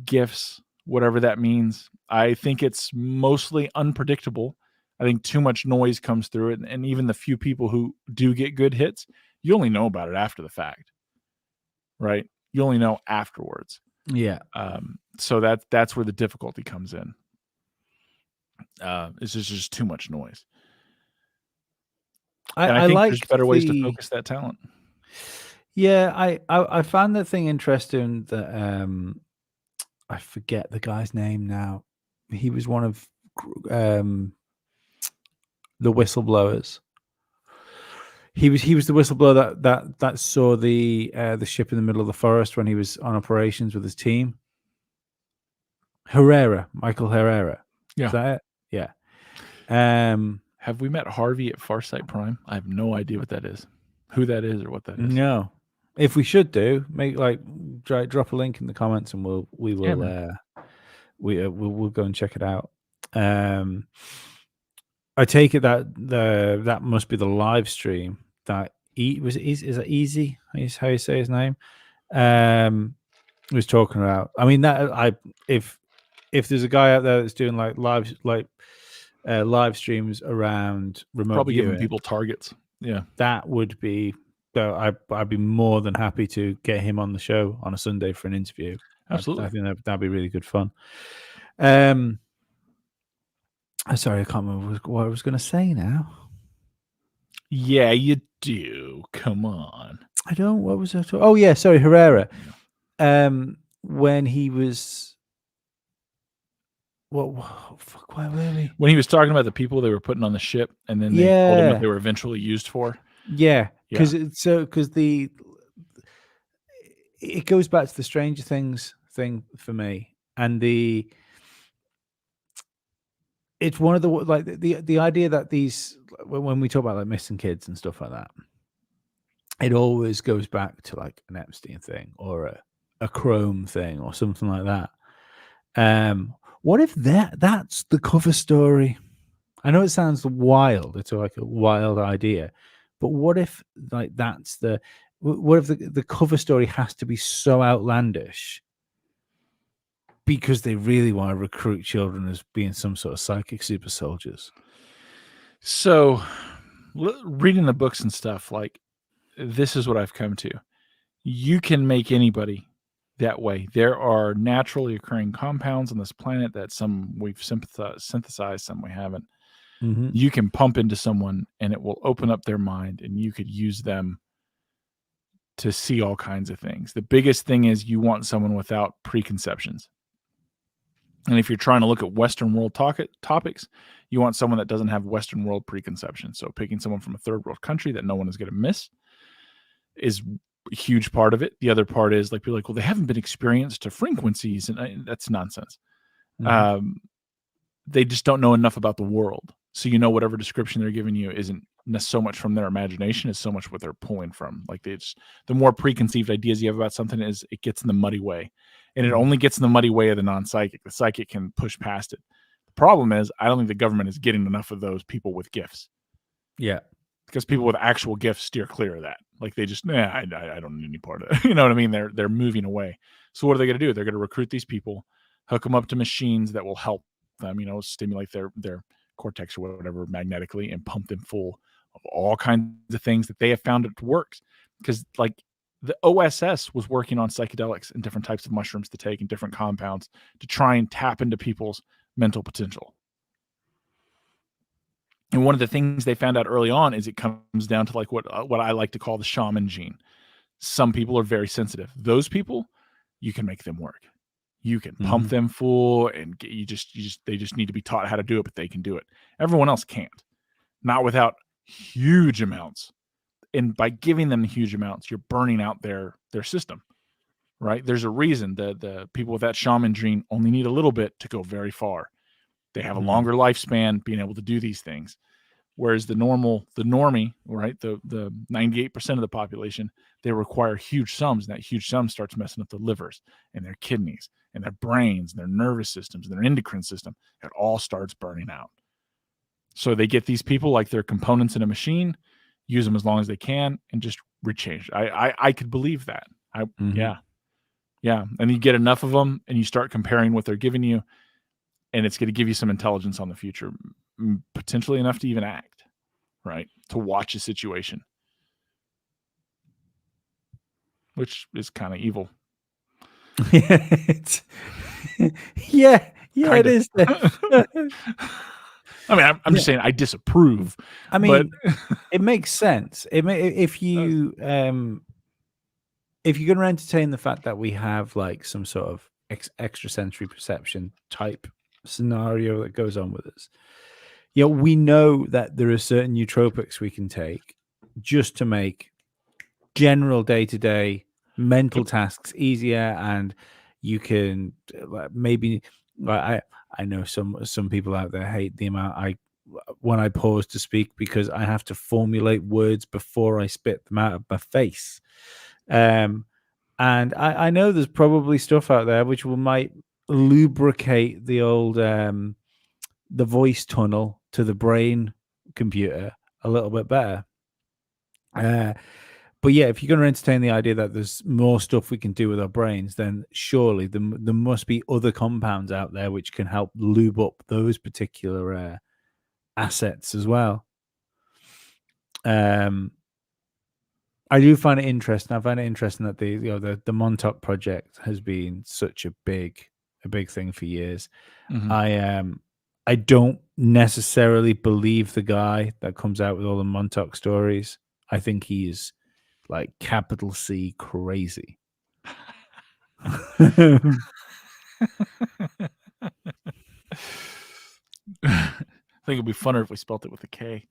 gifts, whatever that means. I think it's mostly unpredictable. I think too much noise comes through it, and even the few people who do get good hits, you only know about it after the fact, right? You only know afterwards. Yeah. So that's where the difficulty comes in. It's just too much noise. I think there's better ways to focus that talent. Yeah, I found that thing interesting that I forget the guy's name now. He was one of the whistleblowers. He was the whistleblower that saw the ship in the middle of the forest when he was on operations with his team. Michael Herrera. Yeah. Is that it? Yeah. Have we met Harvey at Farsight Prime? I have no idea what that is, who that is, or what that is. No. If we should drop a link in the comments and we'll go and check it out. I take it that must be the live stream that is that Easy? Is how you say his name? Was talking about. I mean if there's a guy out there that's doing live streams around remote probably viewing, giving people targets. Yeah, that would be. I'd be more than happy to get him on the show on a Sunday for an interview. Absolutely, I think that'd be really good fun. Sorry, I can't remember what I was going to say now. Yeah, you do. Come on. I don't. What was I talking? Oh yeah, sorry, Herrera. When he was. Where were we? When he was talking about the people they were putting on the ship, and then they told him what they were eventually used for. Yeah, because it goes back to the Stranger Things thing for me, and it's one of the idea that these, when we talk about like missing kids and stuff like that, it always goes back to like an Epstein thing or a Chrome thing or something like that. What if that's the cover story? I know it sounds wild. It's like a wild idea, but what if like that's what if the cover story has to be so outlandish because they really want to recruit children as being some sort of psychic super soldiers? So reading the books and stuff, like, this is what I've come to. You can make anybody that way. There are naturally occurring compounds on this planet that some we've synthesized, some we haven't. Mm-hmm. You can pump into someone and it will open up their mind, and you could use them to see all kinds of things. The biggest thing is you want someone without preconceptions. And if you're trying to look at Western world topics, you want someone that doesn't have Western world preconceptions. So picking someone from a third world country that no one is going to miss is a huge part of it. The other part is like, people are like, well, they haven't been experienced to frequencies, and that's nonsense. Mm-hmm. They just don't know enough about the world. So, whatever description they're giving you isn't so much from their imagination, it's so much what they're pulling from. Like, the more preconceived ideas you have about something is it gets in the muddy way, and it only gets in the muddy way of the non-psychic. The psychic can push past it. The problem is, I don't think the government is getting enough of those people with gifts. Yeah. Because people with actual gifts steer clear of that. Like, they just, I don't need any part of it. You know what I mean? They're moving away. So what are they going to do? They're going to recruit these people, hook them up to machines that will help them, stimulate their cortex or whatever magnetically, and pump them full of all kinds of things that they have found it works. Because like the OSS was working on psychedelics and different types of mushrooms to take and different compounds to try and tap into people's mental potential. And one of the things they found out early on is it comes down to like what I like to call the shaman gene. Some people are very sensitive. Those people, you can make them work. You can pump them full, and they just need to be taught how to do it, but they can do it. Everyone else can't. Not without huge amounts. And by giving them huge amounts, you're burning out their system, right? There's a reason the people with that shaman gene only need a little bit to go very far. They have a longer lifespan being able to do these things. Whereas the normie, right, the 98% of the population, they require huge sums, and that huge sum starts messing up their livers and their kidneys and their brains and their nervous systems and their endocrine system. It all starts burning out. So they get these people like they're components in a machine, use them as long as they can, and just rechange. I could believe that. Yeah. Yeah, and you get enough of them, and you start comparing what they're giving you, and it's going to give you some intelligence on the future, potentially enough to even act, right? To watch a situation, which is kind of evil. Yeah, Kinda. it is. I mean, I'm just saying I disapprove. I mean, it makes sense. If you're going to entertain the fact that we have like some sort of extrasensory perception type scenario that goes on with us, we know that there are certain nootropics we can take just to make general day-to-day mental tasks easier, and you can maybe I know some people out there hate the amount when I pause to speak because I have to formulate words before I spit them out of my face. And I know there's probably stuff out there which might lubricate the old the voice tunnel to the brain computer a little bit better. But yeah, if you're going to entertain the idea that there's more stuff we can do with our brains, then surely there must be other compounds out there which can help lube up those particular assets as well. I do find it interesting. I find it interesting that the Montauk project has been such a big thing for years. Mm-hmm. I don't necessarily believe the guy that comes out with all the Montauk stories. I think he's like capital C crazy. I think it'd be funner if we spelt it with a K.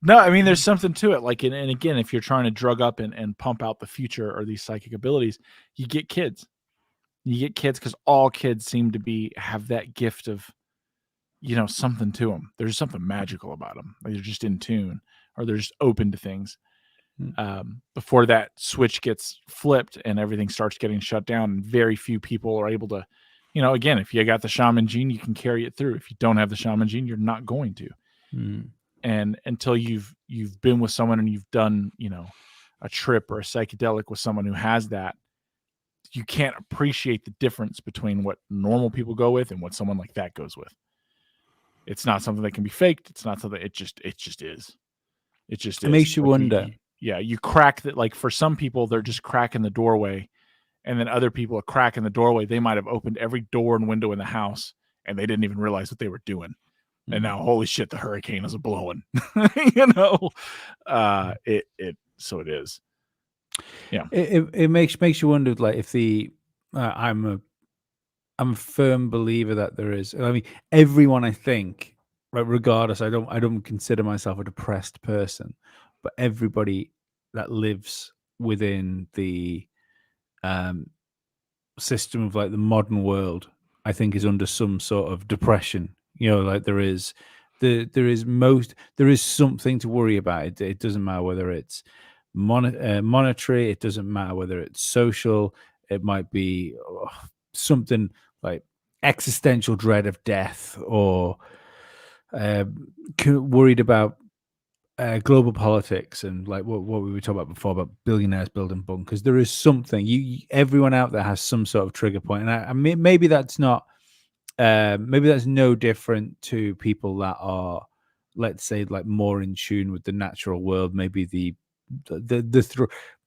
No, I mean, there's something to it. Like, and again, if you're trying to drug up and pump out the future or these psychic abilities, you get kids. You get kids because all kids seem to have that gift of, something to them. There's something magical about them. Like they're just in tune, or they're just open to things. Before that switch gets flipped and everything starts getting shut down, and very few people are able to, again, if you got the shaman gene, you can carry it through. If you don't have the shaman gene, you're not going to. And until you've been with someone and you've done, a trip or a psychedelic with someone who has that, you can't appreciate the difference between what normal people go with and what someone like that goes with. It's not something that can be faked. It's not something. It just is. It just is. It makes you wonder. You crack that. Like for some people, they're just cracking the doorway, and then other people are cracking the doorway. They might have opened every door and window in the house, and they didn't even realize what they were doing. And now, holy shit, the hurricane is blowing. So it is. Yeah. It makes you wonder, like, if I'm a firm believer that there is. I mean, everyone, I think, right, regardless, I don't consider myself a depressed person, but everybody that lives within the system of like the modern world, I think, is under some sort of depression. Like there is something to worry about. It doesn't matter whether it's monetary. It doesn't matter whether it's social. It might be something like existential dread of death, or worried about global politics, and like what we were talking about before about billionaires building bunkers. There is something. Everyone out there has some sort of trigger point, and I mean, maybe that's not. Maybe that's no different to people that are, let's say, like more in tune with the natural world. Maybe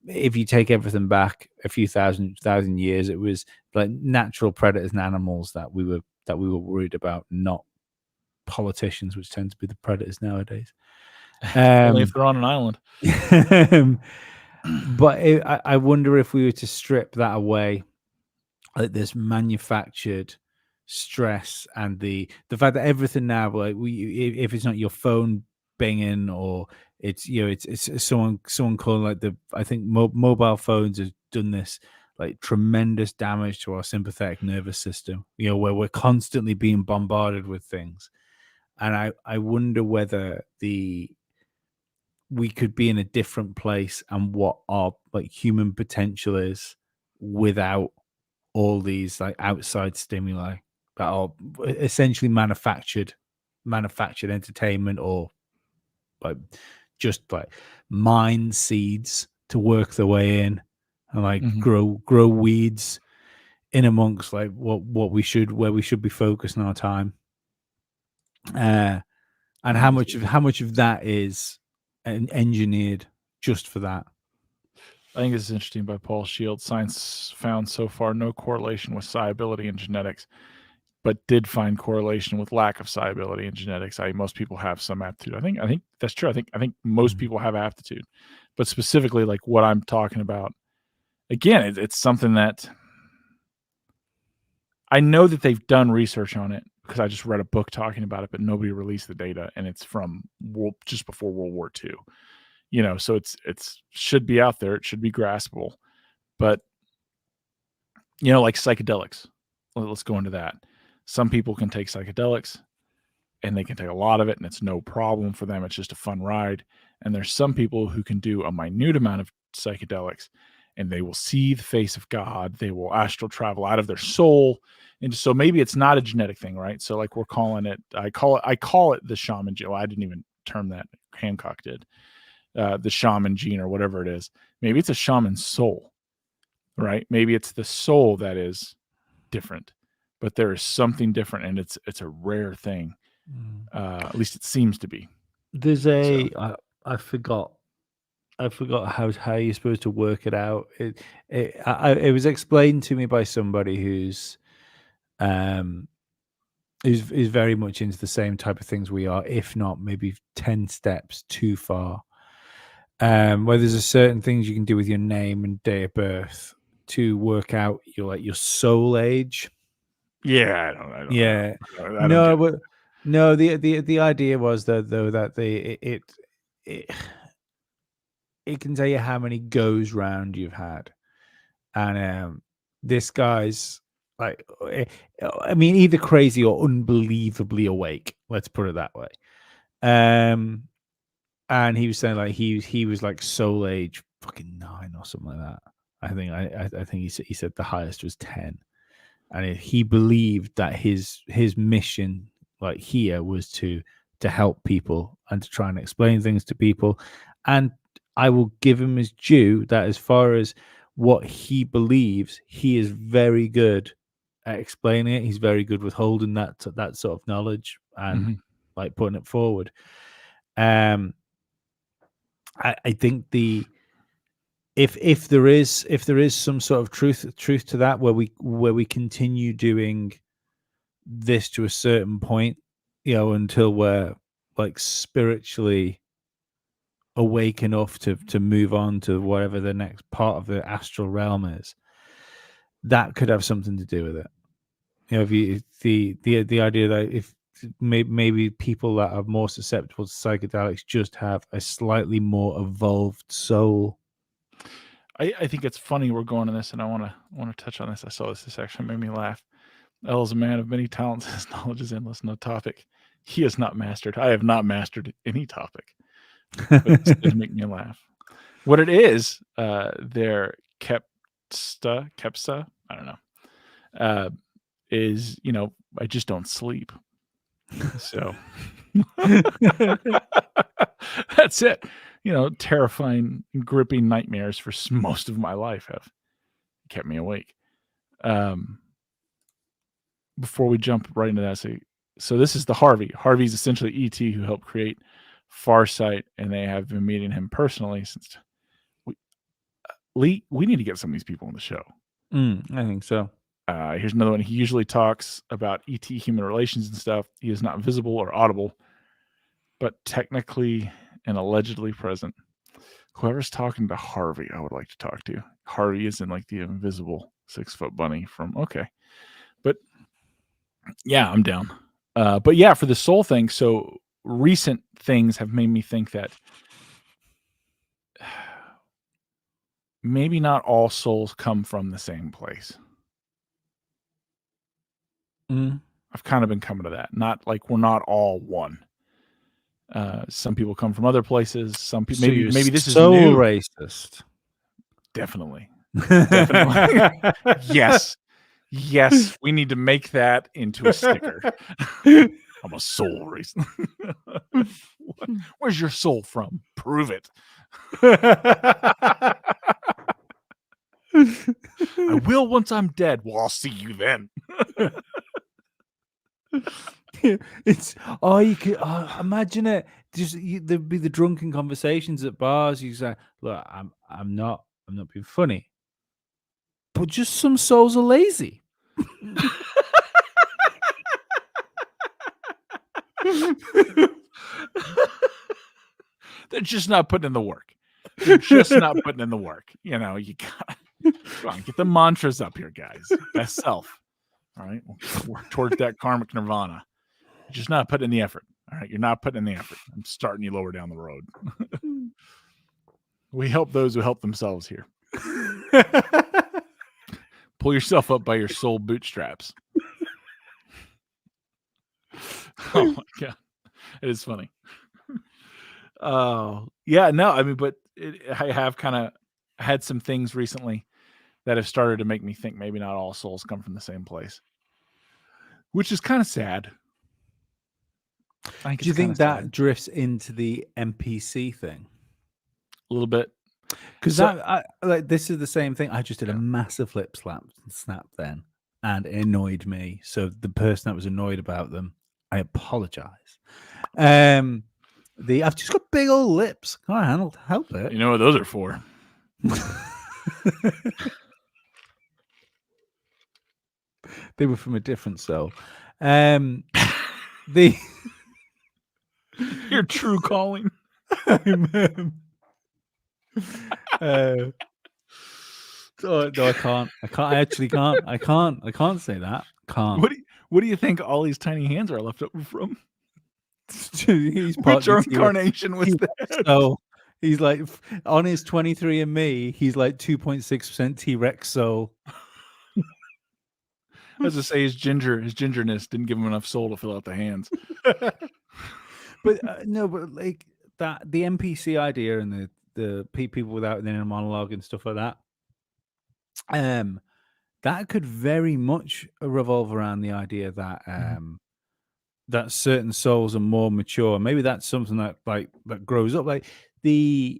if you take everything back a few thousand years, it was like natural predators and animals that we were worried about, not politicians, which tend to be the predators nowadays. Only if they're on an island. But I wonder if we were to strip that away, like this manufactured stress and the fact that everything now, like if it's not your phone binging, or it's it's someone calling, like I think mobile phones have done this like tremendous damage to our sympathetic nervous system, where we're constantly being bombarded with things. And I wonder whether we could be in a different place, and what our like human potential is without all these like outside stimuli that are essentially manufactured entertainment, or like just like mind seeds to work their way in. and like Mm-hmm. grow weeds in amongst like where we should be focusing our time. And how much of that is engineered just for that. I think this is interesting by Paul Shields. Science found so far no correlation with psi ability in genetics, but did find correlation with lack of psi ability in genetics. Most people have some aptitude. I think that's true. I think most people have aptitude, but specifically like what I'm talking about, again, it's something that I know that they've done research on it because I just read a book talking about it, but nobody released the data, and it's from just before World War II. So it's should be out there. It should be graspable, but like psychedelics. Let's go into that. Some people can take psychedelics and they can take a lot of it and it's no problem for them. It's just a fun ride. And there's some people who can do a minute amount of psychedelics and they will see the face of God. They will astral travel out of their soul. And so maybe it's not a genetic thing, right? So like we're calling it, I call it the shaman gene. Well, I didn't even term that. Hancock did. The shaman gene or whatever it is. Maybe it's a shaman soul, right? Maybe it's the soul that is different, but there is something different, and it's a rare thing. At least it seems to be. There's I forgot how you're supposed to work it out. It was explained to me by somebody who's very much into the same type of things we are, if not maybe 10 steps too far. Where there's a certain things you can do with your name and date of birth to work out your soul age. Yeah, I don't know. But no, the idea was though that it can tell you how many goes round you've had, and this guy's like, I mean, either crazy or unbelievably awake. Let's put it that way. And he was saying like he was like soul age fucking 9 or something like that. I think he said the highest was 10, and he believed that his mission like here was to help people and to try and explain things to people. And I will give him his due that as far as what he believes, he is very good at explaining it. He's very good with holding that sort of knowledge and like putting it forward. I think if there is some sort of truth to that, where we continue doing this to a certain point, until we're like spiritually awake enough to move on to whatever the next part of the astral realm is, that could have something to do with it. If the idea that if maybe people that are more susceptible to psychedelics just have a slightly more evolved soul. I think it's funny we're going to this, and I want to touch on this. I saw this actually made me laugh. L is a man of many talents. His knowledge is endless. No topic he has not mastered. I have not mastered any topic, but this did make me laugh. What it is, their Kepsa, I don't know, is, I just don't sleep. So that's it. Terrifying, gripping nightmares for most of my life have kept me awake. Before we jump right into that, so this is the Harvey. Harvey's essentially E.T. who helped create Farsight, and they have been meeting him personally since. We need to get some of these people on the show. I think so. Here's another one. He usually talks about ET human relations and stuff. He is not visible or audible, but technically and allegedly present. Whoever's talking to Harvey, I would like to talk to. Harvey is in like the invisible 6-foot bunny from, okay. But yeah, I'm down. But yeah, for the soul thing, so recent things have made me think that maybe not all souls come from the same place. I've kind of been coming to that. Not like we're not all one. Some people come from other places. Some people, maybe this is new. Racist. Definitely. Yes. We need to make that into a sticker. I'm a soul racist. Where's your soul from? Prove it. I will once I'm dead. Well, I'll see you then. It's you could imagine it. Just there'd be the drunken conversations at bars. You say, "Look, I'm not being funny, but just some souls are lazy." They're just not putting in the work. They're just not putting in the work. You got come on, get the mantras up here, guys. Best self. All right, work towards that karmic nirvana. You're just not putting in the effort. All right, you're not putting in the effort. I'm starting you lower down the road. We help those who help themselves here. Pull yourself up by your soul bootstraps. Oh my god, it is funny. Oh yeah, no, I mean, but I have kind of had some things recently that have started to make me think maybe not all souls come from the same place, which is kind of sad. Do you think that drifts into the NPC thing? A little bit. Because this is the same thing. I just did a massive lip snap then, and it annoyed me. So the person that was annoyed about them, I apologize. I've just got big old lips. Can't help it. You know what those are for? They were from a different soul. Your true calling. No, I can't. I actually can't. I can't say that. Can't. What do you think all these tiny hands are left over from? Which incarnation was that? So he's like on his 23andMe, he's like 2.6% T-Rex soul. I was to say his gingerness didn't give him enough soul to fill out the hands. But no, but like that, the NPC idea and the people without an inner monologue and stuff like that, that could very much revolve around the idea that that certain souls are more mature. Maybe that's something that grows up. Like when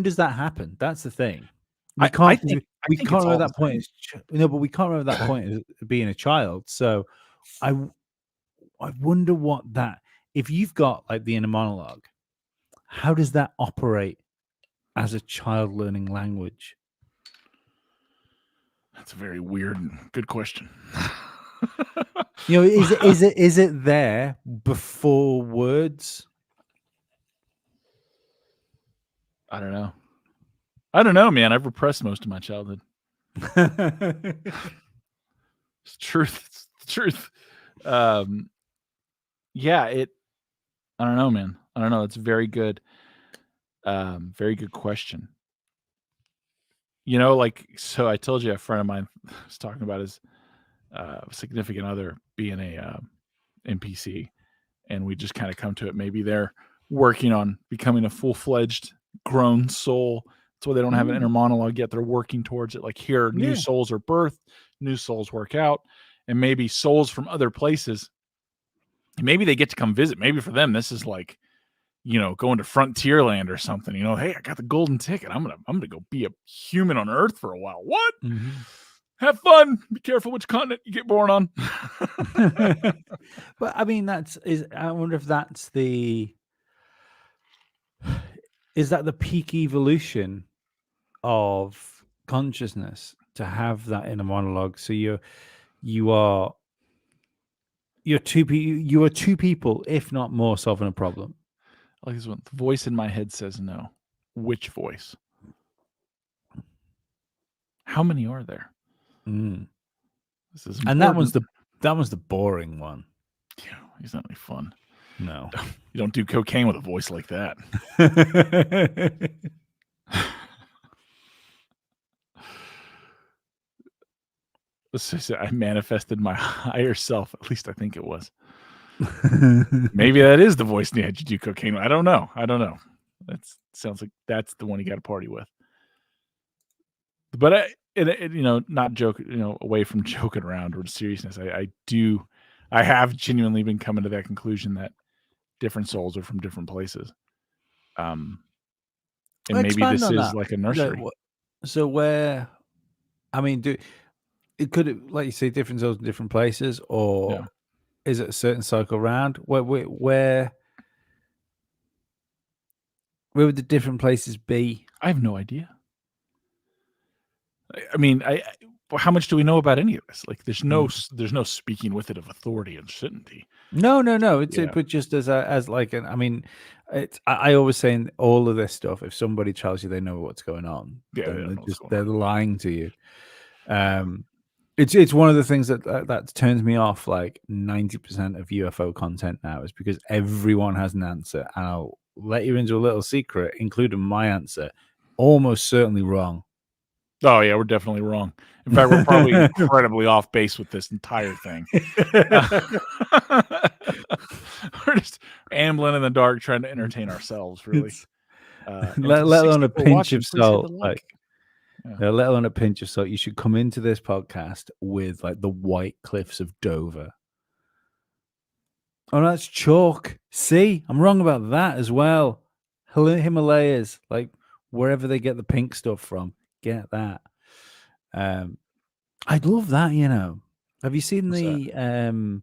does that happen? That's the thing. We can't remember that point. No, but we can't remember that point as being a child. So I wonder what that, if you've got like the inner monologue, how does that operate as a child learning language? That's a very weird and good question. Is it there before words? I don't know, man. I've repressed most of my childhood. It's truth. It's the truth. Yeah, I don't know, man. I don't know. It's very good. Very good question. So I told you a friend of mine was talking about his significant other being a NPC, and we just kind of come to it. Maybe they're working on becoming a full-fledged grown soul. That's why they don't have an inner monologue yet. They're working towards it. Like here, new souls are birthed, new souls work out, and maybe souls from other places. Maybe they get to come visit. Maybe for them, this is like, going to Frontierland or something. Hey, I got the golden ticket. I'm gonna go be a human on Earth for a while. What? Mm-hmm. Have fun. Be careful which continent you get born on. But I mean, I wonder if that's is that the peak evolution of consciousness, to have that inner monologue? So you are two people, if not more, solving a problem. Like this one, the voice in my head says no. Which voice? How many are there? This is important. And that was the boring one. Yeah, he's not any fun. No, you don't do cocaine with a voice like that. I manifested my higher self. At least I think it was. Maybe that is the voice in the head you do cocaine with. I don't know. That sounds like that's the one you got to party with. But not joke, away from joking around or seriousness. I have genuinely been coming to that conclusion that different souls are from different places. And maybe this is like a nursery. So where, I mean, could it, like you say, different zones in different places, or Yeah. is it a certain cycle round? Where would the different places be? I have no idea. I mean, well, how much do we know about any of this? Like, there's no speaking with it of authority and certainty. No. It's Yeah. but just as like an. I mean, I always say in all of this stuff. If somebody tells you they know what's going on, Yeah, they then don't know what's going they're on. lying to you. It's one of the things that turns me off. Like 90% of UFO content now is because everyone has an answer, and I'll let you into a little secret, including my answer. Almost certainly wrong. Oh, yeah, we're definitely wrong. In fact, we're probably incredibly off base with this entire thing. We're just ambling in the dark trying to entertain ourselves, really. And let to the 6 alone a people pinch watching, of please hit salt. the Like, like. Yeah. yeah, let alone a pinch of salt. You should come into this podcast with like the White Cliffs of Dover. Oh, that's chalk. See, I'm wrong about that as well. Himalayas, like wherever they get the pink stuff from, get that. I'd love that. Have you seen What's that? the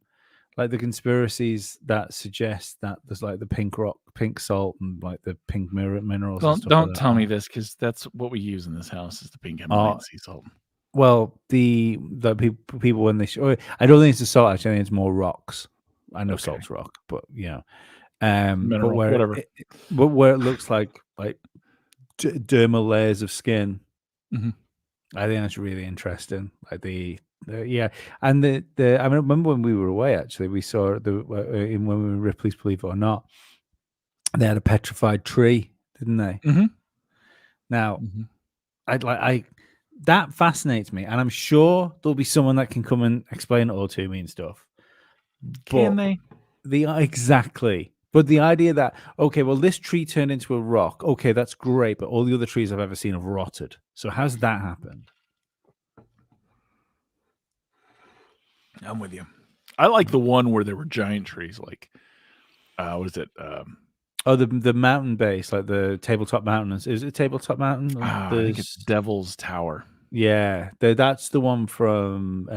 like the conspiracies that suggest that there's like the pink rock, pink salt, and like the pink minerals and stuff like Don't that? tell me this, because that's what we use in this house is the pink Himalayan sea salt. Well, the people when they I don't think it's the salt. Actually, I think it's more rocks. I know Okay. salt's rock, but Mineral, but whatever. where it looks like dermal layers of skin. Mhm. I think that's really interesting. Like yeah, and the I remember when we were away. Actually, we saw when we were in Ripley's, believe it or not, they had a petrified tree, didn't they? Mhm. Now, Mhm. that fascinates me, and I'm sure there'll be someone that can come and explain it all to me and stuff. Can But they? exactly. But the idea that, okay, well, this tree turned into a rock. Okay, that's great, but all the other trees I've ever seen have rotted. So how's that happened? I'm with you. I like the one where there were giant trees, like, what is it? Oh, the mountain base, like the tabletop mountain. Is it tabletop mountain? I think it's Devil's Tower. Yeah, that's the one from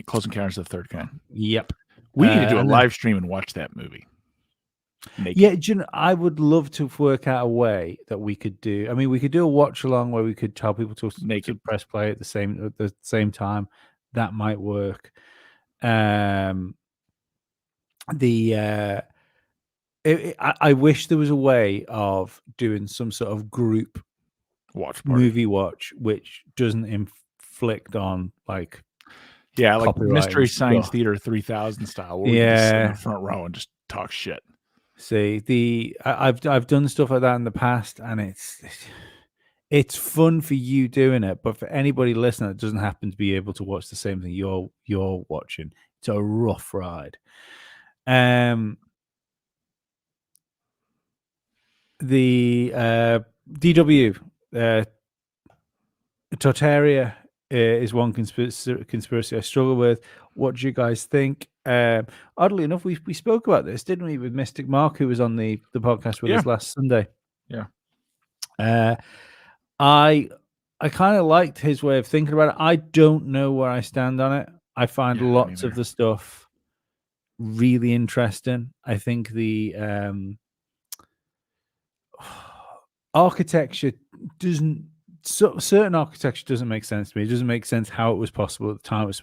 Close Encounters of the Third Kind. Yep. We need to do a and live stream and watch that movie. Naked. Yeah, do you know, I would love to work out a way that we could do. I mean, we could do a watch along where we could tell people to Naked. press play at the same time. That might work. I wish there was a way of doing some sort of group Watch party. movie watch, which doesn't inflict on like like Mystery Science stuff. Theater 3000 style, where we can just sit in the front row and just talk shit. See, I've done stuff like that in the past, and it's fun for you doing it, but for anybody listening that doesn't happen to be able to watch the same thing you're watching, it's a rough ride. The DW Tartaria is one conspiracy I struggle with. What do you guys think? Oddly enough, we spoke about this, didn't we, with Mystic Mark, who was on the podcast with us last Sunday. Yeah. I kind of liked his way of thinking about it. I don't know where I stand on it. I find lots of the stuff really interesting. I think the architecture certain architecture doesn't make sense to me. It doesn't make sense how it was possible at the time it was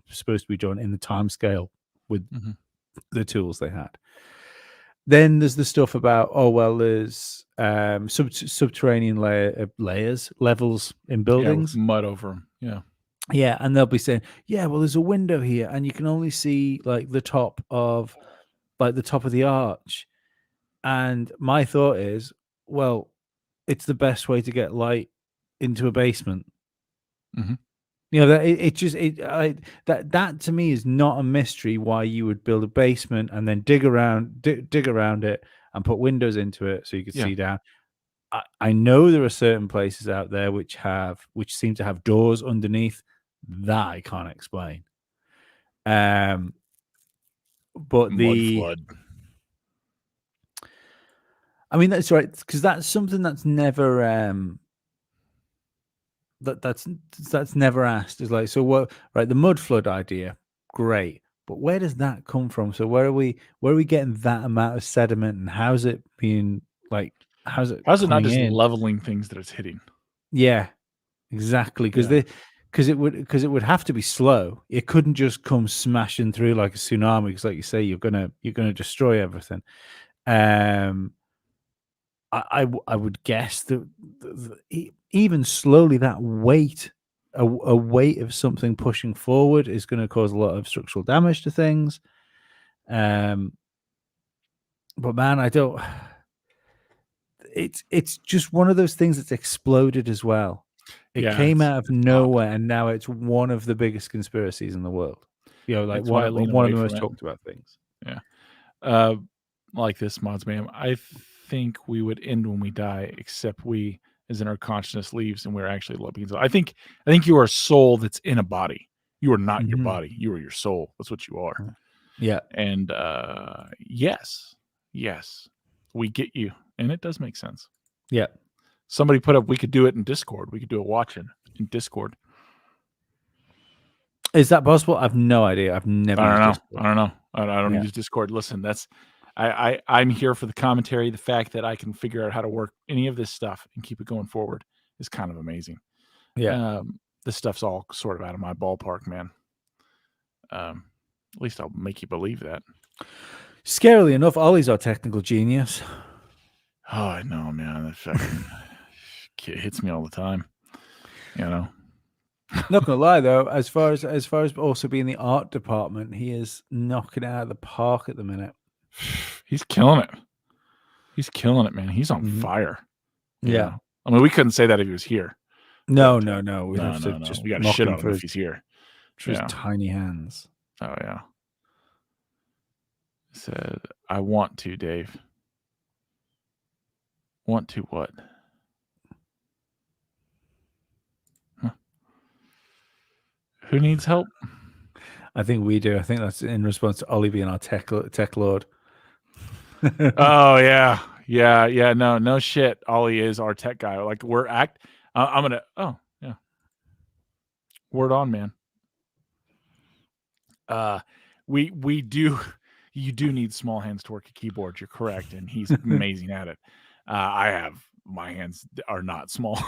supposed to be done in the time scale with the tools they had. Then there's the stuff about there's subterranean levels in buildings, with mud over them. Yeah, and they'll be saying, "Yeah, well, there's a window here, and you can only see like the top of the arch." And my thought is, well, it's the best way to get light into a basement. That to me is not a mystery why you would build a basement and then dig around it and put windows into it so you could see down. I know there are certain places out there which seem to have doors underneath that I can't explain. But mud flood. I mean, that's right, because that's something that's never that's never asked. It's like, so what? Right, the mud flood idea, great, but where does that come from? So where are we getting that amount of sediment, and how's it being like? How's it How's it not coming just in? leveling things that it's hitting? Yeah, exactly. Because Yeah. it would have to be slow. It couldn't just come smashing through like a tsunami. Because, like you say, you're gonna destroy everything. I would guess that even slowly, that weight, a weight of something pushing forward, is going to cause a lot of structural damage to things. But man, I don't. It's just one of those things that's exploded as well. It came out of nowhere, and now it's one of the biggest conspiracies in the world. You know, like That's why I lean one of away the from most it. talked about things. Yeah. Like this, Mods Man, I think we would end when we die, except we, as in our consciousness, leaves and we're actually loving. I think you are a soul that's in a body. You are not your body. You are your soul. That's what you are. Yeah. And yes, we get you, and it does make sense. Yeah. Somebody put up, we could do it in Discord. We could do a watch-in in Discord. Is that possible? I've no idea. I've never used Discord. I don't know. I don't use Discord. Listen, that's I'm here for the commentary. The fact that I can figure out how to work any of this stuff and keep it going forward is kind of amazing. Yeah. This stuff's all sort of out of my ballpark, man. At least I'll make you believe that. Scarily enough, Ollie's our technical genius. Oh, I know, man. That fucking kid hits me all the time. You know. Not gonna lie though, as far as also being the art department, he is knocking it out of the park at the minute. He's killing it. He's killing it, man. He's on fire. Yeah. I mean, we couldn't say that if he was here. No. We have to just we got to shit on him if he's here. For his tiny hands. Oh yeah. He said, "I want to, Dave." Want to what? Huh. Who needs help? I think we do. I think that's in response to Ollie being our tech lord. Oh yeah. No shit. Ollie is our tech guy. Like I'm gonna. Oh yeah. Word on, man. We do. You do need small hands to work a keyboard. You're correct, and he's amazing at it. My hands are not small.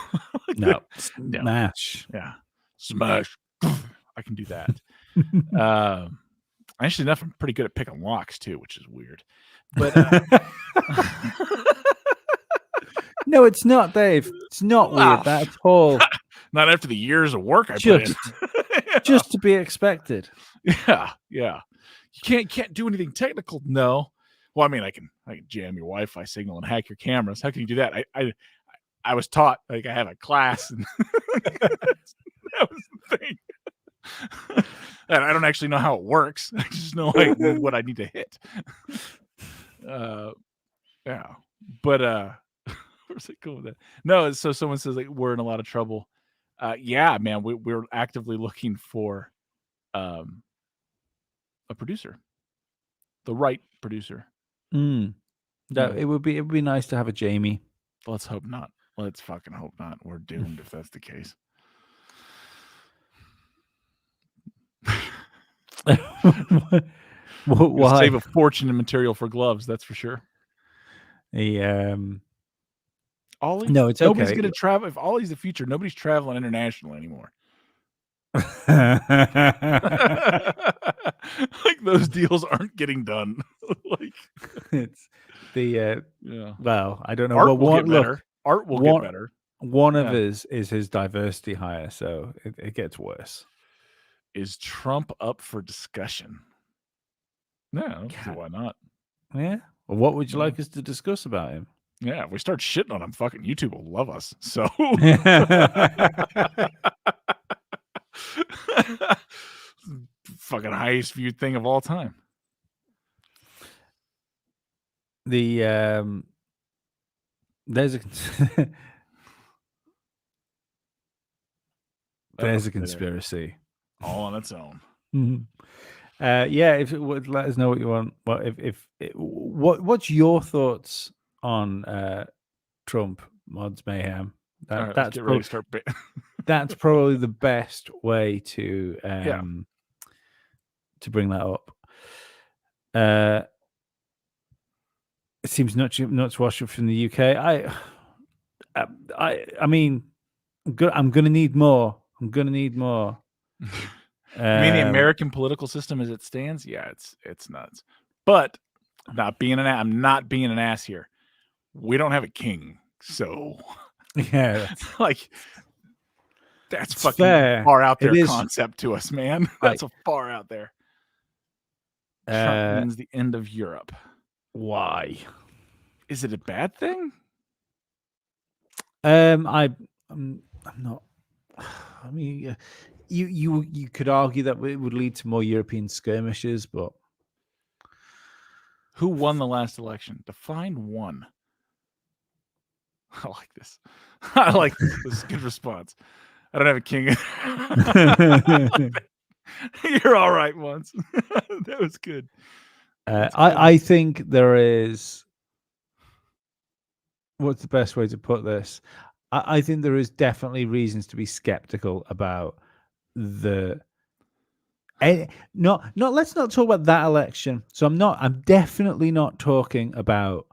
No, smash. Yeah, smash. I can do that. Actually, enough. I'm pretty good at picking locks too, which is weird. But no, it's not, Dave. It's not weird at all. Not after the years of work I put in. Just to be expected. Yeah. You can't do anything technical. No. Well, I mean, I can jam your Wi-Fi signal and hack your cameras. How can you do that? I was taught, like, I have a class, and that was the thing. And I don't actually know how it works. I just know what I need to hit. Yeah. But where's it going with that? No, so someone says, like, we're in a lot of trouble. Yeah, man, we're actively looking for a producer. The right producer. It would be nice to have a Jamie. Let's hope not. Let's fucking hope not. We're doomed if that's the case. Why? Save a fortune in material for gloves, that's for sure. Ollie? No, it's nobody's okay. Gonna travel. If Ollie's the future, nobody's traveling internationally anymore. Like, those deals aren't getting done. Like, it's the well, I don't know. Art will get better. Art will get better. One of his is his diversity hire, so it gets worse. Is Trump up for discussion? No, I don't see why not. Yeah. Well, what would you like us to discuss about him? Yeah, if we start shitting on him, fucking YouTube will love us. So fucking highest viewed thing of all time. There's a conspiracy all on its own. Yeah, if it would let us know what you want. What's your thoughts on Trump, Mods Mayhem? Right, let's get ready to start. that's probably the best way to bring that up. It seems nuts to watch it from the UK. I mean, I'm gonna need more. I'm gonna need more. You mean the American political system as it stands? Yeah, it's nuts. But I'm not being an ass here. We don't have a king, so yeah, like that's it's fucking fair. far out there It is. concept to us, man. That's a far out there. Trump means the end of Europe. Why? Is it a bad thing? I'm not. I mean, you could argue that it would lead to more European skirmishes, but who won the last election? Define one. I like this. I like this. This is a good response. I don't have a king. You're all right once. That was good. I think there is. What's the best way to put this? I think there is definitely reasons to be skeptical about the. Let's not talk about that election. So I'm definitely not talking about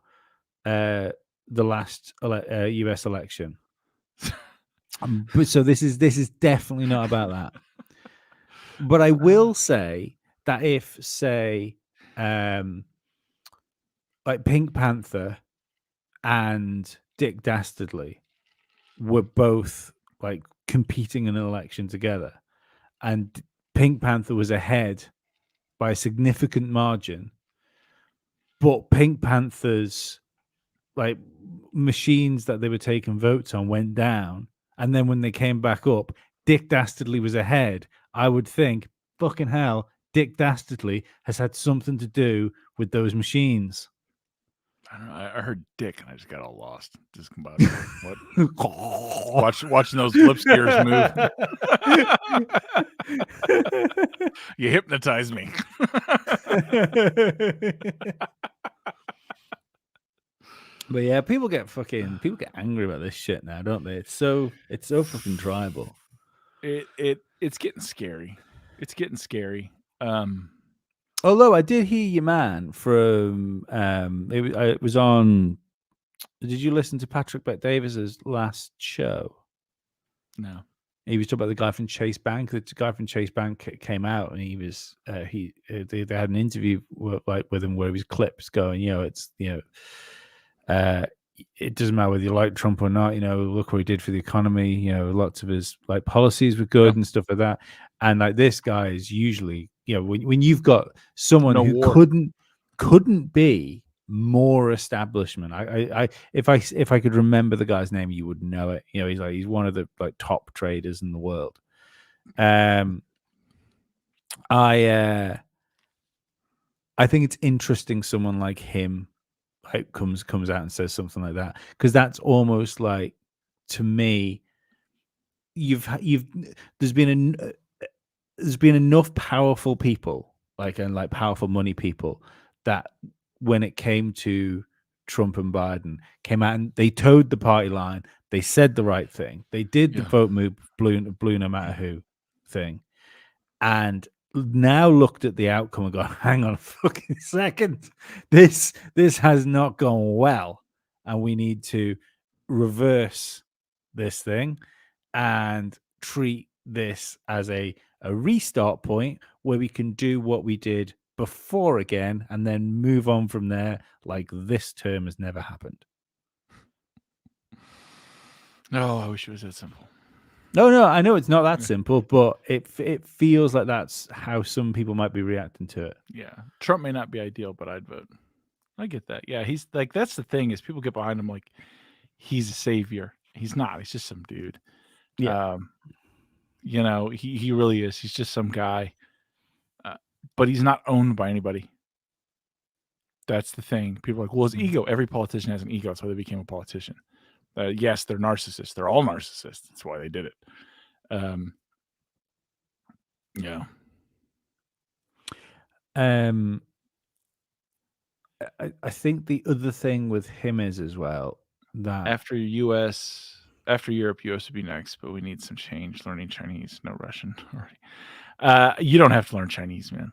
the last US election. But so this is definitely not about that. But I will say that if, say, like Pink Panther and Dick Dastardly were both like competing in an election together, and Pink Panther was ahead by a significant margin, but Pink Panther's like machines that they were taking votes on went down, and then when they came back up, Dick Dastardly was ahead. I would think, fucking hell, Dick Dastardly has had something to do with those machines. I don't know. I heard Dick and I just got all lost. Just come about what? Watching those lips gears move. You hypnotized me. But yeah, people get angry about this shit now, don't they? It's so fucking tribal. It's getting scary. It's getting scary. Although I did hear you, man, from it was on. Did you listen to Patrick Bet-Davis's last show? No. He was talking about the guy from Chase Bank. The guy from Chase Bank came out, and he was they had an interview with him where his clips going. It doesn't matter whether you like Trump or not. Look what he did for the economy. Lots of his like policies were good and stuff like that. And like this guy is usually, when you've got someone who couldn't be more establishment. If I could remember the guy's name, you would know it. He's one of the like top traders in the world. I think it's interesting someone like him like comes out and says something like that, because that's almost like, to me, there's been enough powerful people and powerful money people that when it came to Trump and Biden, came out and they towed the party line. They said the right thing. They did the vote move blue no matter who thing, and now looked at the outcome and gone, hang on a fucking second, this has not gone well, and we need to reverse this thing and treat this as a restart point where we can do what we did before again and then move on from there like this term has never happened. No, I wish it was that simple. No, I know it's not that simple, but it feels like that's how some people might be reacting to it. Yeah, Trump may not be ideal, but I'd vote. I get that. Yeah, he's like, that's the thing, is people get behind him like he's a savior. He's not. He's just some dude. Yeah. He really is. He's just some guy, but he's not owned by anybody. That's the thing. People are like, well, his ego. Every politician has an ego. That's why they became a politician. Yes, they're narcissists. They're all narcissists. That's why they did it. Yeah. I think the other thing with him is as well that after U.S. After Europe, US would be next, but we need some change. Learning Chinese, no Russian already. You don't have to learn Chinese, man.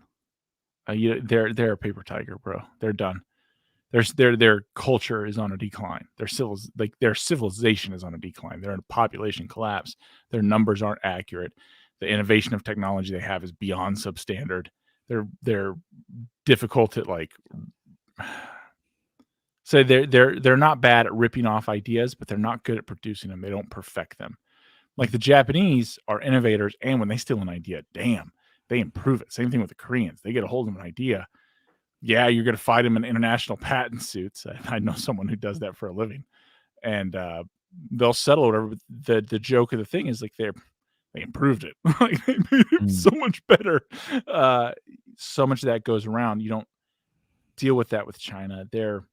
They're a paper tiger, bro. They're done. Their culture is on a decline. Their civilization is on a decline. They're in a population collapse. Their numbers aren't accurate. The innovation of technology they have is beyond substandard. They're difficult at like. So they're not bad at ripping off ideas, but they're not good at producing them. They don't perfect them. Like the Japanese are innovators, and when they steal an idea, damn, they improve it. Same thing with the Koreans. They get a hold of an idea. Yeah, you're going to fight them in international patent suits. I know someone who does that for a living, and they'll settle whatever. But the joke of the thing is like they improved it. Like they made it so much better. So much of that goes around. You don't deal with that with China. Their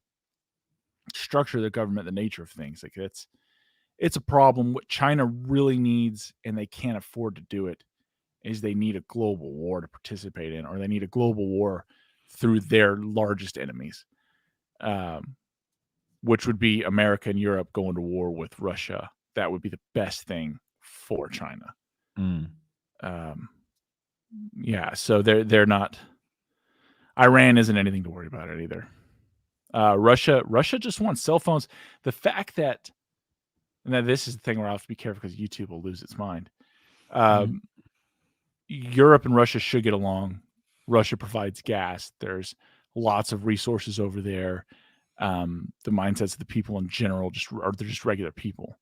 structure of the government, the nature of things, like it's a problem. What China really needs, and they can't afford to do it, is they need a global war to participate in, or they need a global war through their largest enemies, which would be America and Europe going to war with Russia. That would be the best thing for China. Yeah, so they're not. Iran isn't anything to worry about it either. Russia just wants cell phones. The fact that, and this is the thing where I have to be careful because YouTube will lose its mind. Europe and Russia should get along. Russia provides gas. There's lots of resources over there. The mindsets of the people in general they're just regular people,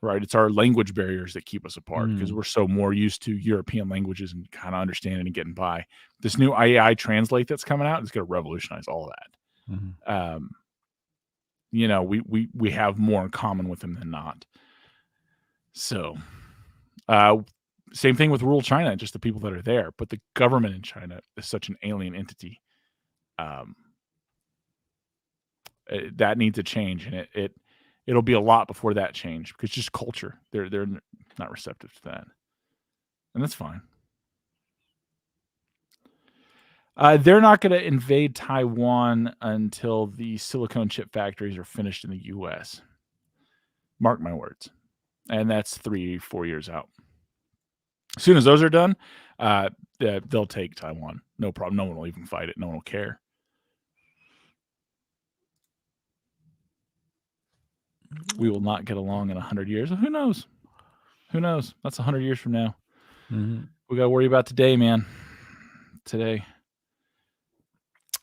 right? It's our language barriers that keep us apart because we're so more used to European languages and kind of understanding and getting by. This new AI Translate that's coming out is going to revolutionize all that. We have more in common with them than not. So, same thing with rural China, just the people that are there. But the government in China is such an alien entity. That needs a change, and it'll be a lot before that change because just culture. They're not receptive to that, and that's fine. They're not going to invade Taiwan until the silicone chip factories are finished in the U.S. Mark my words, and that's 3-4 years out. As soon as those are done, they'll take Taiwan. No problem. No one will even fight it. No one will care. We will not get along in 100 years. Who knows? Who knows? That's 100 years from now. We got to worry about today, man. Today.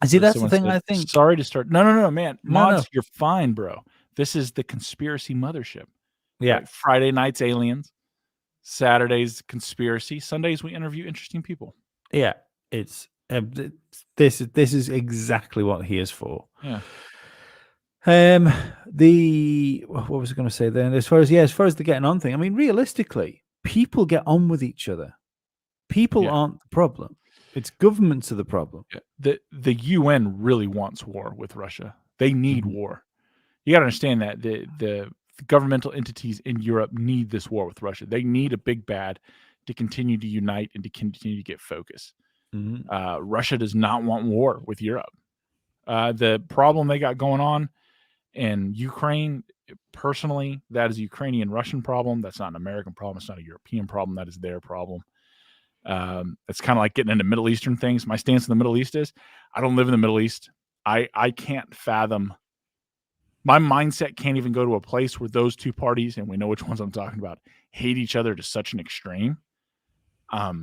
See, that's the thing. I think. Sorry to start. No, man. Mods, you're fine, bro. This is the Conspiracy Mothership. Yeah. Right? Friday nights, aliens. Saturdays, conspiracy. Sundays, we interview interesting people. Yeah, it's this is exactly what he is for. Yeah. What was I going to say then? As far as the getting on thing, I mean, realistically, people get on with each other. People aren't the problem. It's governments are the problem. Yeah. The UN really wants war with Russia. They need war. You got to understand that the governmental entities in Europe need this war with Russia. They need a big bad to continue to unite and to continue to get focus. Russia does not want war with Europe. The problem they got going on in Ukraine, personally, that is a Ukrainian-Russian problem. That's not an American problem. It's not a European problem. That is their problem. It's kind of like getting into Middle Eastern things. My stance in the Middle East is I don't live in the Middle East. I can't fathom. My mindset can't even go to a place where those two parties, and we know which ones I'm talking about, hate each other to such an extreme. I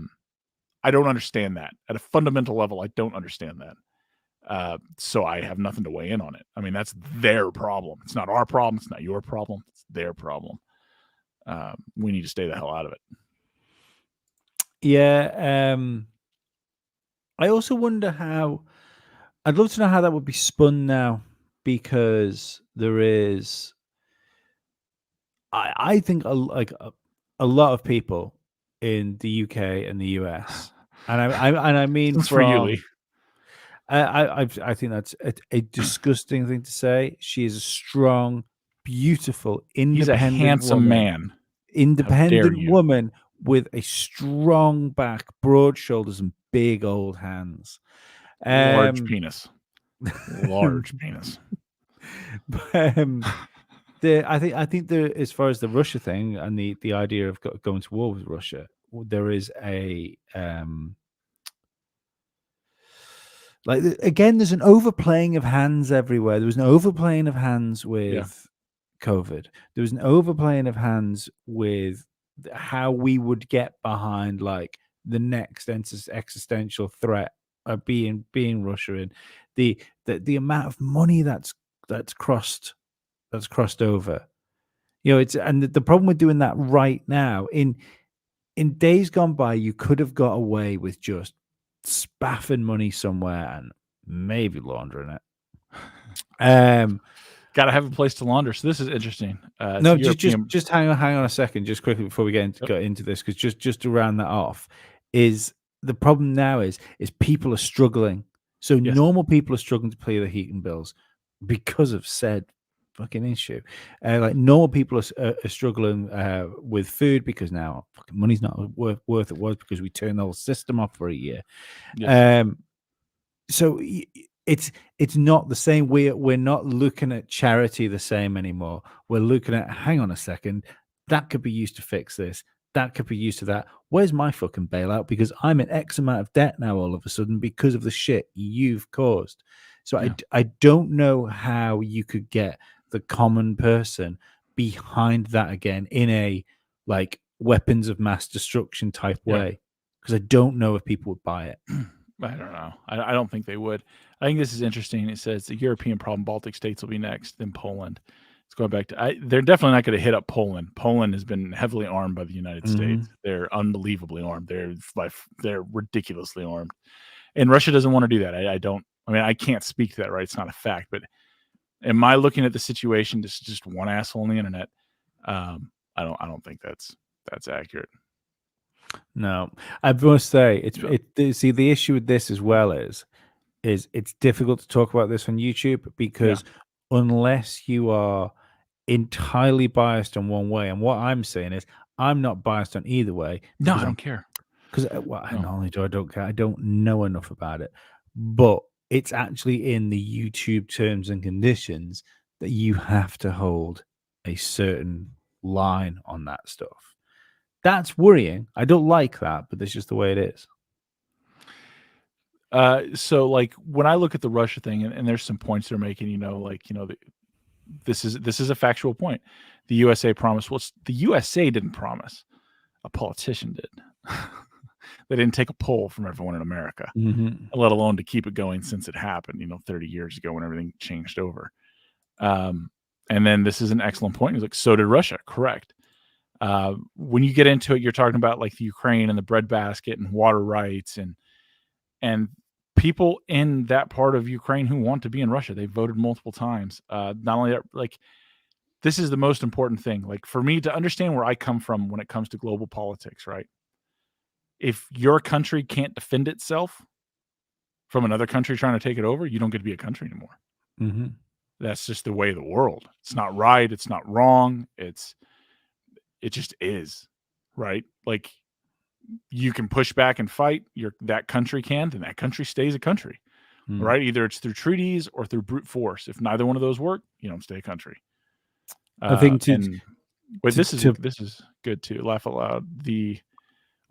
don't understand that. At a fundamental level, I don't understand that. So I have nothing to weigh in on it. I mean, that's their problem. It's not our problem. It's not your problem. It's their problem. We need to stay the hell out of it. Yeah. I also wonder how. I'd love to know how that would be spun now, because there is. I think a lot of people in the UK and the US, and I mean for you, Lee. I think that's a disgusting thing to say. She is a strong, beautiful, independent He's a handsome man. Independent woman with a strong back, broad shoulders, and big old hands. Large penis. Large penis. I think the as far as the Russia thing and the idea of going to war with Russia, there is a like again, there's an overplaying of hands everywhere. There was an overplaying of hands Yeah. with COVID. There was an overplaying of hands with how we would get behind like the next existential threat being Russia, and the amount of money that's crossed over. You know, it's and the problem with doing that right now in days gone by, you could have got away with just spaffing money somewhere and maybe laundering it. Got to have a place to launder. So this is interesting. No, just hang on a second, just quickly before we get into this, because just to round that off, is the problem now is people are struggling. So normal people are struggling to pay their heating bills because of said fucking issue. Like normal people are struggling with food because now fucking money's not worth it was because we turned the whole system off for a year. Yes. So it's not the same. We're not looking at charity the same anymore. We're looking at, hang on a second, that could be used to fix this. That could be used to that. Where's my fucking bailout? Because I'm in X amount of debt now all of a sudden because of the shit you've caused. So I don't know how you could get the common person behind that again in a like weapons of mass destruction type way, because I don't know if people would buy it. I don't know. I don't think they would. I think this is interesting. It says the European problem, Baltic states will be next, then Poland. It's going back to, they're definitely not going to hit up Poland. Poland has been heavily armed by the United States. They're unbelievably armed. They're ridiculously armed. And Russia doesn't want to do that. I can't speak to that, right? It's not a fact, but am I looking at the situation just one asshole on the internet? I don't think that's accurate. No, I must say see, the issue with this as well is it's difficult to talk about this on YouTube because unless you are entirely biased on one way, and what I'm saying is I'm not biased on either way. No, I don't care. Because not only do I don't care, I don't know enough about it, but it's actually in the YouTube terms and conditions that you have to hold a certain line on that stuff. That's worrying. I don't like that, but that's just the way it is. So like when I look at the Russia thing, and there's some points they're making, this is a factual point. The USA promised. Well, the USA didn't promise. A politician did. They didn't take a poll from everyone in America, let alone to keep it going since it happened, 30 years ago when everything changed over. And then this is an excellent point. He's like, so did Russia. Correct. When you get into it, you're talking about like the Ukraine and the breadbasket and water rights and people in that part of Ukraine who want to be in Russia. They voted multiple times. Not only that, like, this is the most important thing. Like for me to understand where I come from when it comes to global politics, right? If your country can't defend itself from another country trying to take it over, you don't get to be a country anymore. That's just the way of the world. It's not right. It's not wrong. It just is, right? Like you can push back and fight. That country can, then that country stays a country, right? Either it's through treaties or through brute force. If neither one of those work, you don't stay a country. I think this is good too. Laugh out loud. The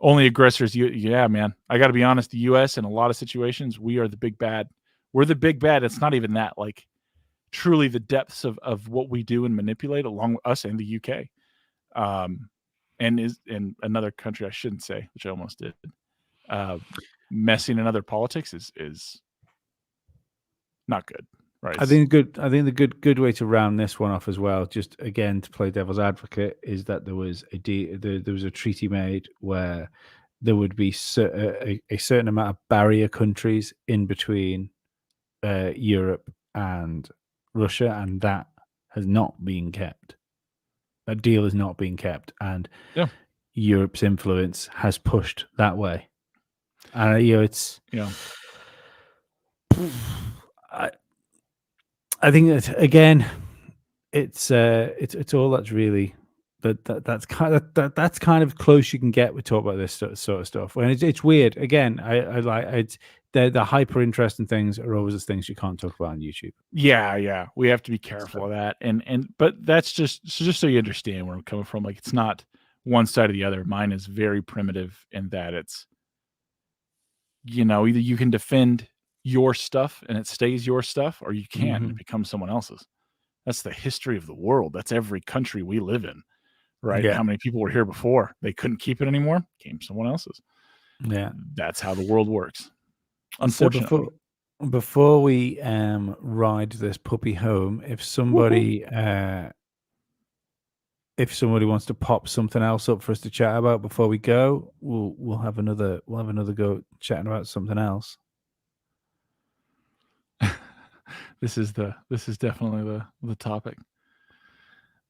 only aggressors, man. I got to be honest. The U.S. in a lot of situations, we are the big bad. We're the big bad. It's not even that. Like truly, the depths of what we do and manipulate, along with us and the UK, and is in another country I shouldn't say, which I almost did. Messing in other politics is not good. Right. I think the good way to round this one off as well, just again to play devil's advocate, is that there was a treaty made where there would be a certain amount of barrier countries in between Europe and Russia, and that has not been kept. That deal is not being kept, and Europe's influence has pushed that way. And it's I think that again, it's all that's really that's kind of close you can get with talk about this sort of stuff. And it's weird. Again, I like it's the hyper interesting things are always the things you can't talk about on YouTube. Yeah. We have to be careful of that. But that's just so you understand where I'm coming from. Like, it's not one side or the other. Mine is very primitive in that it's, either you can defend your stuff and it stays your stuff, or you can't and it becomes someone else's. That's the history of the world. That's every country we live in, right? Yeah. How many people were here before? They couldn't keep it anymore, came someone else's. Yeah. That's how the world works. Unfortunately. So before we ride this puppy home, if somebody wants to pop something else up for us to chat about before we go, we'll have another go chatting about something else. This is definitely the topic.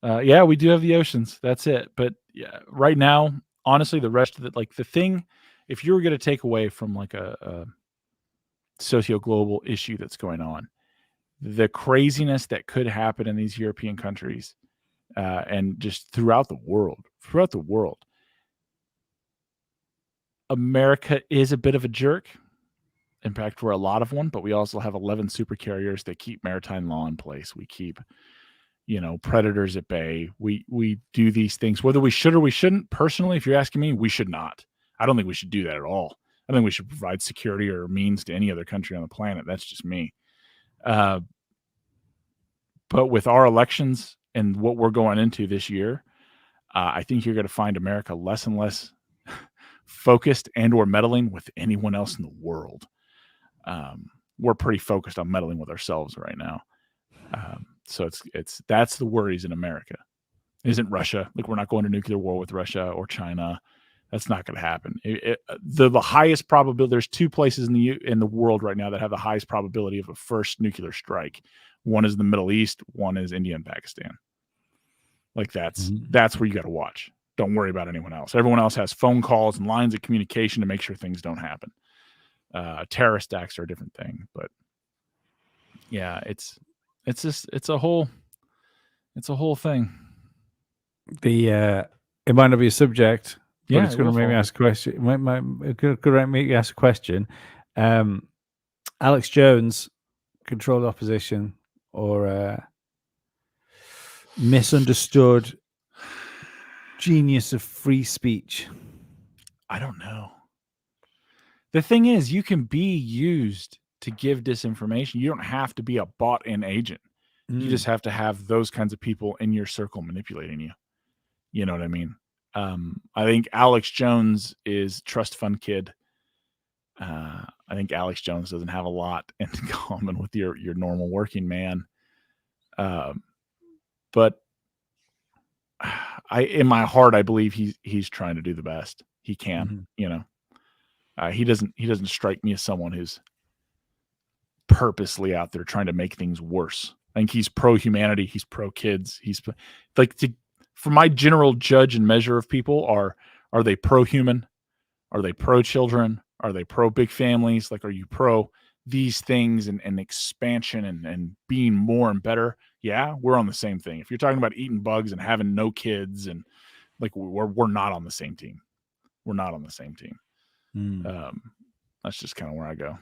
Yeah, we do have the oceans. That's it. But yeah, right now, honestly, the rest of it, like the thing, if you were going to take away from like a socio-global issue that's going on, the craziness that could happen in these European countries, and just throughout the world, America is a bit of a jerk. In fact, we're a lot of one, but we also have 11 super carriers that keep maritime law in place. We keep, predators at bay. We do these things, whether we should or we shouldn't. Personally, if you're asking me, we should not. I don't think we should do that at all. I think we should provide security or means to any other country on the planet. That's just me. But with our elections and what we're going into this year, I think you're going to find America less and less focused and or meddling with anyone else in the world. We're pretty focused on meddling with ourselves right now. So that's the worries in America. It isn't Russia. Like, we're not going to nuclear war with Russia or China. That's not going to happen. The highest probability, there's two places in the world right now that have the highest probability of a first nuclear strike. One is the Middle East. One is India and Pakistan. Like, that's where you got to watch. Don't worry about anyone else. Everyone else has phone calls and lines of communication to make sure things don't happen. Terrorist acts are a different thing, but yeah, it's a whole thing. It might not be a subject, but Yeah, it's going to make me ask a question. It could make me ask a question. Alex Jones, controlled opposition, or misunderstood genius of free speech? I don't know. The thing is, you can be used to give disinformation. You don't have to be a bought-in agent. You just have to have those kinds of people in your circle manipulating you. You know what I mean? I think Alex Jones is trust fund kid. I think Alex Jones doesn't have a lot in common with your normal working man. But in my heart, I believe he's trying to do the best he can. He doesn't strike me as someone who's purposely out there trying to make things worse. I think he's pro humanity. He's pro kids. He's like, for my general judge and measure of people, are they pro human? Are they pro children? Are they pro big families? Like, are you pro these things and expansion and being more and better? Yeah, we're on the same thing. If you're talking about eating bugs and having no kids, and like, we're not on the same team. We're not on the same team. That's just kind of where I go.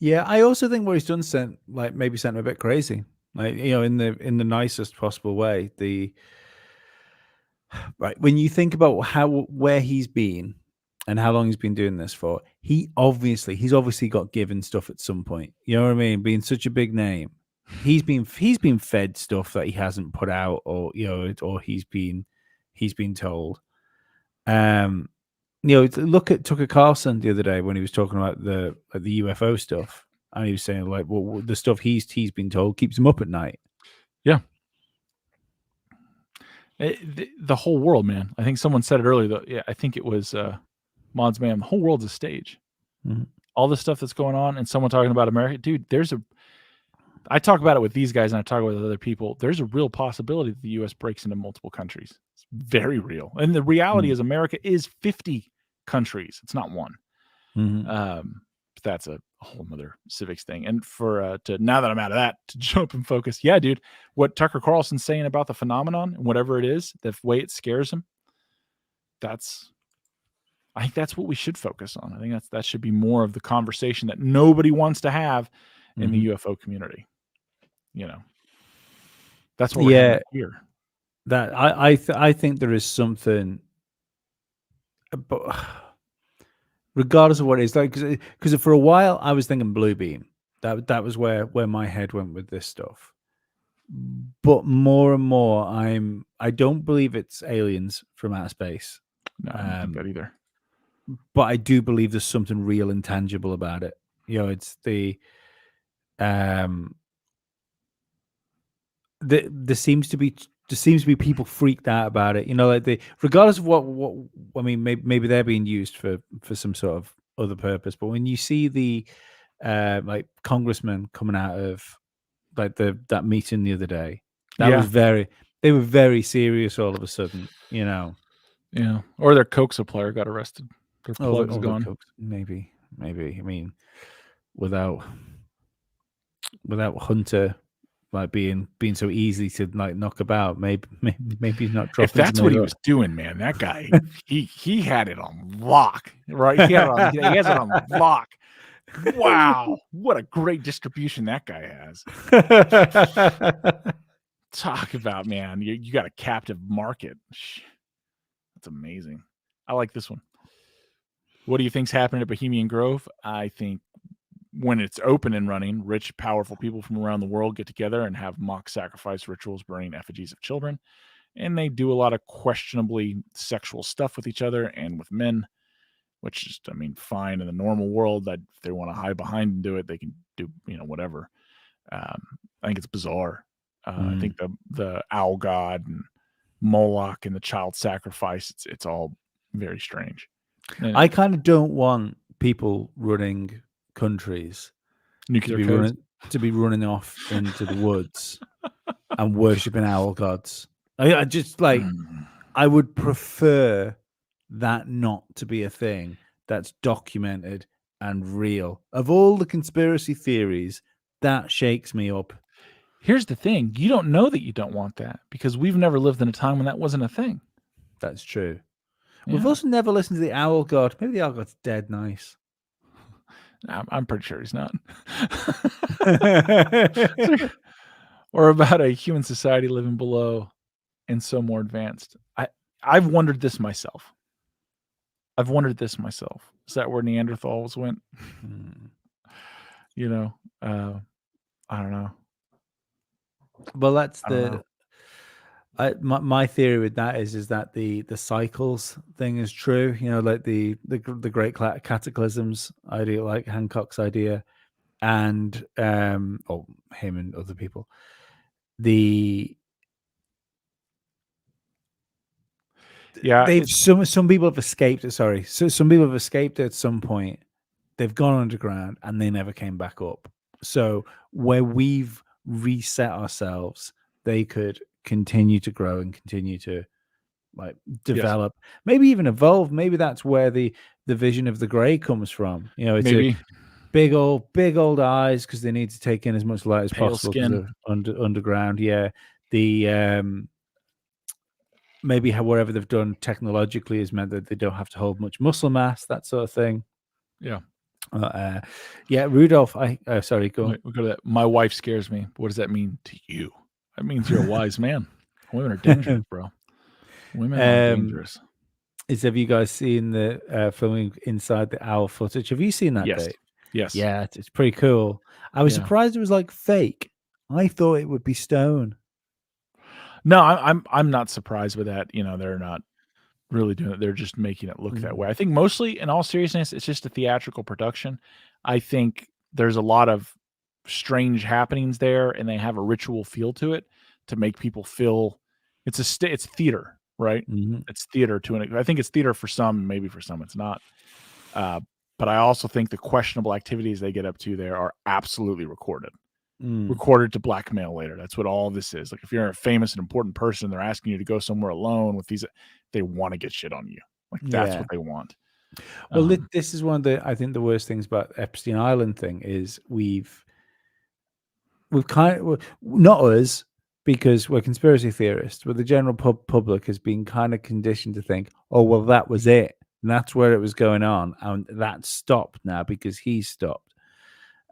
Yeah, I also think what he's done maybe sent him a bit crazy. Like, in the nicest possible way. Right, when you think about where he's been and how long he's been doing this for, he's obviously got given stuff at some point. You know what I mean? Being such a big name, he's been fed stuff that he hasn't put out, or or he's been told. Look at Tucker Carlson the other day when he was talking about the UFO stuff, and he was saying, like, well, the stuff he's been told keeps him up at night. Yeah. The whole world, man. I think someone said it earlier. Yeah, I think it was Mods Man. The whole world's a stage. All the stuff that's going on, and someone talking about America, dude. I talk about it with these guys, and I talk about other people. There's a real possibility that the U.S. breaks into multiple countries. It's very real, and the reality is, America is 50 countries. It's not one. That's a a whole nother civics thing. And for to now that I'm out of that, to jump and focus, yeah, dude, what Tucker Carlson's saying about the phenomenon and whatever it is, the way it scares him, I think that's what we should focus on. I think that should be more of the conversation that nobody wants to have in the UFO community. That's what we're having here. That I think there is something, but regardless of what it is, like, because for a while I was thinking blue beam. That was where my head went with this stuff. But more and more, I don't believe it's aliens from outer space. No, I don't think that either. But I do believe there's something real and tangible about it. It's the there seems to be people freaked out about it. Like regardless of what I mean, maybe they're being used for some sort of other purpose. But when you see the like congressmen coming out of like that meeting the other day, that was they were very serious all of a sudden. Yeah, or their Coke supplier got arrested. Their plug's gone. Maybe. I mean, without Hunter like being so easy to like knock about, maybe he's not dropping. If that's what he was doing, man, that guy he had it on lock, right? He has it on lock. Wow, what a great distribution that guy has. Talk about, man, you got a captive market. That's amazing. I like this one. What do you think's happening at Bohemian Grove? I think when it's open and running, rich, powerful people from around the world get together and have mock sacrifice rituals burning effigies of children. And they do a lot of questionably sexual stuff with each other and with men, which is, I mean, fine in the normal world. That if they want to hide behind and do it, they can do, whatever. I think it's bizarre. I think the owl god and Moloch and the child sacrifice, it's all very strange. I kind of don't want people running countries to be running off into the woods and worshipping owl gods. I just like I would prefer that not to be a thing that's documented and real. Of all the conspiracy theories, that shakes me up. Here's the thing. You don't know that you don't want that because we've never lived in a time when that wasn't a thing. That's true. Yeah. We've also never listened to the owl god. Maybe the owl god's dead nice. I'm pretty sure he's not. Or about a human society living below and so more advanced. I've wondered this myself. Is that where Neanderthals went? I don't know. Well, that's my theory with that is that the cycles thing is true. Like the great cataclysms idea, like Hancock's idea, and him and other people. Some people have escaped. Sorry, so some people have escaped at some point. They've gone underground and they never came back up. So where we've reset ourselves, they could continue to grow and continue to like develop, maybe even evolve. Maybe that's where the vision of the gray comes from. It's maybe big old eyes because they need to take in as much light as possible underground. Yeah, the maybe whatever they've done technologically has meant that they don't have to hold much muscle mass, that sort of thing. Yeah. Rudolph. Sorry, go. We'll go to that. My wife scares me. What does that mean to you? That means you're a wise man. Women are dangerous, bro. Women are dangerous. Have you guys seen the filming inside the owl footage? Have you seen that? Yes. Yes. Yeah, it's pretty cool. I was surprised it was like fake. I thought it would be stone. No, I'm not surprised with that. They're not really doing it. They're just making it look that way. I think mostly, in all seriousness, it's just a theatrical production. I think there's a lot of strange happenings there, and they have a ritual feel to it to make people feel it's theater, right? It's theater I think it's theater for some, maybe for some it's not. But I also think the questionable activities they get up to there are absolutely recorded. Recorded to blackmail later. That's what all this is. Like if you're a famous and important person, they're asking you to go somewhere alone with these. They want to get shit on you. Like that's what they want. Well, this is one of the, I think the worst things about Epstein Island thing is we've kind of, not us, because we're conspiracy theorists, but the general public has been kind of conditioned to think, oh, well, that was it. And that's where it was going on. And that stopped now because he stopped.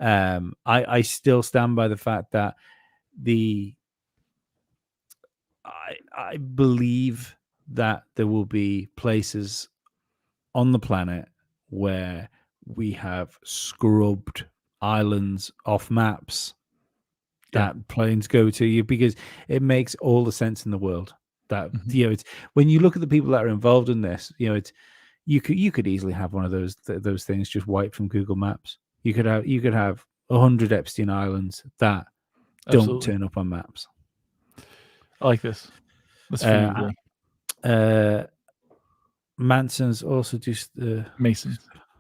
I still stand by the fact that I believe that there will be places on the planet where we have scrubbed islands off maps that planes go to you, because it makes all the sense in the world. That it's when you look at the people that are involved in this, it's you could easily have one of those things just wiped from Google Maps. You could have 100 Epstein Islands that don't turn up on maps. I like this. Let's agree. Mansons also do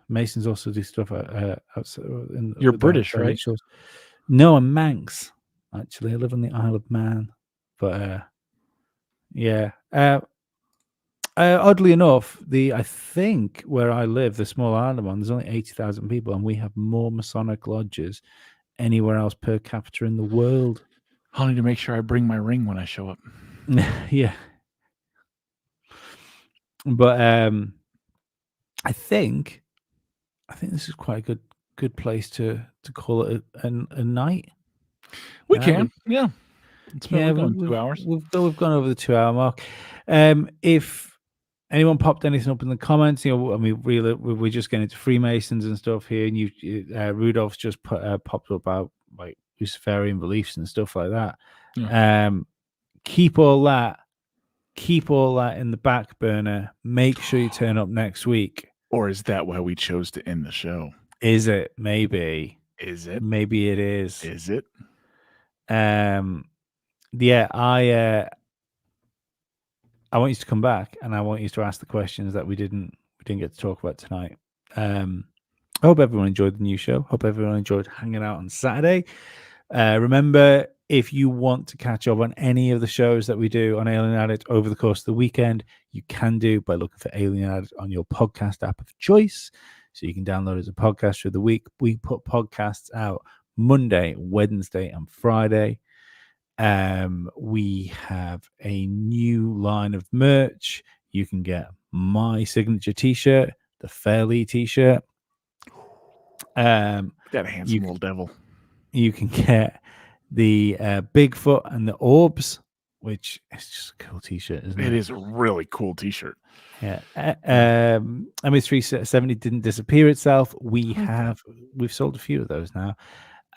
Masons also do stuff outside. You're British, right? Shores. No, I'm Manx. Actually, I live on the Isle of Man. But yeah. Oddly enough, I think where I live, the small island one, there's only 80,000 people, and we have more Masonic lodges anywhere else per capita in the world. I'll need to make sure I bring my ring when I show up. Yeah. But I think this is quite a good place to call it a night. We can, yeah. We're going 2 hours. We've gone over the 2 hour mark. If anyone popped anything up in the comments, really, we're just getting into Freemasons and stuff here, and Rudolph's just popped up about like Luciferian beliefs and stuff like that. Yeah. Keep all that in the back burner. Make sure you turn up next week. Or is that why we chose to end the show? Is it? Maybe. Is it? Maybe it is. Is it? Yeah, I want you to come back, and I want you to ask the questions that we didn't get to talk about tonight. I hope everyone enjoyed the new show. Hope everyone enjoyed hanging out on Saturday. Remember, if you want to catch up on any of the shows that we do on Alien Addict over the course of the weekend, you can do by looking for Alien Addict on your podcast app of choice. So you can download it as a podcast for the week. We put podcasts out Monday, Wednesday, and Friday. We have a new line of merch. You can get my signature t-shirt, the Fairly t-shirt. That handsome little devil. You can get the Bigfoot and the Orbs, which is just a cool t-shirt, isn't it? It is a really cool t-shirt. Yeah. MA370 didn't disappear itself. We've sold a few of those now.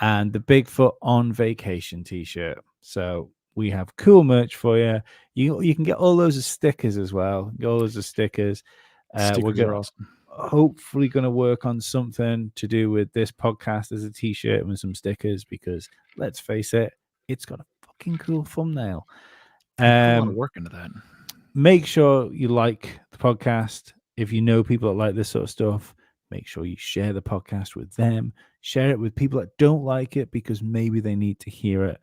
And the Bigfoot on Vacation t-shirt. So we have cool merch for you. You can get all those as stickers as well. All those as stickers. Stickers are awesome. Hopefully going to work on something to do with this podcast as a t-shirt and some stickers, because let's face it, it's got a fucking cool thumbnail. Put a lot of work into that. Make sure you like the podcast. If you know people that like this sort of stuff, make sure you share the podcast with them. Share it with people that don't like it, because maybe they need to hear it.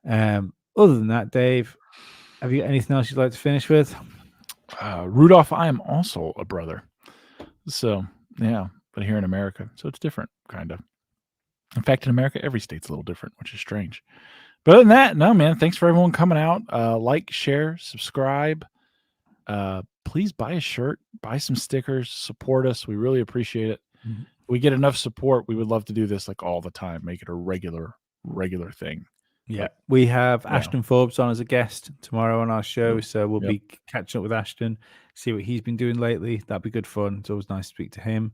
Other than that, Dave, have you got anything else you'd like to finish with? Rudolph, I am also a brother. So, yeah, but here in America, so it's different, kind of. In fact, in America, every state's a little different, which is strange. But other than that, no, man, thanks for everyone coming out. Like, share, subscribe. Please buy a shirt, buy some stickers, support us. We really appreciate it. Mm-hmm. We get enough support. We would love to do this like all the time, make it a regular thing. Yeah, we have Ashton Forbes on as a guest tomorrow on our show, so we'll be catching up with Ashton, see what he's been doing lately. That'd be good fun. It's always nice to speak to him.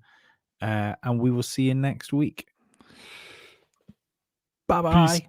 And we will see you next week. Bye-bye. Peace.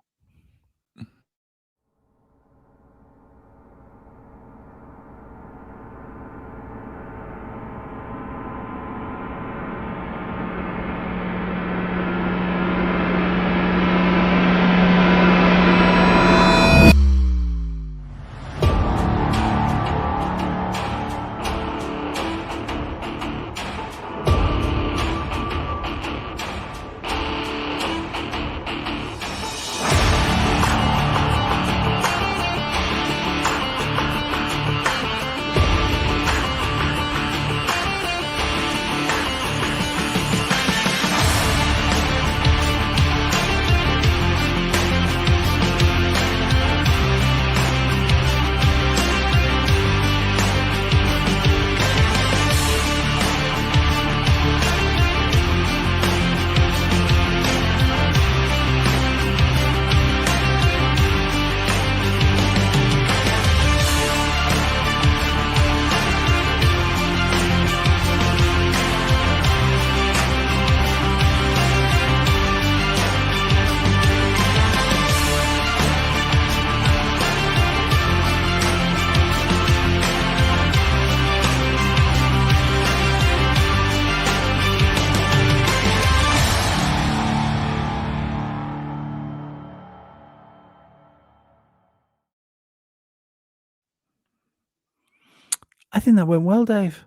I think that went well, Dave.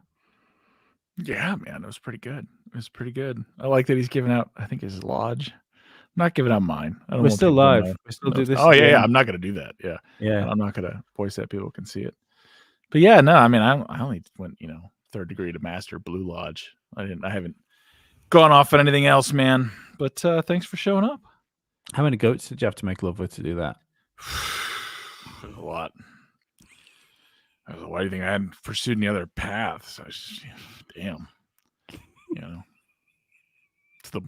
Yeah, man, it was pretty good. It was pretty good. I like that he's giving out, I think, his lodge. I'm not giving out mine. I don't We're want still people to live. know. We still do this. Oh, at the yeah, end. I'm not going to do that. Yeah. Yeah. I'm not going to voice that people can see it. But yeah, no, I mean, I only went, third degree to master Blue Lodge. I haven't gone off on anything else, man. But thanks for showing up. How many goats did you have to make love with to do that? A lot. Why do you think I hadn't pursued any other paths? Damn. It's the